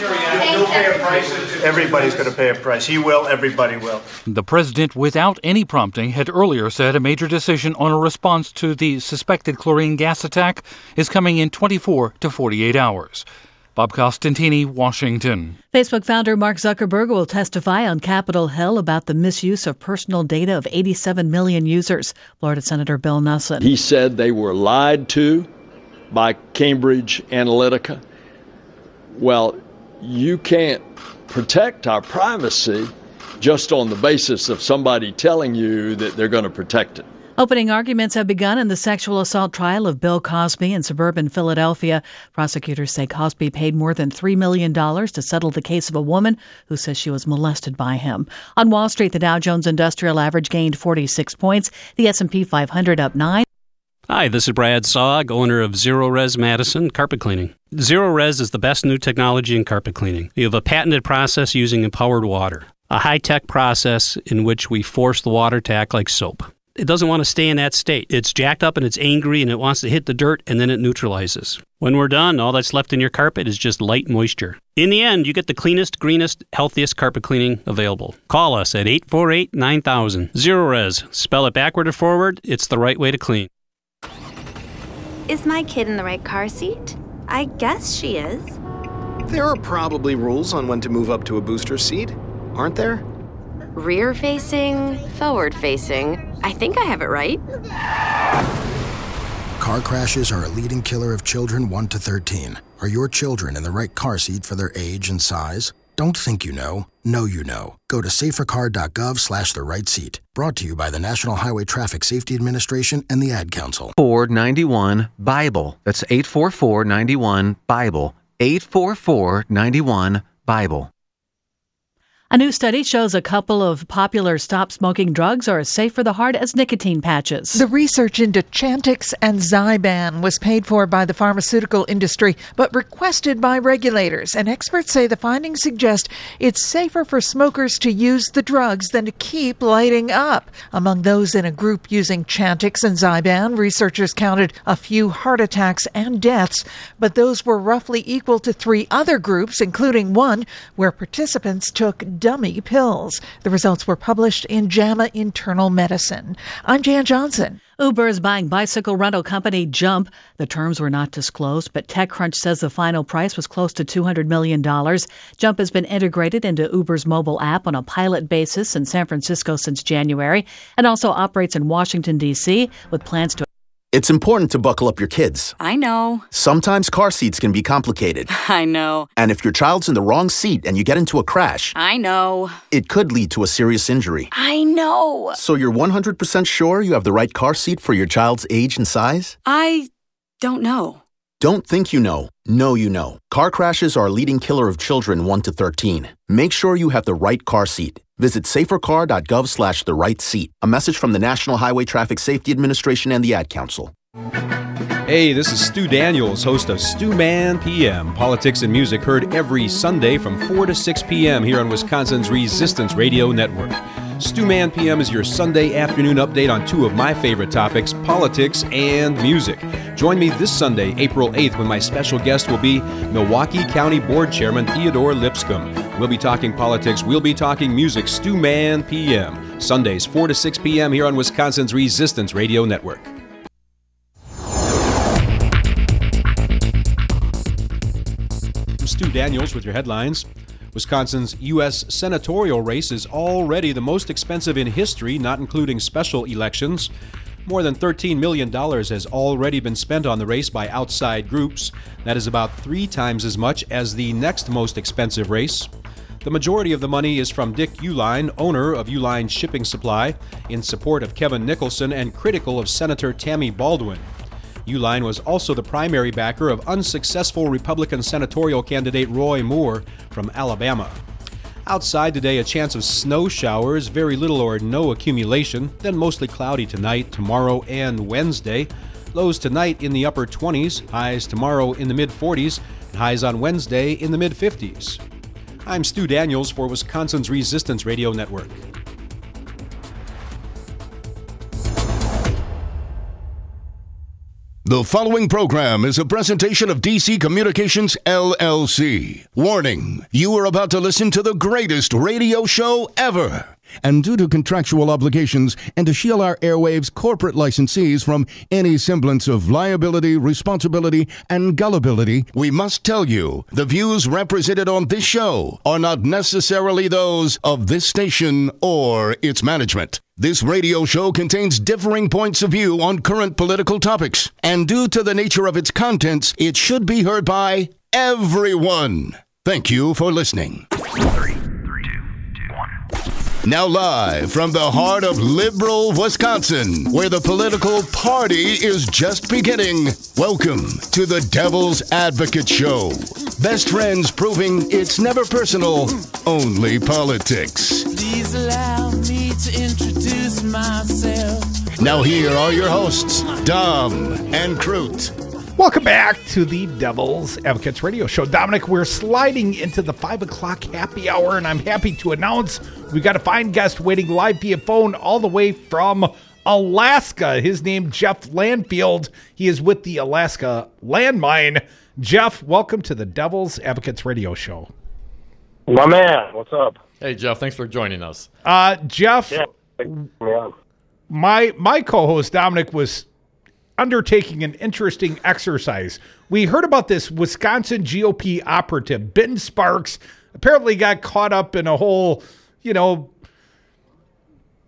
Speaker 28: Everybody's going to pay a price. He will, everybody will.
Speaker 27: The president, without any prompting, had earlier said a major decision on a response to the suspected chlorine gas attack is coming in 24 to 48 hours. Bob Costantini, Washington.
Speaker 25: Facebook founder Mark Zuckerberg will testify on Capitol Hill about the misuse of personal data of 87 million users. Florida Senator Bill Nelson.
Speaker 29: He said they were lied to by Cambridge Analytica. Well, you can't protect our privacy just on the basis of somebody telling you that they're going to protect it.
Speaker 25: Opening arguments have begun in the sexual assault trial of Bill Cosby in suburban Philadelphia. Prosecutors say Cosby paid more than $3 million to settle the case of a woman who says she was molested by him. On Wall Street, the Dow Jones Industrial Average gained 46 points. The S&P 500 up 9.
Speaker 30: Hi, this is Brad Saag, owner of Zero Res Madison Carpet Cleaning. Zero Res is the best new technology in carpet cleaning. We have a patented process using empowered water, a high-tech process in which we force the water to act like soap. It doesn't want to stay in that state. It's jacked up and it's angry and it wants to hit the dirt and then it neutralizes. When we're done, all that's left in your carpet is just light moisture. In the end, you get the cleanest, greenest, healthiest carpet cleaning available. Call us at 848-9000. Zero Res. Spell it backward or forward. It's the right way to clean.
Speaker 31: Is my kid in the right car seat? I guess she is.
Speaker 32: There are probably rules on when to move up to a booster seat, aren't there?
Speaker 31: Rear-facing, forward-facing. I think I have it right.
Speaker 33: Car crashes are a leading killer of children 1 to 13. Are your children in the right car seat for their age and size? Don't think you know you know. Go to safercar.gov/the right seat. Brought to you by the National Highway Traffic Safety Administration and the Ad Council.
Speaker 34: 491 Bible. That's 844-91 Bible. 844-91 Bible.
Speaker 25: A new study shows a couple of popular stop-smoking drugs are as safe for the heart as nicotine patches.
Speaker 35: The research into Chantix and Zyban was paid for by the pharmaceutical industry, but requested by regulators. And experts say the findings suggest it's safer for smokers to use the drugs than to keep lighting up. Among those in a group using Chantix and Zyban, researchers counted a few heart attacks and deaths, but those were roughly equal to 3 other groups, including one where participants took dummy pills. The results were published in JAMA Internal Medicine. I'm Jan Johnson.
Speaker 25: Uber is buying bicycle rental company Jump. The terms were not disclosed, but TechCrunch says the final price was close to $200 million. Jump has been integrated into Uber's mobile app on a pilot basis in San Francisco since January and also operates in Washington, D.C. with plans to...
Speaker 2: It's important to buckle up your kids.
Speaker 1: I know.
Speaker 2: Sometimes car seats can be complicated.
Speaker 1: I know.
Speaker 2: And if your child's in the wrong seat and you get into a crash,
Speaker 1: I know.
Speaker 2: it could lead to a serious injury.
Speaker 1: I know.
Speaker 2: So you're 100% sure you have the right car seat for your child's age and size?
Speaker 1: I don't know.
Speaker 2: Don't think you know. Know you know. Car crashes are a leading killer of children 1 to 13. Make sure you have the right car seat. Visit safercar.gov/the right seat. A message from the National Highway Traffic Safety Administration and the Ad Council.
Speaker 3: Hey, this is Stu Daniels, host of Stu Man PM. Politics and music heard every Sunday from 4 to 6 p.m. here on Wisconsin's Resistance Radio Network. Stu Man PM is your Sunday afternoon update on two of my favorite topics, politics and music. Join me this Sunday, April 8th, when my special guest will be Milwaukee County Board Chairman Theodore Lipscomb. We'll be talking politics, we'll be talking music. Stu Man PM, Sundays 4 to 6 p.m. here on Wisconsin's Resistance Radio Network. I'm Stu Daniels with your headlines. Wisconsin's U.S. senatorial race is already the most expensive in history, not including special elections. More than $13 million has already been spent on the race by outside groups. That is about 3 times as much as the next most expensive race. The majority of the money is from Dick Uihlein, owner of Uihlein Shipping Supply, in support of Kevin Nicholson and critical of Senator Tammy Baldwin. Uihlein was also the primary backer of unsuccessful Republican senatorial candidate Roy Moore from Alabama. Outside today, a chance of snow showers, very little or no accumulation, then mostly cloudy tonight, tomorrow, and Wednesday. Lows tonight in the upper 20s, highs tomorrow in the mid-40s, and highs on Wednesday in the mid-50s. I'm Stu Daniels for Wisconsin's Resistance Radio Network.
Speaker 18: The following program is a presentation of DC Communications, LLC. Warning, you are about to listen to the greatest radio show ever. And due to contractual obligations and to shield our airwaves corporate licensees from any semblance of liability, responsibility, and gullibility, we must tell you the views represented on this show are not necessarily those of this station or its management. This radio show contains differing points of view on current political topics, and due to the nature of its contents, it should be heard by everyone. Thank you for listening.
Speaker 4: 3, 2, 1.
Speaker 18: Now live from the heart of liberal Wisconsin, where the political party is just beginning, welcome to the Devil's Advocate Show. Best friends proving it's never personal, only politics.
Speaker 6: Please allow me to introduce myself.
Speaker 18: Now here are your hosts, Dom and Crute.
Speaker 8: Welcome back to the Devil's Advocates Radio Show. Dominic, we're sliding into the 5 o'clock happy hour, and I'm happy to announce we've got a fine guest waiting live via phone all the way from Alaska. His name, Jeff Landfield. He is with the Alaska Landmine. Jeff, welcome to the Devil's Advocates Radio Show.
Speaker 7: My man, what's up?
Speaker 5: Hey, Jeff, thanks for joining us.
Speaker 8: Jeff,
Speaker 7: yeah.
Speaker 8: my co-host Dominic was undertaking an interesting exercise. We heard about this Wisconsin GOP operative, Ben Sparks, apparently got caught up in a whole,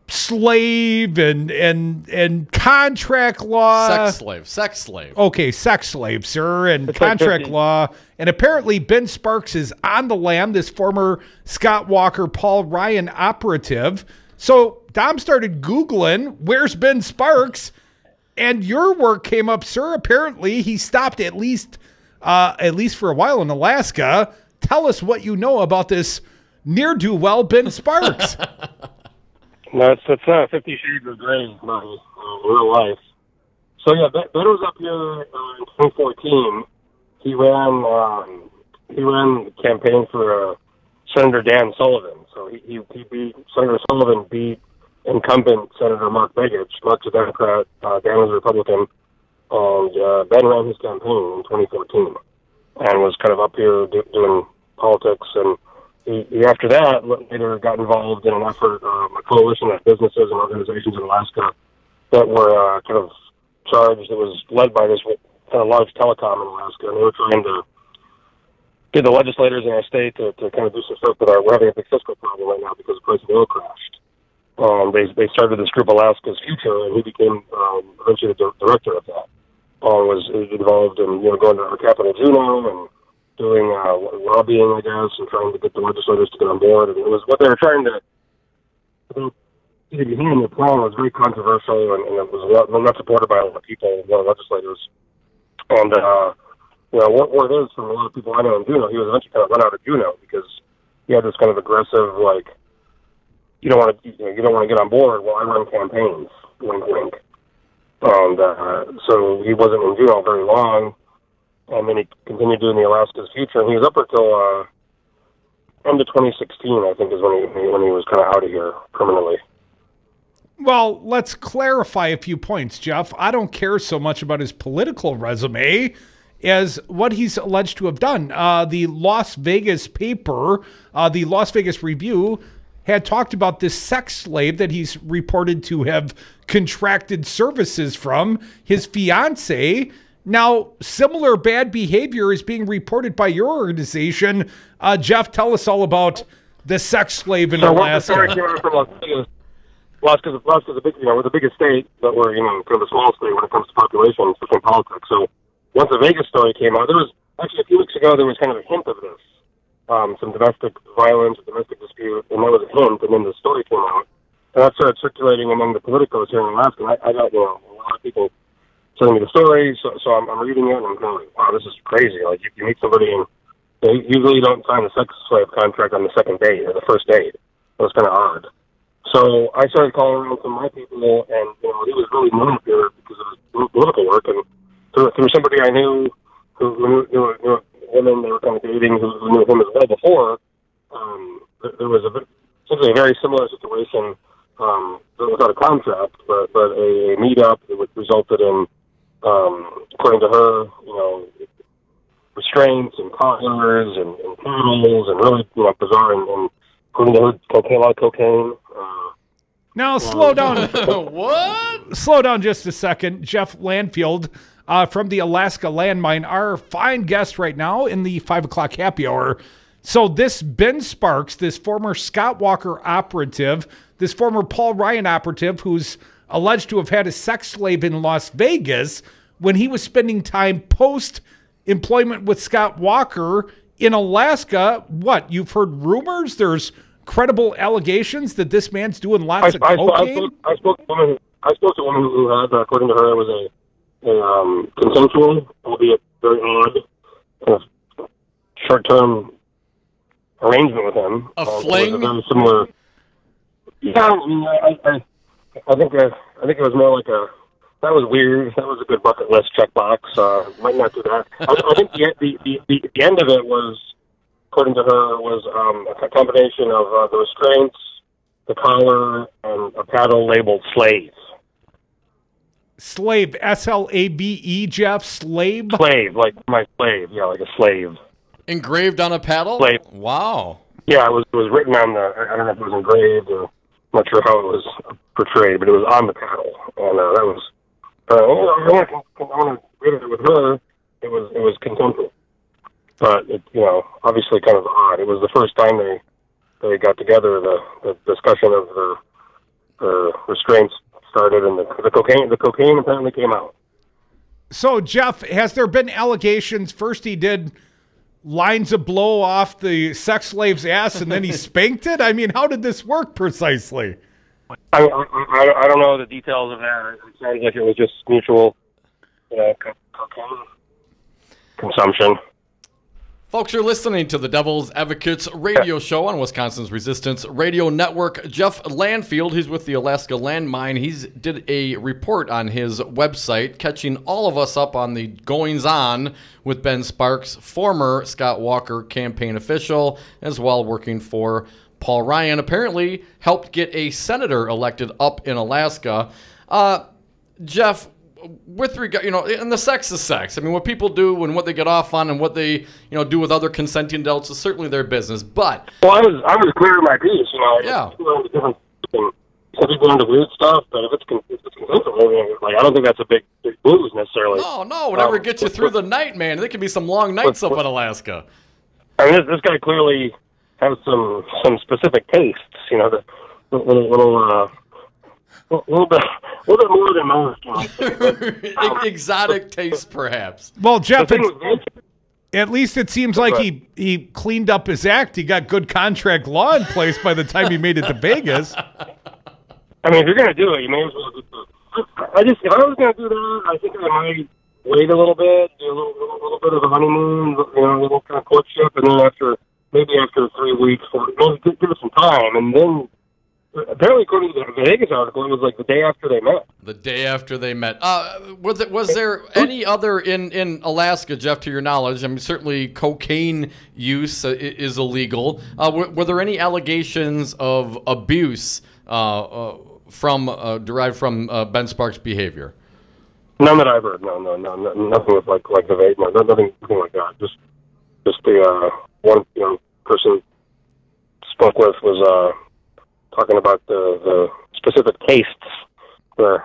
Speaker 8: slave and contract law.
Speaker 5: Sex slave.
Speaker 8: Okay, sex slave, sir, and contract law. And apparently Ben Sparks is on the lam, this former Scott Walker, Paul Ryan operative. So Dom started Googling, where's Ben Sparks? And your work came up, sir. Apparently, he stopped at least for a while in Alaska. Tell us what you know about this ne'er-do-well Ben Sparks.
Speaker 7: No, it's 50 Shades of Grey, my real life. So yeah, Ben was up here in 2014. He ran the campaign for Senator Dan Sullivan. So he beat Senator Sullivan beat incumbent Senator Mark Begich. Mark's a Democrat, Dan was a Republican, and Ben ran his campaign in 2014 and was kind of up here doing politics and after that, later got involved in an effort, a coalition of businesses and organizations in Alaska that were kind of charged. It was led by this kind of large telecom in Alaska, and they were trying to get the legislators in our state to kind of do some stuff. But we're having a big fiscal problem right now because the price of oil crashed. They started this group, Alaska's Future, and he became eventually the director of that. Was involved in going to our capital, Juneau, and doing lobbying, I guess, and trying to get the legislators to get on board. And it was what they were trying to get behind. The plan was very controversial, and it was not supported by a lot of people, a lot of legislators. And what it is from a lot of people I know in Juneau, he was eventually kind of run out of Juneau because he had this kind of aggressive, like, you don't want to get on board. Well, I run campaigns, wink, wink. And so he wasn't in Juneau very long, and then he continued doing the Alaska's Future, and he was up until end of 2016, I think, is when he was kind of out of here permanently.
Speaker 8: Well, let's clarify a few points, Jeff. I don't care so much about his political resume as what he's alleged to have done. The Las Vegas paper, the Las Vegas Review, had talked about this sex slave that he's reported to have contracted services from, his fiance. Now, similar bad behavior is being reported by your organization. Jeff, tell us all about the sex slave in Alaska.
Speaker 7: Alaska's a big, we're the biggest state, but we're, kind of a small state when it comes to population, especially in politics. So once the Vegas story came out, there was actually a few weeks ago, there was kind of a hint of this. Some domestic violence, a domestic dispute, and there was a hint, and then the story came out. And that started circulating among the politicos here in Alaska. And I got, a lot of people sending me the story, so I'm reading it, and I'm going, wow, this is crazy. Like, you meet somebody, and usually you don't sign a sex slave contract on the second date or the first date. It was kind of odd. So I started calling around some of my people, and, he was really moved there because of his political work, and through somebody I knew who knew women they were kind of dating who knew him as well before, there was essentially a very similar situation without a contract, but a meetup that resulted in, according to her, restraints and collars and paddles and really bizarre and according to her, a lot of cocaine.
Speaker 8: Now, slow down.
Speaker 5: What?
Speaker 8: Slow down just a second. Jeff Landfield from the Alaska Landmine, our fine guest right now in the 5 o'clock happy hour. So this Ben Sparks, this former Scott Walker operative, this former Paul Ryan operative who's alleged to have had a sex slave in Las Vegas when he was spending time post-employment with Scott Walker in Alaska. What, you've heard rumors? There's credible allegations that this man's doing lots of cocaine?
Speaker 7: I spoke to a woman who had, according to her, it was a consensual, albeit very odd, kind of short-term arrangement with him.
Speaker 5: A fling?
Speaker 7: It was very similar. Yeah, I mean, I think it was more like that was weird. That was a good bucket list checkbox. Might not do that. I think the end of it was, according to her, was a combination of the restraints, the collar, and a paddle labeled slave.
Speaker 8: Slave, S-L-A-B-E, Jeff? Slave?
Speaker 7: Slave, like my slave. Yeah, like a slave.
Speaker 5: Engraved on a paddle?
Speaker 7: Slave.
Speaker 5: Wow.
Speaker 7: Yeah, it was written on I don't know if it was engraved or I'm not sure how it was portrayed, but it was on the paddle. And that was, I want to read it with her. It was contemporary. But, obviously kind of odd. It was the first time they got together, the discussion of the restraints started, and the cocaine apparently came out.
Speaker 8: So, Jeff, has there been allegations? First he did lines of blow off the sex slave's ass, and then he spanked it? I mean, how did this work precisely?
Speaker 7: I don't know the details of that. It sounds like it was just mutual cocaine consumption.
Speaker 5: Folks, you're listening to the Devil's Advocates radio show on Wisconsin's Resistance Radio Network. Jeff Landfield, he's with the Alaska Landmine. He's did a report on his website, catching all of us up on the goings-on with Ben Sparks, former Scott Walker campaign official, as well working for Paul Ryan. Apparently helped get a senator elected up in Alaska. Jeff, with regard, and the sex is sex. I mean, what people do and what they get off on and what they, do with other consenting adults is certainly their business. But
Speaker 7: I was clear in my piece.
Speaker 5: Yeah.
Speaker 7: Different things. Some people into weird stuff, but if it's consensual, like I don't think that's a big booze necessarily.
Speaker 5: No, whatever gets you through the night, man. There can be some long nights up in Alaska.
Speaker 7: I mean, this guy clearly has some specific tastes. The little bit more than most.
Speaker 5: Exotic taste, perhaps.
Speaker 8: Well, Jeff, at least it seems like he cleaned up his act. He got good contract law in place by the time he made it to Vegas.
Speaker 7: I mean, if you're going to do it, you may as well do it. If I was going to do that, I think I might wait a little bit, do a little bit of a honeymoon, a little kind of courtship, and then after 3 weeks, give it some time, and then apparently, according to the Vegas article, it was like the day after they met.
Speaker 5: The day after they met. Was there any other in Alaska, Jeff, to your knowledge? I mean, certainly cocaine use is illegal. Were there any allegations of abuse derived from Ben Sparks' behavior?
Speaker 7: None that I've heard. No, nothing with like the vape. No, nothing like that. Just the one person spoke with was talking about the specific tastes, the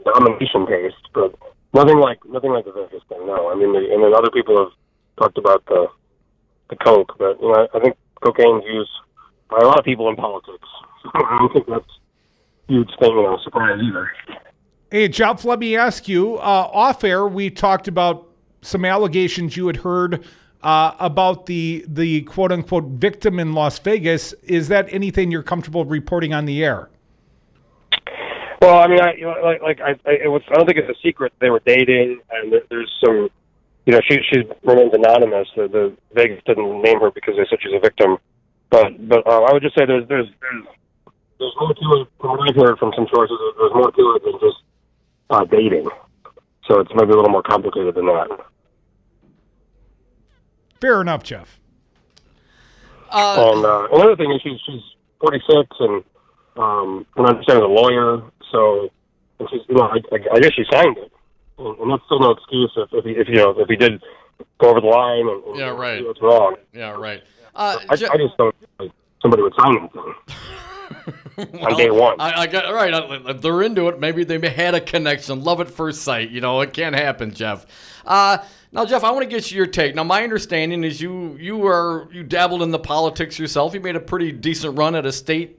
Speaker 7: domination taste, but nothing like the Vegas thing. No, I mean, and then other people have talked about the coke, but I think cocaine's used by a lot of people in politics. So I don't think that's a huge thing, surprise either.
Speaker 8: Hey, Jeff, let me ask you, off air, we talked about some allegations you had heard about the quote-unquote victim in Las Vegas. Is that anything you're comfortable reporting on the air?
Speaker 7: Well, I mean, I don't think it's a secret they were dating, and there's some, she remains anonymous. The Vegas didn't name her because they said she's a victim, but I would just say there's more to it. From what I've heard from some sources, there's more to it than just dating. So it's maybe a little more complicated than that.
Speaker 8: Fair enough, Jeff.
Speaker 7: And another thing is she's 46 and I understand is a lawyer, so and she's I guess she signed it, and that's still no excuse if he did go over the line and
Speaker 5: yeah, right,
Speaker 7: it's wrong.
Speaker 5: Yeah, right.
Speaker 7: I just don't think somebody would sign anything. On day one.
Speaker 5: I got right. If they're into it, maybe they had a connection. Love at first sight. It can't happen, Jeff. Now, Jeff, I want to get your take. Now, my understanding is you dabbled in the politics yourself. You made a pretty decent run at a state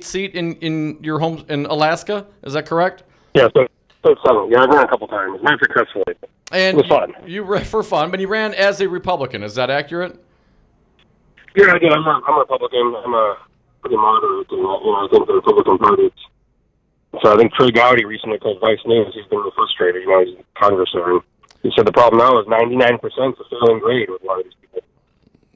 Speaker 5: seat in your home in Alaska. Is that correct?
Speaker 7: Yeah, so 7. Yeah, I ran a couple times, not successfully.
Speaker 5: And
Speaker 7: it was fun.
Speaker 5: You ran for fun, but you ran as a Republican. Is that accurate?
Speaker 7: Yeah, I did. I'm a Republican. I'm a pretty moderate, and I think the Republican Party. So I think Trey Gowdy recently told Vice News he's been frustrated. He's in Congress there. He said the problem now is 99% is a failing grade with a lot of these people.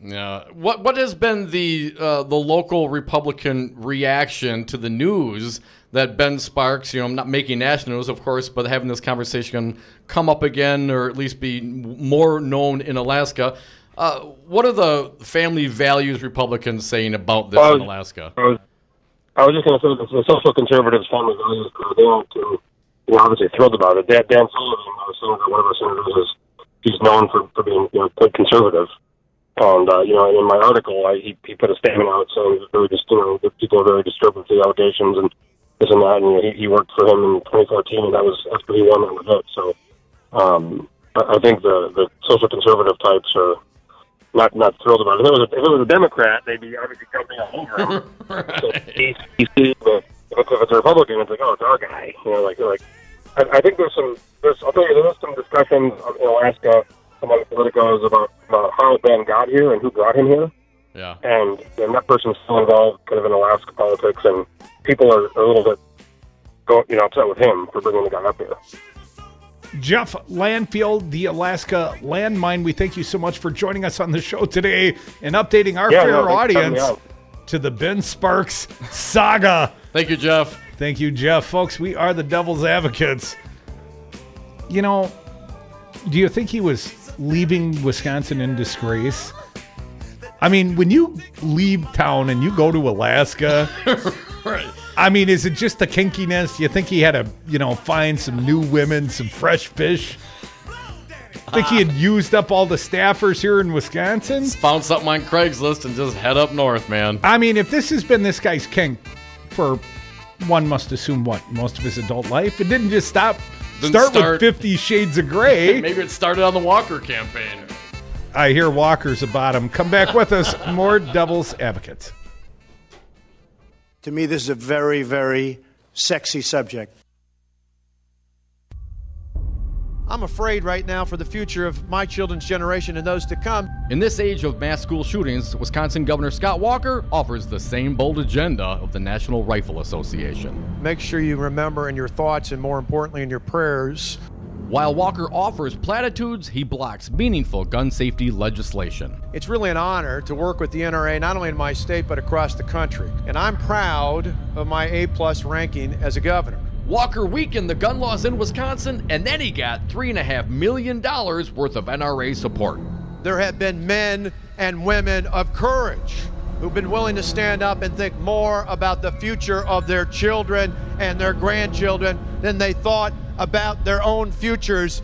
Speaker 5: Yeah. What has been the local Republican reaction to the news that Ben Sparks, not making national news, of course, but having this conversation come up again, or at least be more known in Alaska? What are the family values Republicans saying about this in Alaska?
Speaker 7: I was just going to say the social conservatives family values, they aren't too, obviously thrilled about it. Dan Sullivan, one of our senators, he's known for being quite conservative. And in my article, he put a statement out saying that people are very disturbed with the allegations and this and that. And he worked for him in 2014, and that was after he won that vote. So I think the social conservative types are not thrilled about it. If it was a Democrat, they'd be obviously jumping all over him.
Speaker 5: Right.
Speaker 7: So if it's a Republican, it's like, oh, it's our guy. I think there's some discussions in Alaska among politicos about how Ben got here and who brought him here.
Speaker 5: Yeah.
Speaker 7: And that person's still involved kind of in Alaska politics, and people are a little bit upset with him for bringing the guy up here.
Speaker 8: Jeff Landfield, the Alaska landmine, we thank you so much for joining us on the show today and updating our fair audience to the Ben Sparks saga.
Speaker 5: Thank you, Jeff.
Speaker 8: Thank you, Jeff. Folks, we are the Devil's Advocates. Do you think he was leaving Wisconsin in disgrace? I mean, when you leave town and you go to Alaska,
Speaker 5: right.
Speaker 8: I mean, is it just the kinkiness? You think he had to, find some new women, some fresh fish? Think he had used up all the staffers here in Wisconsin?
Speaker 5: Found something on Craigslist and just head up north, man.
Speaker 8: I mean, if this has been this guy's kink for, one must assume, most of his adult life, it didn't just start with 50 Shades of Grey.
Speaker 5: Maybe it started on the Walker campaign.
Speaker 8: I hear Walker's about him. Come back with us. More Devil's Advocates.
Speaker 28: To me, this is a very, very sexy subject.
Speaker 4: I'm afraid right now for the future of my children's generation and those to come.
Speaker 5: In this age of mass school shootings, Wisconsin Governor Scott Walker offers the same bold agenda of the National Rifle Association.
Speaker 4: Make sure you remember in your thoughts and more importantly in your prayers.
Speaker 5: While Walker offers platitudes, he blocks meaningful gun safety legislation.
Speaker 4: It's really an honor to work with the NRA not only in my state but across the country. And I'm proud of my A+ ranking as a governor.
Speaker 5: Walker weakened the gun laws in Wisconsin, and then he got $3.5 million worth of NRA support.
Speaker 4: There have been men and women of courage who've been willing to stand up and think more about the future of their children and their grandchildren than they thought about their own futures.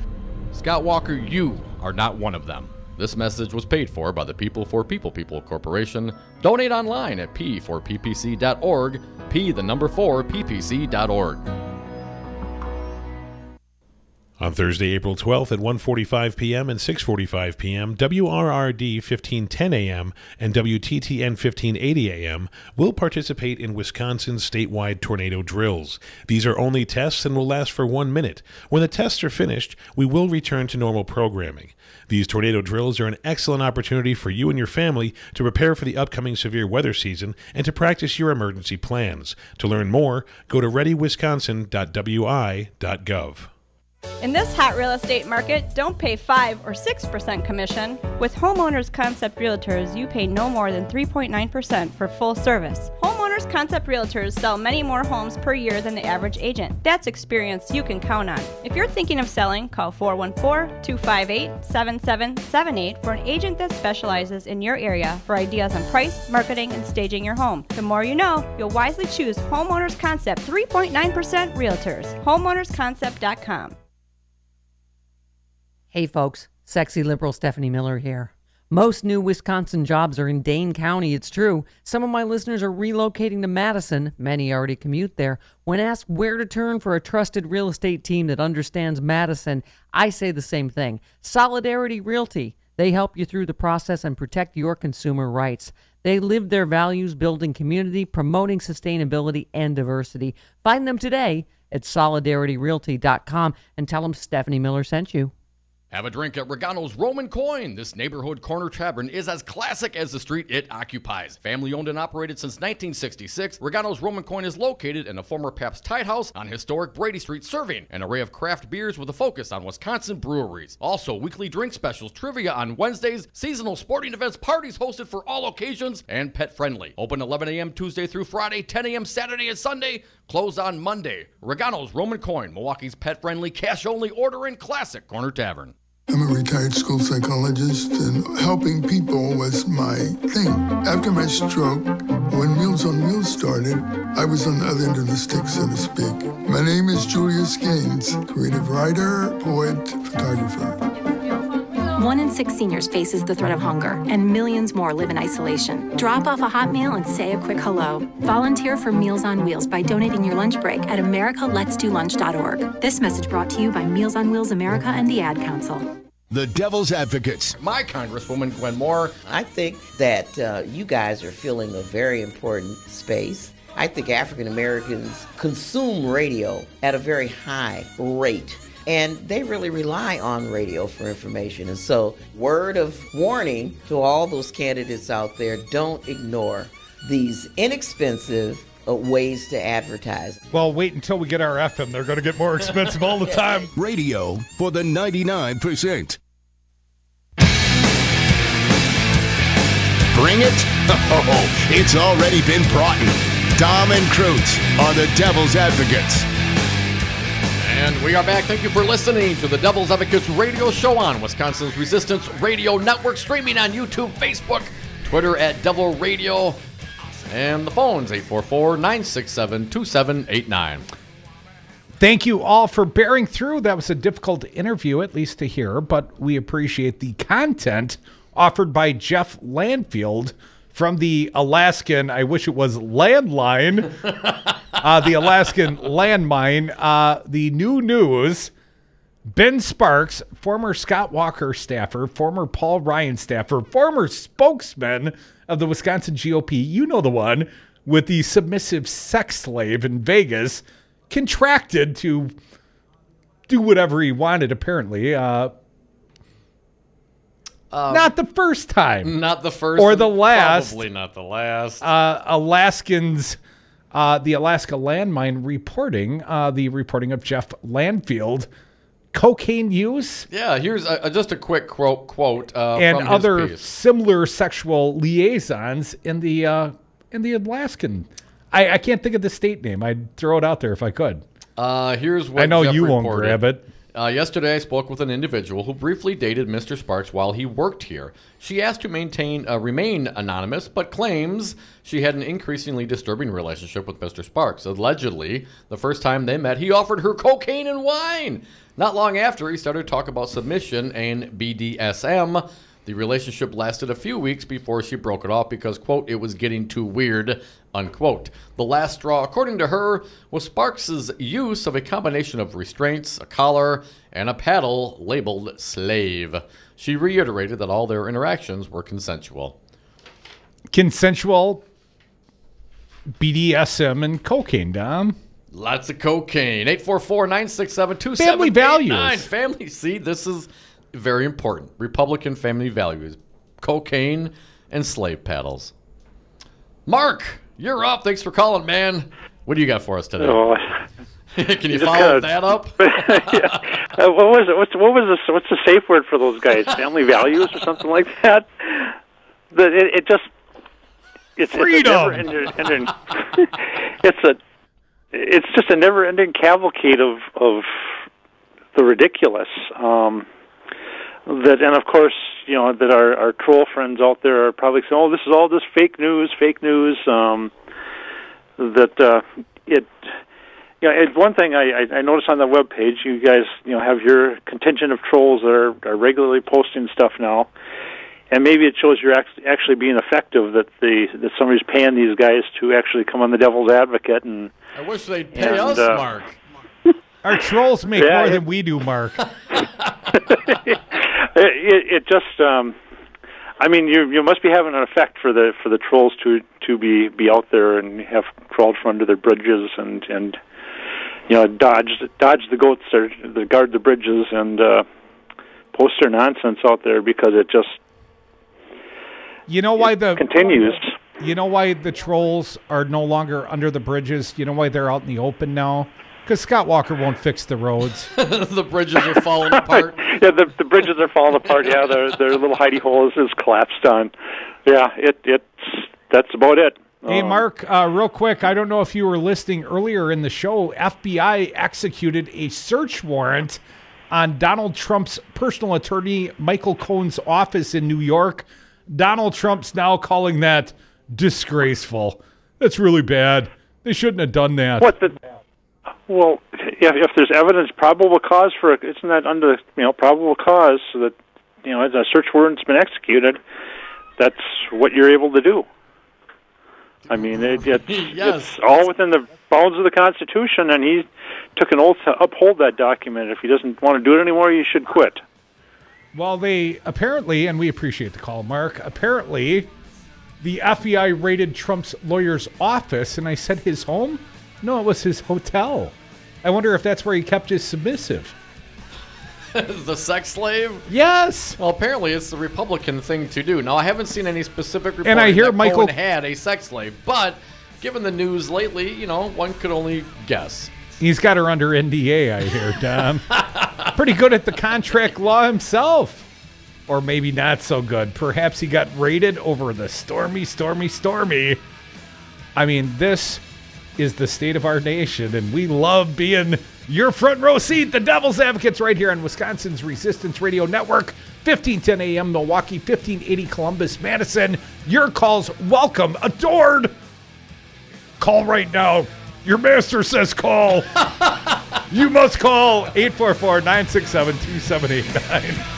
Speaker 5: Scott Walker, you are not one of them. This message was paid for by the People for People Corporation. Donate online at p4ppc.org, p4ppc.org.
Speaker 3: On Thursday, April 12th at 1:45 p.m. and 6:45 p.m., WRRD 1510 a.m. and WTTN 1580 a.m. will participate in Wisconsin's statewide tornado drills. These are only tests and will last for 1 minute. When the tests are finished, we will return to normal programming. These tornado drills are an excellent opportunity for you and your family to prepare for the upcoming severe weather season and to practice your emergency plans. To learn more, go to readywisconsin.wi.gov.
Speaker 9: In this hot real estate market, don't pay 5 or 6% commission. With Homeowners Concept Realtors, you pay no more than 3.9% for full service. Homeowners Concept Realtors sell many more homes per year than the average agent. That's experience you can count on. If you're thinking of selling, call 414-258-7778 for an agent that specializes in your area for ideas on price, marketing, and staging your home. The more you know, you'll wisely choose Homeowners Concept 3.9% Realtors. HomeownersConcept.com.
Speaker 10: Hey folks, sexy liberal Stephanie Miller here. Most new Wisconsin jobs are in Dane County, it's true. Some of my listeners are relocating to Madison. Many already commute there. When asked where to turn for a trusted real estate team that understands Madison, I say the same thing. Solidarity Realty. They help you through the process and protect your consumer rights. They live their values, building community, promoting sustainability and diversity. Find them today at solidarityrealty.com and tell them Stephanie Miller sent you.
Speaker 5: Have a drink at Regano's Roman Coin. This neighborhood corner tavern is as classic as the street it occupies. Family owned and operated since 1966, Regano's Roman Coin is located in a former Pabst Tide House on historic Brady Street, serving an array of craft beers with a focus on Wisconsin breweries. Also, weekly drink specials, trivia on Wednesdays, seasonal sporting events, parties hosted for all occasions, and pet friendly. Open 11 a.m. Tuesday through Friday, 10 a.m. Saturday and Sunday, closed on Monday. Regano's Roman Coin, Milwaukee's pet friendly, cash only order and classic corner tavern.
Speaker 11: I'm a retired school psychologist, and helping people was my thing. After my stroke, when Meals on Wheels started, I was on the other end of the stick, so to speak. My name is Julius Gaines, creative writer, poet, photographer.
Speaker 12: 1 in 6 seniors faces the threat of hunger, and millions more live in isolation. Drop off a hot meal and say a quick hello. Volunteer for Meals on Wheels by donating your lunch break at americaletsdolunch.org. This message brought to you by Meals on Wheels America and the Ad Council.
Speaker 18: The Devil's Advocates.
Speaker 5: My Congresswoman Gwen Moore.
Speaker 13: I think that you guys are filling a very important space. I think African Americans consume radio at a very high rate. And they really rely on radio for information. And so, word of warning to all those candidates out there, don't ignore these inexpensive ways to advertise.
Speaker 8: Well, wait until we get our FM. They're going to get more expensive all the time.
Speaker 18: Radio for the 99%. Bring it? Oh, it's already been brought in. Dom and Krutz are the Devil's Advocates.
Speaker 5: And we are back. Thank you for listening to the Devil's Advocates radio show on Wisconsin's Resistance Radio Network, streaming on YouTube, Facebook, Twitter at Devil Radio. And the phone's 844-967-2789.
Speaker 8: Thank you all for bearing through. That was a difficult interview, at least to hear, but we appreciate the content offered by Jeff Landfield from the Alaskan, I wish it was landline, the Alaskan landmine, the new news. Ben Sparks, former Scott Walker staffer, former Paul Ryan staffer, former spokesman of the Wisconsin GOP, you know the one, with the submissive sex slave in Vegas, contracted to do whatever he wanted, apparently. Not the first time.
Speaker 5: Not the first.
Speaker 8: Or the last.
Speaker 5: Probably not the last.
Speaker 8: Alaskans, the Alaska Landmine reporting, the reporting of Jeff Landfield, cocaine use.
Speaker 5: Yeah, here's just a quick quote
Speaker 8: and
Speaker 5: from
Speaker 8: other
Speaker 5: his piece.
Speaker 8: similar sexual liaisons in the Alaskan. I can't think of the state name. I'd throw it out there if I could.
Speaker 5: Here's what
Speaker 8: I know
Speaker 5: Jeff
Speaker 8: you
Speaker 5: reported.
Speaker 8: won't grab it.
Speaker 5: Yesterday, I spoke with an individual who briefly dated Mr. Sparks while he worked here. She asked to remain anonymous, but claims she had an increasingly disturbing relationship with Mr. Sparks. Allegedly, the first time they met, he offered her cocaine and wine. Not long after, he started to talk about submission and BDSM. The relationship lasted a few weeks before she broke it off because, quote, it was getting too weird, unquote. The last straw, according to her, was Sparks' use of a combination of restraints, a collar, and a paddle labeled slave. She reiterated that all their interactions were consensual.
Speaker 8: Consensual BDSM and cocaine, Dom.
Speaker 5: Lots of cocaine. 844-967-2789.
Speaker 8: Family values.
Speaker 5: Family, see, this is very important. Republican family values. Cocaine and slave paddles. Mark, you're up. Thanks for calling, man. What do you got for us today?
Speaker 14: Oh,
Speaker 5: can you follow that up?
Speaker 14: Yeah. What was it? What's the safe word for those guys? Family values or something like that? It's
Speaker 8: freedom.
Speaker 14: It's just a never-ending cavalcade of the ridiculous. And of course, you know, that our troll friends out there are probably saying, "Oh, this is all just fake news." One thing I noticed on the webpage, you guys, you know, have your contingent of trolls that are regularly posting stuff now, and maybe it shows you're actually being effective. That somebody's paying these guys to actually come on the devil's advocate. And
Speaker 5: I wish they'd pay us, Mark.
Speaker 8: Our trolls make more than we do, Mark.
Speaker 14: It just, I mean, you must be having an effect for the trolls to be out there and have crawled from under their bridges and you know dodge the goats that guard the bridges and post their nonsense out there because it just continues.
Speaker 8: You know why the trolls are no longer under the bridges? You know why they're out in the open now? Because Scott Walker won't fix the roads.
Speaker 5: The bridges are falling apart.
Speaker 14: Yeah, the bridges are falling apart. Yeah, their little hidey hole is collapsed on. Yeah, that's about it.
Speaker 8: Hey, Mark, real quick, I don't know if you were listening earlier in the show. FBI executed a search warrant on Donald Trump's personal attorney, Michael Cohen's office in New York. Donald Trump's now calling that disgraceful. That's really bad. They shouldn't have done that.
Speaker 14: Well, if there's evidence, probable cause for it, isn't that under probable cause so that as a search warrant's been executed? That's what you're able to do. I mean, it's all within the bounds of the Constitution, and he took an oath to uphold that document. If he doesn't want to do it anymore, you should quit.
Speaker 8: Well, they apparently, and we appreciate the call, Mark, apparently the FBI raided Trump's lawyer's office, and I said his home? No, it was his hotel. I wonder if that's where he kept his submissive.
Speaker 5: The sex slave?
Speaker 8: Yes.
Speaker 5: Well, apparently it's the Republican thing to do. Now, I haven't seen any specific report
Speaker 8: and I hear
Speaker 5: that
Speaker 8: Michael
Speaker 5: Cohen had a sex slave, but given the news lately, one could only guess.
Speaker 8: He's got her under NDA, I hear, Tom. Pretty good at the contract law himself. Or maybe not so good. Perhaps he got raided over the stormy. I mean, this is the state of our nation, and we love being your front row seat, the Devil's Advocates, right here on Wisconsin's Resistance Radio Network, 1510 AM Milwaukee, 1580 Columbus, Madison. Your calls welcome, adored, Call right now. Your master says call. You must call 844-967-2789.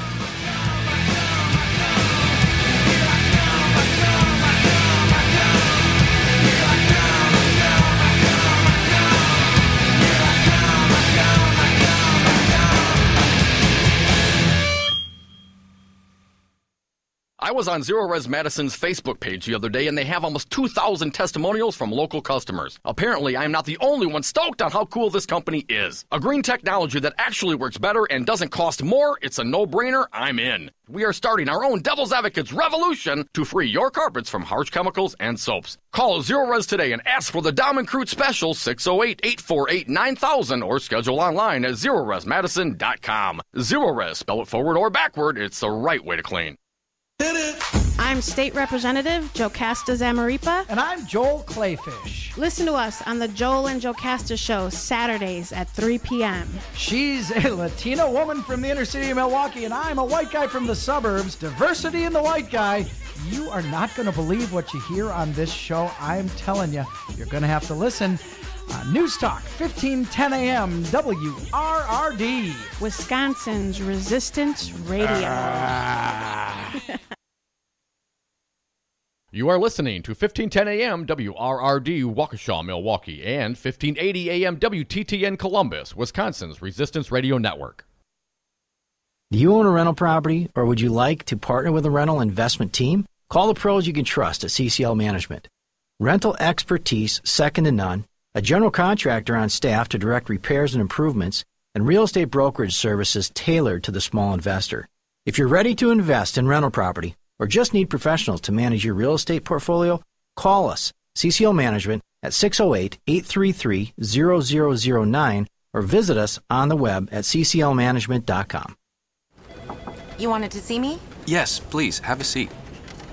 Speaker 15: I was on Zero Res Madison's Facebook page the other day, and they have almost 2,000 testimonials from local customers. Apparently, I am not the only one stoked on how cool this company is. A green technology that actually works better and doesn't cost more. It's a no-brainer. I'm in. We are starting our own Devil's Advocates revolution to free your carpets from harsh chemicals and soaps. Call Zero Res today and ask for the Diamond Crude Special 608-848-9000 or schedule online at ZeroResMadison.com. Zero Res, spell it forward or backward. It's the right way to clean.
Speaker 16: I'm State Representative Jocasta Zamaripa.
Speaker 17: And I'm Joel Clayfish.
Speaker 16: Listen to us on the Joel and Jocasta Show, Saturdays at 3 p.m.
Speaker 17: She's a Latina woman from the inner city of Milwaukee, and I'm a white guy from the suburbs. Diversity in the white guy. You are not going to believe what you hear on this show. I'm telling you, you're going to have to listen. News Talk, 1510 a.m., WRRD.
Speaker 16: Wisconsin's Resistance Radio.
Speaker 5: You are listening to 1510 a.m. WRRD Waukesha, Milwaukee, and 1580 a.m. WTTN Columbus, Wisconsin's Resistance Radio Network.
Speaker 19: Do you own a rental property, or would you like to partner with a rental investment team? Call the pros you can trust at CCL Management. Rental expertise second to none, a general contractor on staff to direct repairs and improvements, and real estate brokerage services tailored to the small investor. If you're ready to invest in rental property or just need professionals to manage your real estate portfolio, call us, CCL Management, at 608-833-0009 or visit us on the web at cclmanagement.com.
Speaker 20: You wanted to see me?
Speaker 21: Yes, please, have a seat.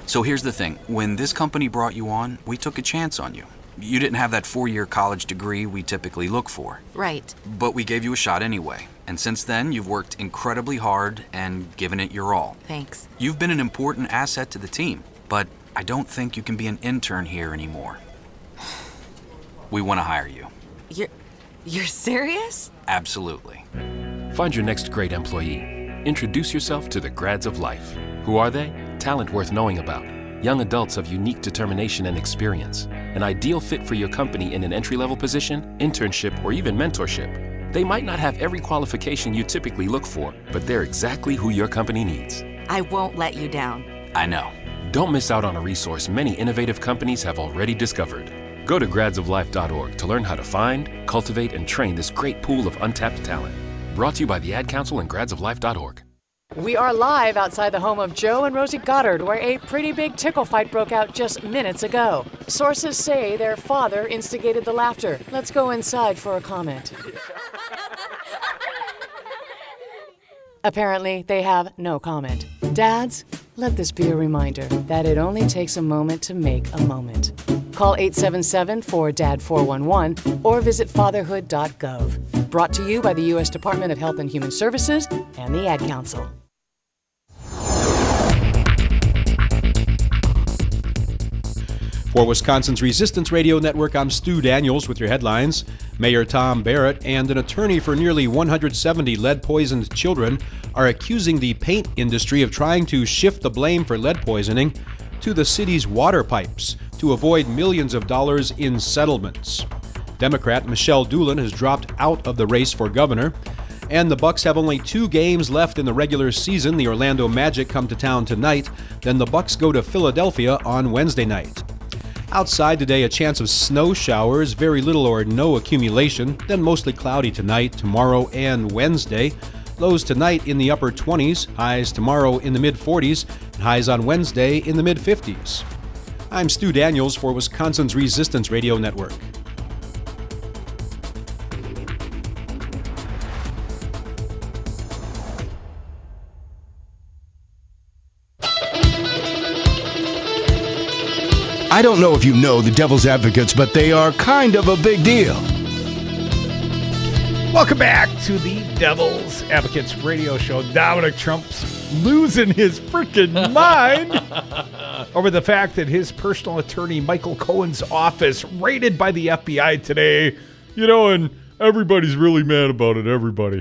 Speaker 21: So here's the thing. When this company brought you on, we took a chance on you. You didn't have that 4-year college degree we typically look for.
Speaker 20: Right.
Speaker 21: But we gave you a shot anyway. And since then, you've worked incredibly hard and given it your all.
Speaker 20: Thanks.
Speaker 21: You've been an important asset to the team, but I don't think you can be an intern here anymore. We want to hire you.
Speaker 20: You're serious?
Speaker 21: Absolutely.
Speaker 22: Find your next great employee. Introduce yourself to the Grads of Life. Who are they? Talent worth knowing about. Young adults of unique determination and experience. An ideal fit for your company in an entry-level position, internship, or even mentorship. They might not have every qualification you typically look for, but they're exactly who your company needs.
Speaker 20: I won't let you down.
Speaker 21: I know.
Speaker 22: Don't miss out on a resource many innovative companies have already discovered. Go to gradsoflife.org to learn how to find, cultivate, and train this great pool of untapped talent. Brought to you by the Ad Council and gradsoflife.org.
Speaker 23: We are live outside the home of Joe and Rosie Goddard, where a pretty big tickle fight broke out just minutes ago. Sources say their father instigated the laughter. Let's go inside for a comment. Apparently, they have no comment. Dads, let this be a reminder that it only takes a moment to make a moment. Call 877-4DAD-411 or visit fatherhood.gov. Brought to you by the U.S. Department of Health and Human Services and the Ad Council.
Speaker 3: For Wisconsin's Resistance Radio Network, I'm Stu Daniels with your headlines. Mayor Tom Barrett and an attorney for nearly 170 lead-poisoned children are accusing the paint industry of trying to shift the blame for lead poisoning to the city's water pipes to avoid millions of dollars in settlements. Democrat Michelle Doolin has dropped out of the race for governor, and the Bucks have only 2 games left in the regular season. The Orlando Magic come to town tonight, then the Bucks go to Philadelphia on Wednesday night. Outside today, a chance of snow showers, very little or no accumulation, then mostly cloudy tonight, tomorrow, and Wednesday. Lows tonight in the upper 20s, highs tomorrow in the mid-40s, and highs on Wednesday in the mid-50s. I'm Stu Daniels for Wisconsin's Resistance Radio Network.
Speaker 18: I don't know if you know the Devil's Advocates, but they are kind of a big deal.
Speaker 8: Welcome back to the Devil's Advocates radio show. Dominic Trump's losing his freaking mind over the fact that his personal attorney, Michael Cohen's office, raided by the FBI today. And everybody's really mad about it. Everybody.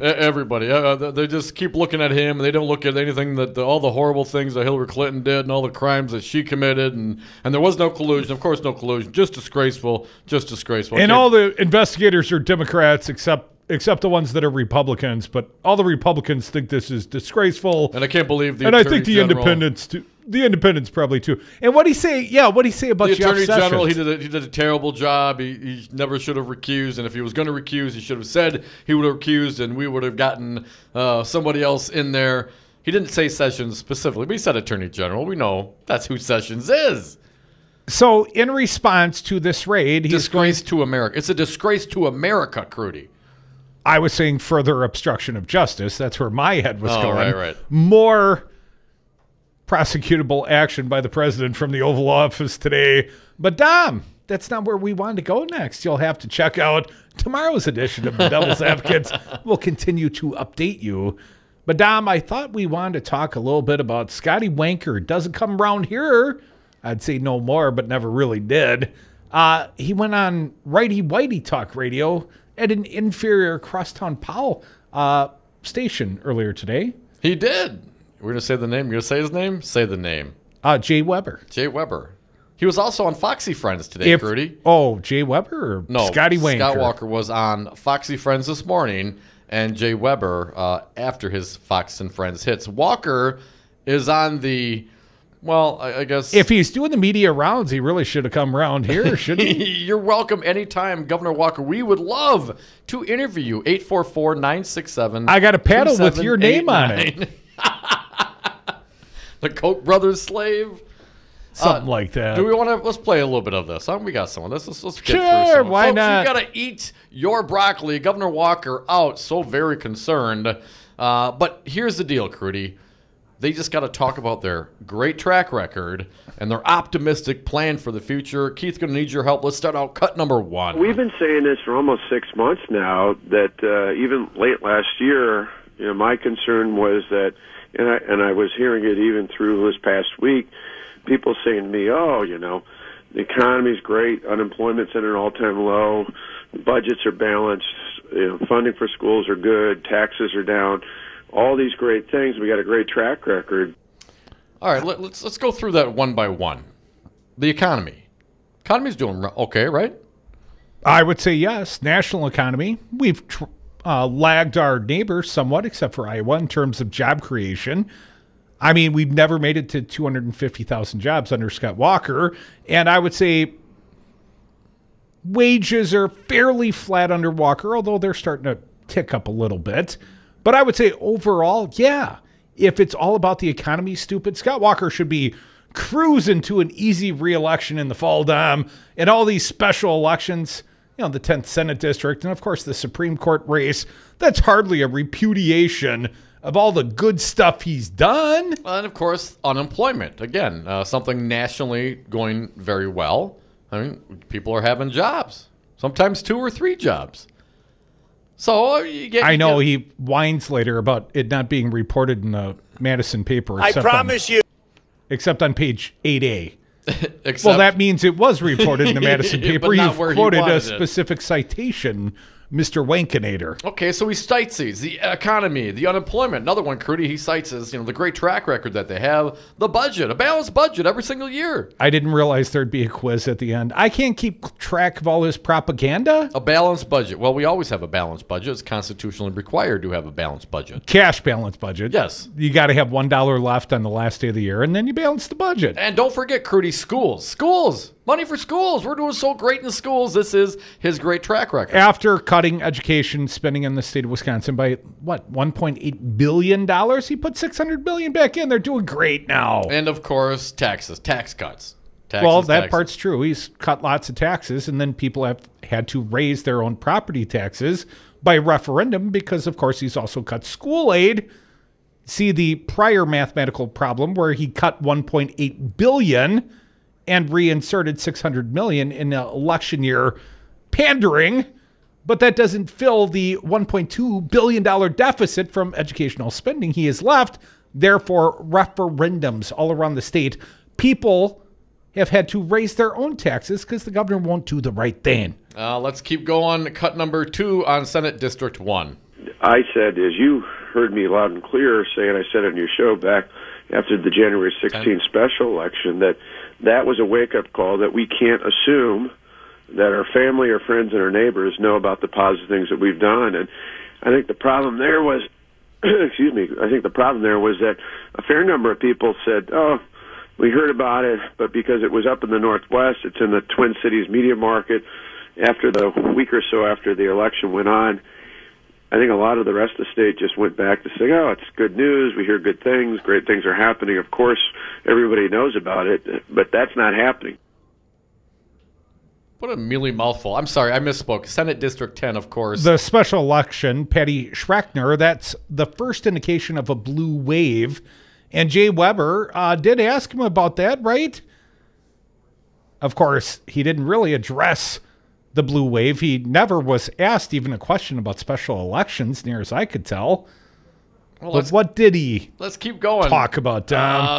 Speaker 5: They just keep looking at him. And they don't look at anything all the horrible things that Hillary Clinton did and all the crimes that she committed. And there was no collusion. Of course, no collusion. Just disgraceful. And
Speaker 8: all the investigators are Democrats except the ones that are Republicans. But all the Republicans think this is disgraceful.
Speaker 5: And I can't believe
Speaker 8: I think the independents too. The independents probably too. And what do he say? Yeah, what do he say about Jeff Sessions?
Speaker 5: The Attorney General, he did a terrible job. He never should have recused. And if he was going to recuse, he should have said he would have recused, and we would have gotten somebody else in there. He didn't say Sessions specifically, but he said Attorney General. We know that's who Sessions is.
Speaker 8: So in response to this raid,
Speaker 5: disgrace to America. It's a disgrace to America, Crudy.
Speaker 8: I was saying further obstruction of justice. That's where my head was going.
Speaker 5: Right.
Speaker 8: More prosecutable action by the president from the Oval Office today. But Dom, that's not where we wanted to go next. You'll have to check out tomorrow's edition of the Devil's Advocates. We'll continue to update you. But Dom, I thought we wanted to talk a little bit about Scotty Wanker. Doesn't come around here. I'd say no more, but never really did. He went on Righty Whitey Talk Radio at an inferior Crosstown Powell station earlier today.
Speaker 5: He did. We're going to say the name. You're going to say his name? Say the name.
Speaker 8: Jay Weber.
Speaker 5: Jay Weber. He was also on Foxy Friends today, Rudy.
Speaker 8: Oh, Jay Weber or
Speaker 5: no,
Speaker 8: Scotty Wanker?
Speaker 5: Scott Walker was on Foxy Friends this morning, and Jay Weber after his Fox and Friends hits. Walker is on the, well, I guess.
Speaker 8: If he's doing the media rounds, he really should have come around here, shouldn't he?
Speaker 5: You're welcome anytime, Governor Walker. We would love to interview you. 844-967.
Speaker 8: I got a paddle with your name on it.
Speaker 5: The Koch brothers slave.
Speaker 8: Something like that.
Speaker 5: Do we want to? Let's play a little bit of this. We got some of this. Let's get
Speaker 8: through
Speaker 5: some.
Speaker 8: Why
Speaker 5: Folks,
Speaker 8: not?
Speaker 5: You got to eat your broccoli. Governor Walker out. So very concerned. But here's the deal, Crudy. They just got to talk about their great track record and their optimistic plan for the future. Keith's going to need your help. Let's start out cut number one.
Speaker 1: We've been saying this for almost 6 months now, that even late last year, my concern was that, and I was hearing it even through this past week, people saying to me, the economy's great, unemployment's at an all-time low, budgets are balanced, funding for schools are good, taxes are down, all these great things. We got a great track record.
Speaker 5: All right, let's go through that one by one. The economy. Economy's doing okay, right?
Speaker 8: I would say yes. National economy. We've lagged our neighbors somewhat, except for Iowa, in terms of job creation. I mean, we've never made it to 250,000 jobs under Scott Walker. And I would say wages are fairly flat under Walker, although they're starting to tick up a little bit. But I would say overall, yeah, if it's all about the economy, stupid, Scott Walker should be cruising to an easy re-election in the fall, Dom, and all these special elections, the 10th Senate District, and of course the Supreme Court race. That's hardly a repudiation of all the good stuff he's done.
Speaker 5: And of course, unemployment. Again, something nationally going very well. I mean, people are having jobs, sometimes 2 or 3 jobs. So
Speaker 8: he whines later about it not being reported in the Madison paper.
Speaker 2: I promise you.
Speaker 8: Except on page 8A. Well, that means it was reported in the Madison paper. You've quoted a specific citation, Mr. Wankinator.
Speaker 5: Okay, so he cites these. The economy, the unemployment. Another one, Crudy, he cites is, the great track record that they have. The budget, a balanced budget every single year.
Speaker 8: I didn't realize there'd be a quiz at the end. I can't keep track of all his propaganda.
Speaker 5: A balanced budget. Well, we always have a balanced budget. It's constitutionally required to have a balanced budget.
Speaker 8: Cash balanced budget.
Speaker 5: Yes.
Speaker 8: You got to have $1 left on the last day of the year, and then you balance the budget.
Speaker 5: And don't forget, Crudy, schools. Schools. Money for schools. We're doing so great in schools. This is his great track record.
Speaker 8: After cutting education spending in the state of Wisconsin by, $1.8 billion? He put $600 million back in. They're doing great now.
Speaker 5: And, of course, taxes. Tax cuts.
Speaker 8: That part's true. He's cut lots of taxes, and then people have had to raise their own property taxes by referendum because, of course, he's also cut school aid. See the prior mathematical problem where he cut $1.8 billion and reinserted $600 million in the election year pandering, but that doesn't fill the $1.2 billion deficit from educational spending he has left. therefore referendums all around the state. People have had to raise their own taxes because the governor won't do the right thing.
Speaker 5: Let's keep going. Cut number 2 on Senate District 1.
Speaker 1: I said, as you heard me loud and clear say, and I said on your show back after the January 16th special election, that was a wake-up call that we can't assume that our family, our friends, and our neighbors know about the positive things that we've done. And I think the problem there was, excuse me, I think the problem there was that a fair number of people said, oh, we heard about it, but because it was up in the Northwest, it's in the Twin Cities media market, after the week or so after the election went on, I think a lot of the rest of the state just went back to saying, oh, it's good news, we hear good things, great things are happening. Of course, everybody knows about it, but that's not happening.
Speaker 5: What a mealy mouthful. I'm sorry, I misspoke. Senate District 10, of course.
Speaker 8: The special election, Patty Schreckner, that's the first indication of a blue wave. And Jay Weber did ask him about that, right? Of course, he didn't really address the blue wave. He never was asked even a question about special elections, near as I could tell. Well, but what did he
Speaker 5: let's keep going.
Speaker 8: Talk about?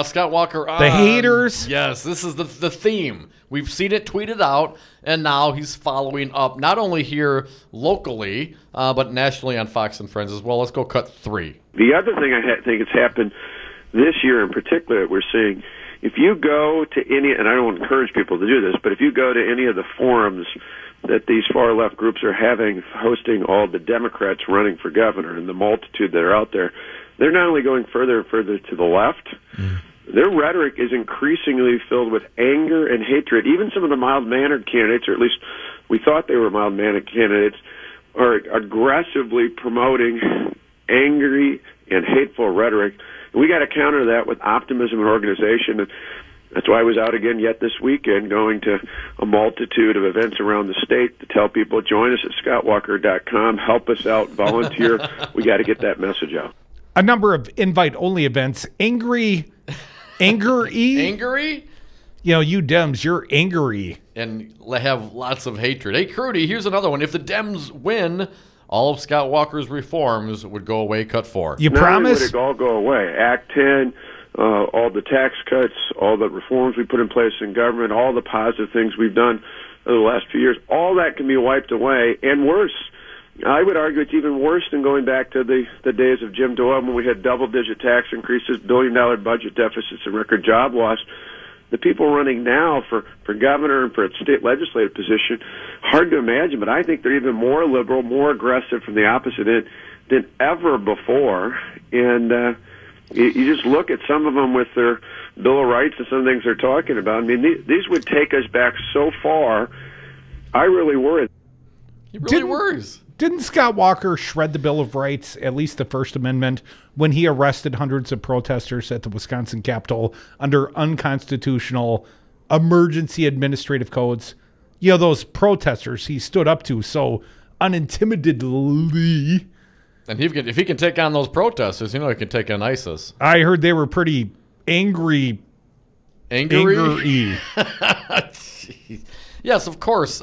Speaker 5: Scott Walker.
Speaker 8: The haters?
Speaker 5: Yes, this is the theme. We've seen it tweeted out, and now he's following up, not only here locally, but nationally on Fox and Friends as well. Let's go cut 3.
Speaker 1: The other thing I think has happened this year in particular that we're seeing, if you go to any, and I don't encourage people to do this, but if you go to any of the forums that these far left groups are having, hosting all the Democrats running for governor and the multitude that are out there, they're not only going further and further to the left, their rhetoric is increasingly filled with anger and hatred. Even some of the mild-mannered candidates, or at least we thought they were mild-mannered candidates, are aggressively promoting angry and hateful rhetoric. And we got to counter that with optimism and organization. And that's why I was out again yet this weekend, going to a multitude of events around the state to tell people, join us at scottwalker.com, help us out, volunteer. We got to get that message out.
Speaker 8: A number of invite-only events. Angry?
Speaker 5: Angry?
Speaker 8: You know, you Dems, you're angry.
Speaker 5: And have lots of hatred. Hey, Crudy, here's another one. If the Dems win, all of Scott Walker's reforms would go away, cut 4.
Speaker 8: You promise?
Speaker 1: Would it all go away? Act 10, all the tax cuts, all the reforms we put in place in government, all the positive things we've done over the last few years, all that can be wiped away, and worse. I would argue it's even worse than going back to the days of Jim Doyle when we had double-digit tax increases, billion-dollar budget deficits, and record job loss. The people running now for governor and for a state legislative position, hard to imagine, but I think they're even more liberal, more aggressive from the opposite end than ever before. And you just look at some of them with their Bill of Rights and some things they're talking about. I mean, these would take us back so far. I really worry.
Speaker 5: He really worries.
Speaker 8: Didn't Scott Walker shred the Bill of Rights, at least the First Amendment, when he arrested hundreds of protesters at the Wisconsin Capitol under unconstitutional emergency administrative codes? You know, those protesters he stood up to so unintimidatedly.
Speaker 5: And if he can take on those protesters, you know he can take on ISIS.
Speaker 8: I heard they were pretty angry.
Speaker 5: Angry? Yes, of course,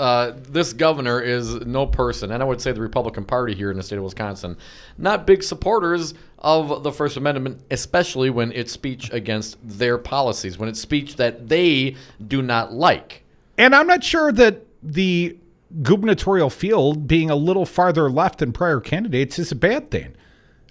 Speaker 5: this governor is no person, and I would say the Republican Party here in the state of Wisconsin, not big supporters of the First Amendment, especially when it's speech against their policies, when it's speech that they do not like.
Speaker 8: And I'm not sure that the gubernatorial field being a little farther left than prior candidates is a bad thing.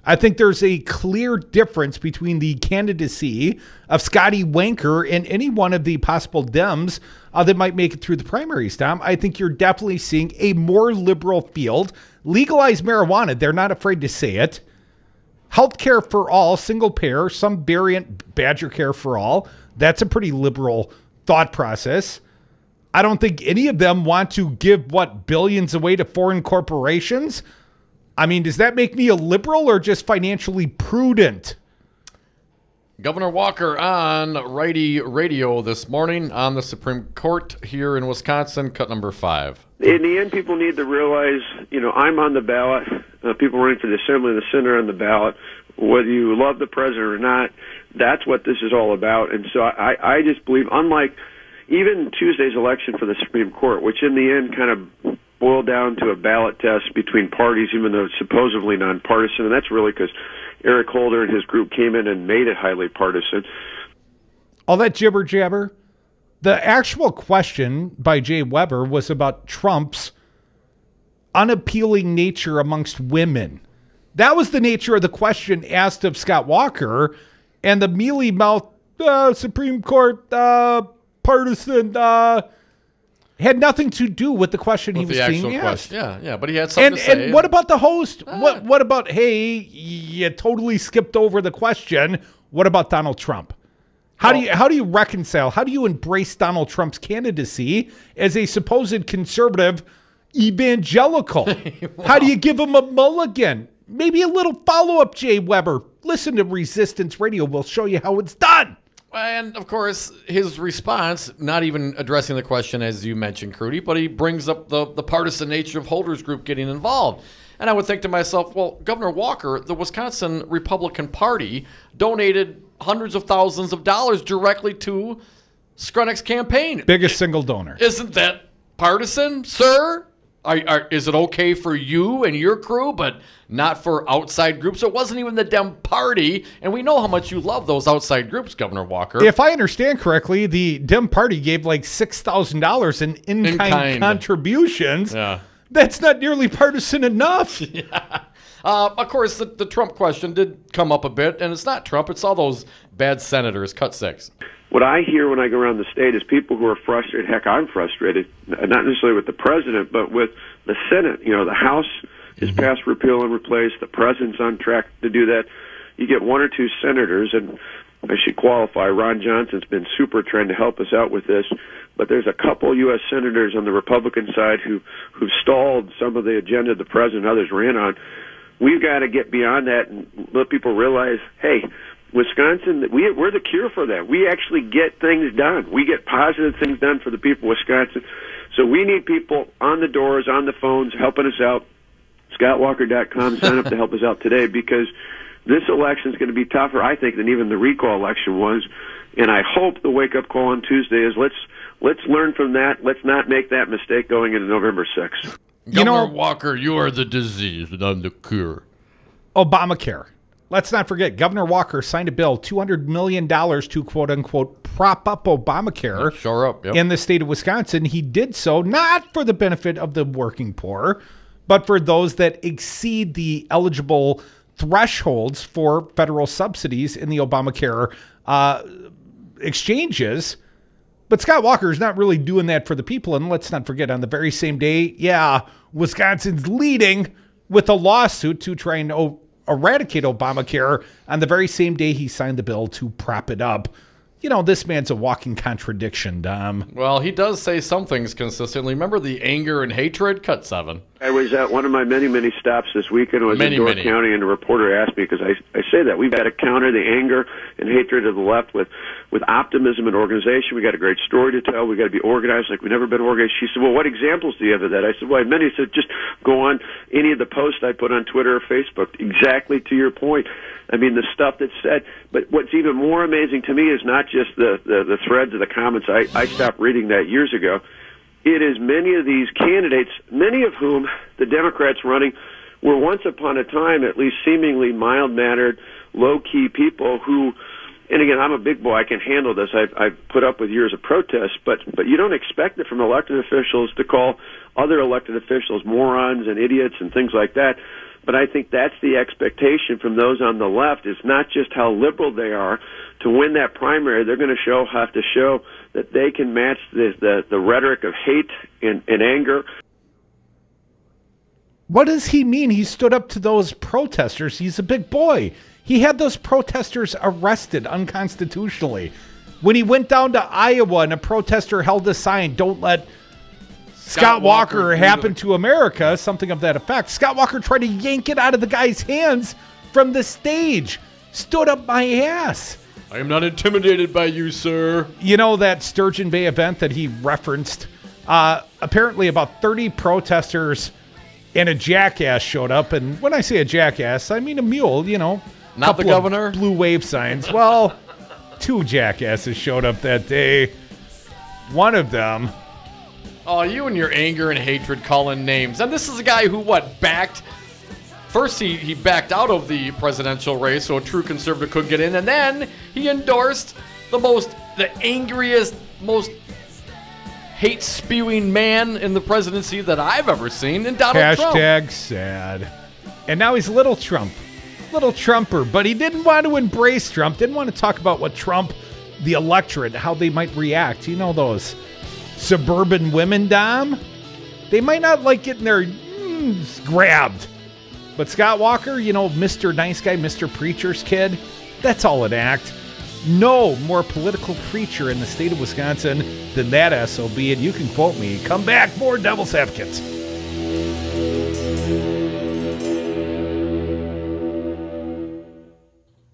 Speaker 8: I think there's a clear difference between the candidacy of Scotty Wanker and any one of the possible Dems that might make it through the primaries, Tom. I think you're definitely seeing a more liberal field. Legalize marijuana. They're not afraid to say it. Healthcare for all, single payer, some variant Badger Care for all. That's a pretty liberal thought process. I don't think any of them want to give, billions away to foreign corporations. I mean, does that make me a liberal or just financially prudent?
Speaker 5: Governor Walker on Righty Radio this morning on the Supreme Court here in Wisconsin, cut number 5.
Speaker 1: In the end, people need to realize, I'm on the ballot. People running for the Assembly and the Senate are on the ballot. Whether you love the president or not, that's what this is all about. And so I just believe, unlike even Tuesday's election for the Supreme Court, which in the end kind of boiled down to a ballot test between parties, even though it's supposedly nonpartisan, and that's really because Eric Holder and his group came in and made it highly partisan.
Speaker 8: All that jibber jabber. The actual question by Jay Weber was about Trump's unappealing nature amongst women. That was the nature of the question asked of Scott Walker, and the mealy-mouthed Supreme Court partisan had nothing to do with the question he was being asked.
Speaker 5: Yeah, but he had something to say.
Speaker 8: And what about the host? What about, hey, you totally skipped over the question. What about Donald Trump? How do you reconcile? How do you embrace Donald Trump's candidacy as a supposed conservative evangelical?
Speaker 5: Wow.
Speaker 8: How do you give him a mulligan? Maybe a little follow-up, Jay Weber. Listen to Resistance Radio. We'll show you how it's done.
Speaker 5: And, of course, his response, not even addressing the question, as you mentioned, Crudy, but he brings up the partisan nature of Holder's group getting involved. And I would think to myself, well, Governor Walker, the Wisconsin Republican Party, donated hundreds of thousands of dollars directly to Skrunnick's campaign.
Speaker 8: Biggest single donor.
Speaker 5: Isn't that partisan, sir? Is it okay for you and your crew, but not for outside groups? It wasn't even the Dem Party, and we know how much you love those outside groups, Governor Walker.
Speaker 8: If I understand correctly, the Dem Party gave like $6,000 in in-kind contributions.
Speaker 5: Yeah.
Speaker 8: That's not nearly partisan enough.
Speaker 5: Yeah. Of course, the Trump question did come up a bit, and it's not Trump. It's all those bad senators, cut 6.
Speaker 1: What I hear when I go around the state is people who are frustrated. Heck, I'm frustrated, not necessarily with the president, but with the Senate. You know, the House has passed repeal and replace. The president's on track to do that. You get one or two senators, and I should qualify, Ron Johnson's been super trying to help us out with this, but there's a couple U.S. senators on the Republican side who've stalled some of the agenda the president and others ran on. We've got to get beyond that and let people realize, hey, Wisconsin, we're the cure for that. We actually get things done. We get positive things done for the people of Wisconsin. So we need people on the doors, on the phones, helping us out. ScottWalker.com, sign up to help us out today, because this election is going to be tougher, I think, than even the recall election was. And I hope the wake-up call on Tuesday is let's learn from that. Let's not make that mistake going into November 6th.
Speaker 5: Governor Walker, you are the disease and I'm the cure.
Speaker 8: Obamacare. Let's not forget, Governor Walker signed a bill, $200 million to, quote-unquote, prop up Obamacare in the state of Wisconsin. He did so not for the benefit of the working poor, but for those that exceed the eligible thresholds for federal subsidies in the Obamacare exchanges. But Scott Walker is not really doing that for the people. And let's not forget, on the very same day, Wisconsin's leading with a lawsuit to try and eradicate Obamacare. On the very same day he signed the bill to prop it up. You know, this man's a walking contradiction, Dom.
Speaker 5: Well, he does say some things consistently. Remember the anger and hatred? Cut 7.
Speaker 1: I was at one of my many stops this weekend. I was in Door County, and a reporter asked me, because I say that we've got to counter the anger and hatred of the left with optimism and organization. We got a great story to tell. We got to be organized like we've never been organized. She said, well, what examples do you have of that? I said, well, I have many. She said, just go on any of the posts I put on Twitter or Facebook. Exactly to your point. I mean, the stuff that's said. But what's even more amazing to me is not just the threads of the comments. I stopped reading that years ago. It is many of these candidates, many of whom the Democrats running were once upon a time at least seemingly mild-mannered, low-key people who, and again, I'm a big boy, I can handle this. I've put up with years of protests, but you don't expect it from elected officials to call other elected officials morons and idiots and things like that. But I think that's the expectation from those on the left. It's not just how liberal they are. To win that primary, they're going to have to show that they can match the rhetoric of hate and anger.
Speaker 8: What does he mean? He stood up to those protesters. He's a big boy. He had those protesters arrested unconstitutionally. When he went down to Iowa and a protester held a sign, "Don't let Scott Walker happen to America," something of that effect. Scott Walker tried to yank it out of the guy's hands from the stage. Stood up my ass.
Speaker 5: I am not intimidated by you, sir.
Speaker 8: You know that Sturgeon Bay event that he referenced? Apparently about 30 protesters and a jackass showed up. And when I say a jackass, I mean a mule, you know.
Speaker 5: Not the governor?
Speaker 8: Blue wave signs. Well, 2 jackasses showed up that day. One of them...
Speaker 5: Oh, you and your anger and hatred calling names. And this is a guy who, backed First, he backed out of the presidential race, so a true conservative couldn't get in, and then he endorsed the angriest, most hate-spewing man in the presidency that I've ever seen, in Donald Trump.
Speaker 8: Hashtag sad. And now he's little Trump. Little Trumper, but he didn't want to embrace Trump, didn't want to talk about what Trump, the electorate, how they might react. You know those suburban women, Dom? They might not like getting their grabbed. But Scott Walker, you know, Mr. Nice Guy, Mr. Preacher's kid, that's all an act. No more political creature in the state of Wisconsin than that SOB, and you can quote me. Come back, more Devil's Advocates.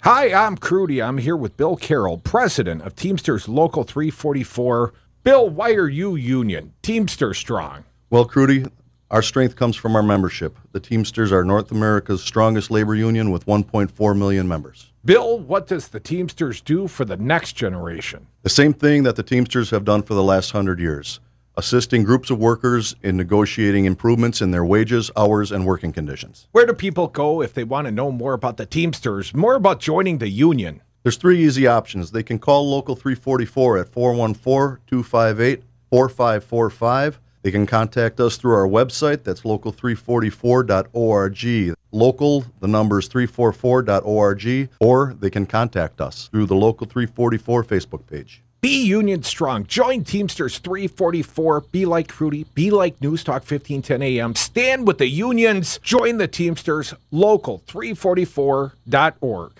Speaker 8: Hi, I'm Crudy. I'm here with Bill Carroll, president of Teamsters Local 344. Bill, why are you union? Teamster strong.
Speaker 2: Well, Crudy, our strength comes from our membership. The Teamsters are North America's strongest labor union with 1.4 million members.
Speaker 8: Bill, what does the Teamsters do for the next generation?
Speaker 2: The same thing that the Teamsters have done for the last 100 years, assisting groups of workers in negotiating improvements in their wages, hours, and working conditions.
Speaker 8: Where do people go if they want to know more about the Teamsters, more about joining the union?
Speaker 2: There's 3 easy options. They can call Local 344 at 414-258-4545. They can contact us through our website. That's local344.org. Local, the number is 344.org, or they can contact us through the Local 344 Facebook page.
Speaker 8: Be union strong. Join Teamsters 344. Be like Crudy. Be like News Talk 1510 AM. Stand with the unions. Join the Teamsters. Local344.org.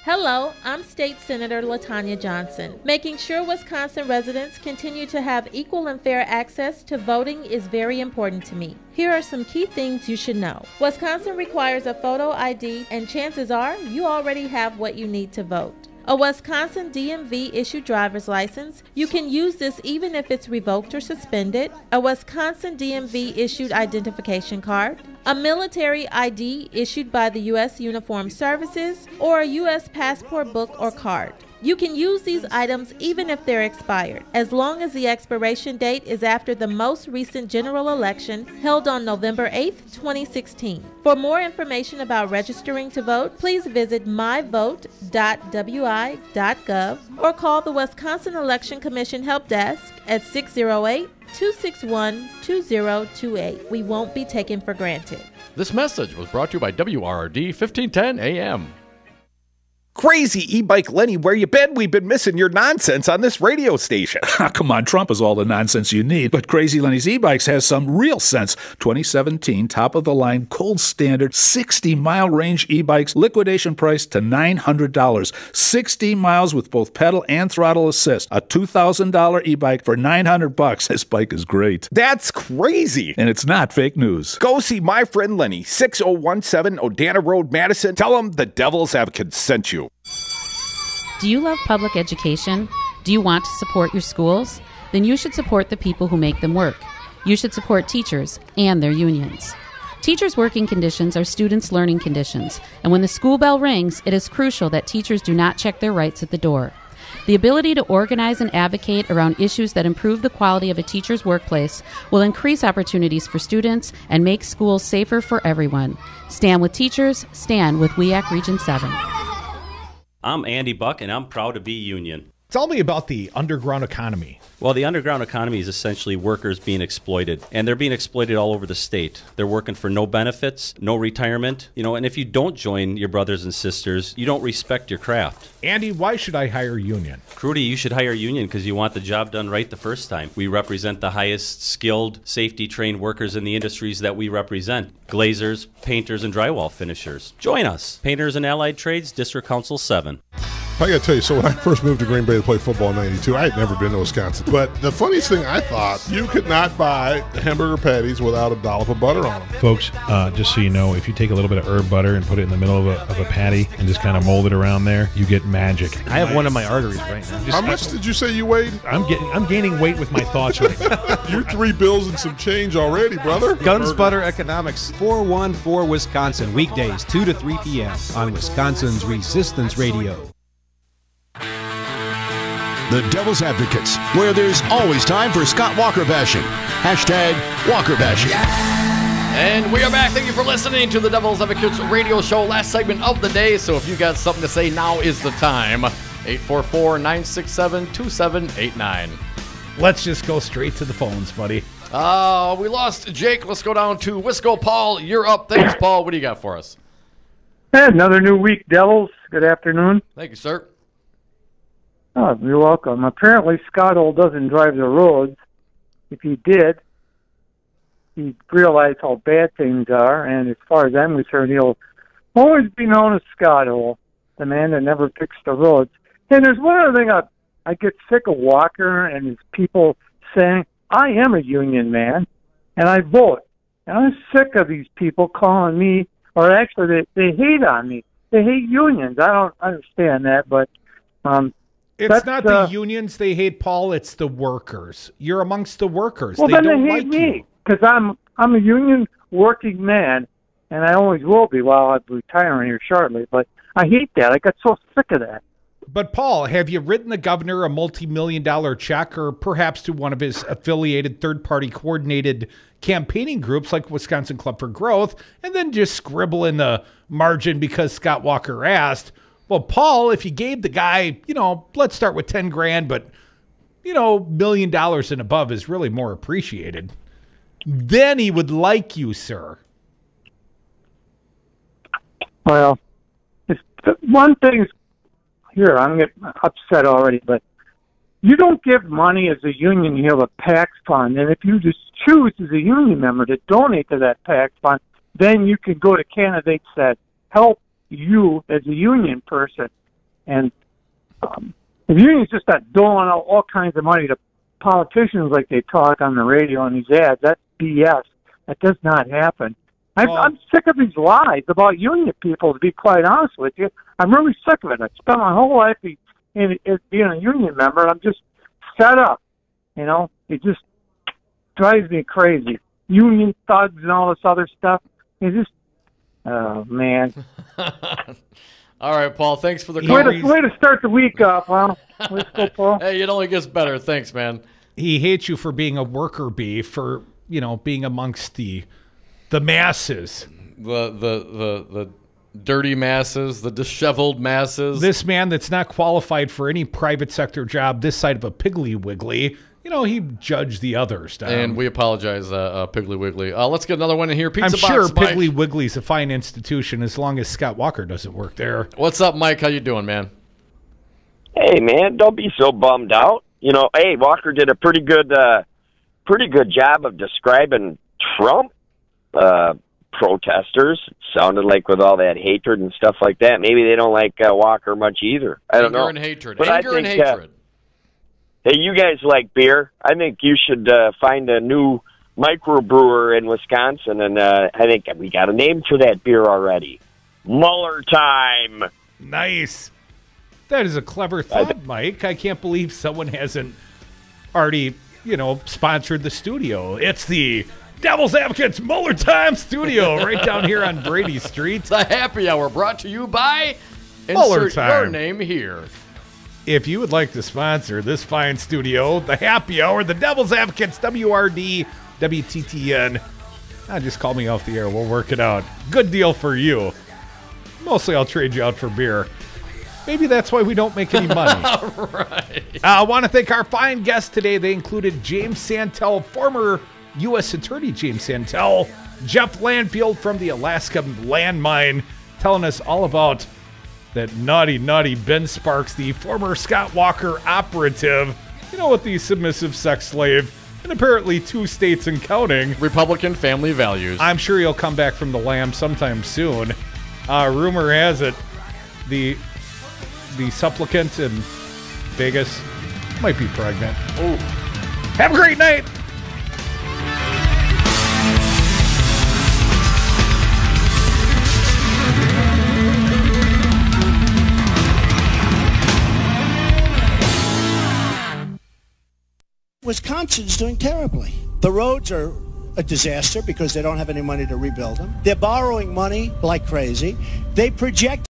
Speaker 6: Hello, I'm State Senator LaTanya Johnson. Making sure Wisconsin residents continue to have equal and fair access to voting is very important to me. Here are some key things you should know. Wisconsin requires a photo ID, and chances are you already have what you need to vote. A Wisconsin DMV-issued driver's license. You can use this even if it's revoked or suspended. A Wisconsin DMV-issued identification card. A military ID issued by the U.S. Uniformed Services, or a U.S. passport book or card. You can use these items even if they're expired, as long as the expiration date is after the most recent general election held on November 8, 2016. For more information about registering to vote, please visit myvote.wi.gov or call the Wisconsin Election Commission Help Desk at 608-261-2028. We won't be taken for granted.
Speaker 5: This message was brought to you by WRRD 1510 AM.
Speaker 8: Crazy e-bike Lenny, where you been? We've been missing your nonsense on this radio station.
Speaker 7: Come on, Trump is all the nonsense you need. But Crazy Lenny's e-bikes has some real sense. 2017, top-of-the-line, cold standard, 60-mile range e-bikes, liquidation price to $900. 60 miles with both pedal and throttle assist. A $2,000 e-bike for $900. This bike is great.
Speaker 8: That's crazy.
Speaker 7: And it's not fake news.
Speaker 8: Go see my friend Lenny, 6017 Odana Road, Madison. Tell him the Devil's Advocate sent you.
Speaker 24: Do you love public education? Do you want to support your schools? Then you should support the people who make them work. You should support teachers and their unions. Teachers' working conditions are students' learning conditions, and when the school bell rings, it is crucial that teachers do not check their rights at the door. The ability to organize and advocate around issues that improve the quality of a teacher's workplace will increase opportunities for students and make schools safer for everyone. Stand with teachers, stand with WEAC Region 7.
Speaker 25: I'm Andy Buck, and I'm proud to be union.
Speaker 8: Tell me about the underground economy.
Speaker 25: Well, the underground economy is essentially workers being exploited, and they're being exploited all over the state. They're working for no benefits, no retirement, and if you don't join your brothers and sisters, you don't respect your craft.
Speaker 8: Andy, why should I hire union?
Speaker 25: Crudy, you should hire union because you want the job done right the first time. We represent the highest skilled, safety-trained workers in the industries that we represent. Glazers, painters, and drywall finishers. Join us. Painters and Allied Trades, District Council 7.
Speaker 26: I got to tell you, so when I first moved to Green Bay to play football in '92, I had never been to Wisconsin. But the funniest thing I thought, you could not buy hamburger patties without a dollop of butter on them.
Speaker 27: Folks, just so you know, if you take a little bit of herb butter and put it in the middle of a patty and just kind of mold it around there, you get magic.
Speaker 3: I have one of my arteries right now.
Speaker 26: How much did you say you weighed?
Speaker 27: I'm gaining weight with my thoughts right now.
Speaker 26: You're $3 bills and some change already, brother.
Speaker 3: Guns, Butter, Economics, 414 Wisconsin, weekdays 2 to 3 p.m. on Wisconsin's Resistance Radio.
Speaker 18: The Devil's Advocates, where there's always time for Scott Walker bashing. Hashtag Walker bashing.
Speaker 5: And we are back. Thank you for listening to the Devil's Advocates radio show, last segment of the day. So if you got something to say, now is the time. 844-967-2789.
Speaker 8: Let's just go straight to the phones, buddy.
Speaker 5: We lost Jake. Let's go down to Wisco. Paul, you're up. Thanks, Paul. What do you got for us?
Speaker 4: Hey, another new week, Devils. Good afternoon.
Speaker 5: Thank you, sir.
Speaker 4: Oh, you're welcome. Apparently, Scott Hole doesn't drive the roads. If he did, he'd realize how bad things are, and as far as I'm concerned, he'll always be known as Scott Hole, the man that never fixed the roads. And there's one other thing I get sick of Walker and his people saying, I am a union man, and I vote. And I'm sick of these people calling me, or actually they hate on me. They hate unions. I don't understand that, but
Speaker 8: it's not the unions they hate, Paul. It's the workers. You're amongst the workers.
Speaker 4: Well,
Speaker 8: they
Speaker 4: then
Speaker 8: don't
Speaker 4: they hate
Speaker 8: like
Speaker 4: me
Speaker 8: you.
Speaker 4: because I'm a union working man, and I always will be while I'm retiring here shortly. But I hate that. I got so sick of that.
Speaker 8: But, Paul, have you written the governor a multi-million-dollar check, or perhaps to one of his affiliated third-party coordinated campaigning groups like Wisconsin Club for Growth, and then just scribble in the margin because Scott Walker asked? Well, Paul, if you gave the guy, let's start with 10 grand, but, $1 million and above is really more appreciated, then he would like you, sir.
Speaker 4: Well, one thing's here, I'm getting upset already, but you don't give money as a union, you have a PAC fund, and if you just choose as a union member to donate to that PAC fund, then you can go to candidates that help you as a union person. And the union's just not doling out all kinds of money to politicians like they talk on the radio and these ads. That's BS. That does not happen. I'm sick of these lies about union people, to be quite honest with you. I'm really sick of it. I spent my whole life being a union member, and I'm just fed up. It just drives me crazy. Union thugs and all this other stuff. It's just, oh, man.
Speaker 5: All right, Paul, thanks for the call.
Speaker 4: Way to start the week off, huh? Let's go, Paul.
Speaker 5: Hey, it only gets better. Thanks, man.
Speaker 8: He hates you for being a worker bee, for, being amongst the masses.
Speaker 5: The dirty masses, the disheveled masses.
Speaker 8: This man that's not qualified for any private sector job this side of a Piggly Wiggly, he judged the others down.
Speaker 5: And we apologize, Piggly Wiggly. Let's get another one in here. Pizza
Speaker 8: I'm
Speaker 5: Box,
Speaker 8: sure
Speaker 5: Mike.
Speaker 8: Piggly Wiggly's a fine institution as long as Scott Walker doesn't work there.
Speaker 5: What's up, Mike? How you doing, man?
Speaker 9: Hey, man, don't be so bummed out. Hey, Walker did a pretty good job of describing Trump protesters. Sounded like with all that hatred and stuff like that, maybe they don't like Walker much either. I don't know.
Speaker 5: Anger and hatred.
Speaker 9: But
Speaker 5: Anger and hatred.
Speaker 9: Hey, you guys like beer. I think you should find a new microbrewer in Wisconsin, and I think we got a name for that beer already. Muller Time.
Speaker 8: Nice. That is a clever thought, Mike. I can't believe someone hasn't already, sponsored the studio. It's the Devil's Advocates Muller Time Studio right down here on Brady Street.
Speaker 5: The happy hour brought to you by
Speaker 8: Muller
Speaker 5: insert
Speaker 8: Time.
Speaker 5: your name here.
Speaker 8: If you would like to sponsor this fine studio, the happy hour, the Devil's Advocates, WRD, WTTN, just call me off the air. We'll work it out. Good deal for you. Mostly I'll trade you out for beer. Maybe that's why we don't make any money.
Speaker 5: Right.
Speaker 8: I want to thank our fine guests today. They included James Santelle, former U.S. Attorney James Santelle, Jeff Landfield from the Alaskan landmine, telling us all about that naughty Ben Sparks, the former Scott Walker operative, with the submissive sex slave, and apparently 2 states and counting.
Speaker 5: Republican family values.
Speaker 8: I'm sure he'll come back from the lamb sometime soon. Rumor has it, the supplicant in Vegas might be pregnant.
Speaker 5: Oh,
Speaker 8: have a great night.
Speaker 10: Wisconsin's doing terribly. The roads are a disaster because they don't have any money to rebuild them. They're borrowing money like crazy. They project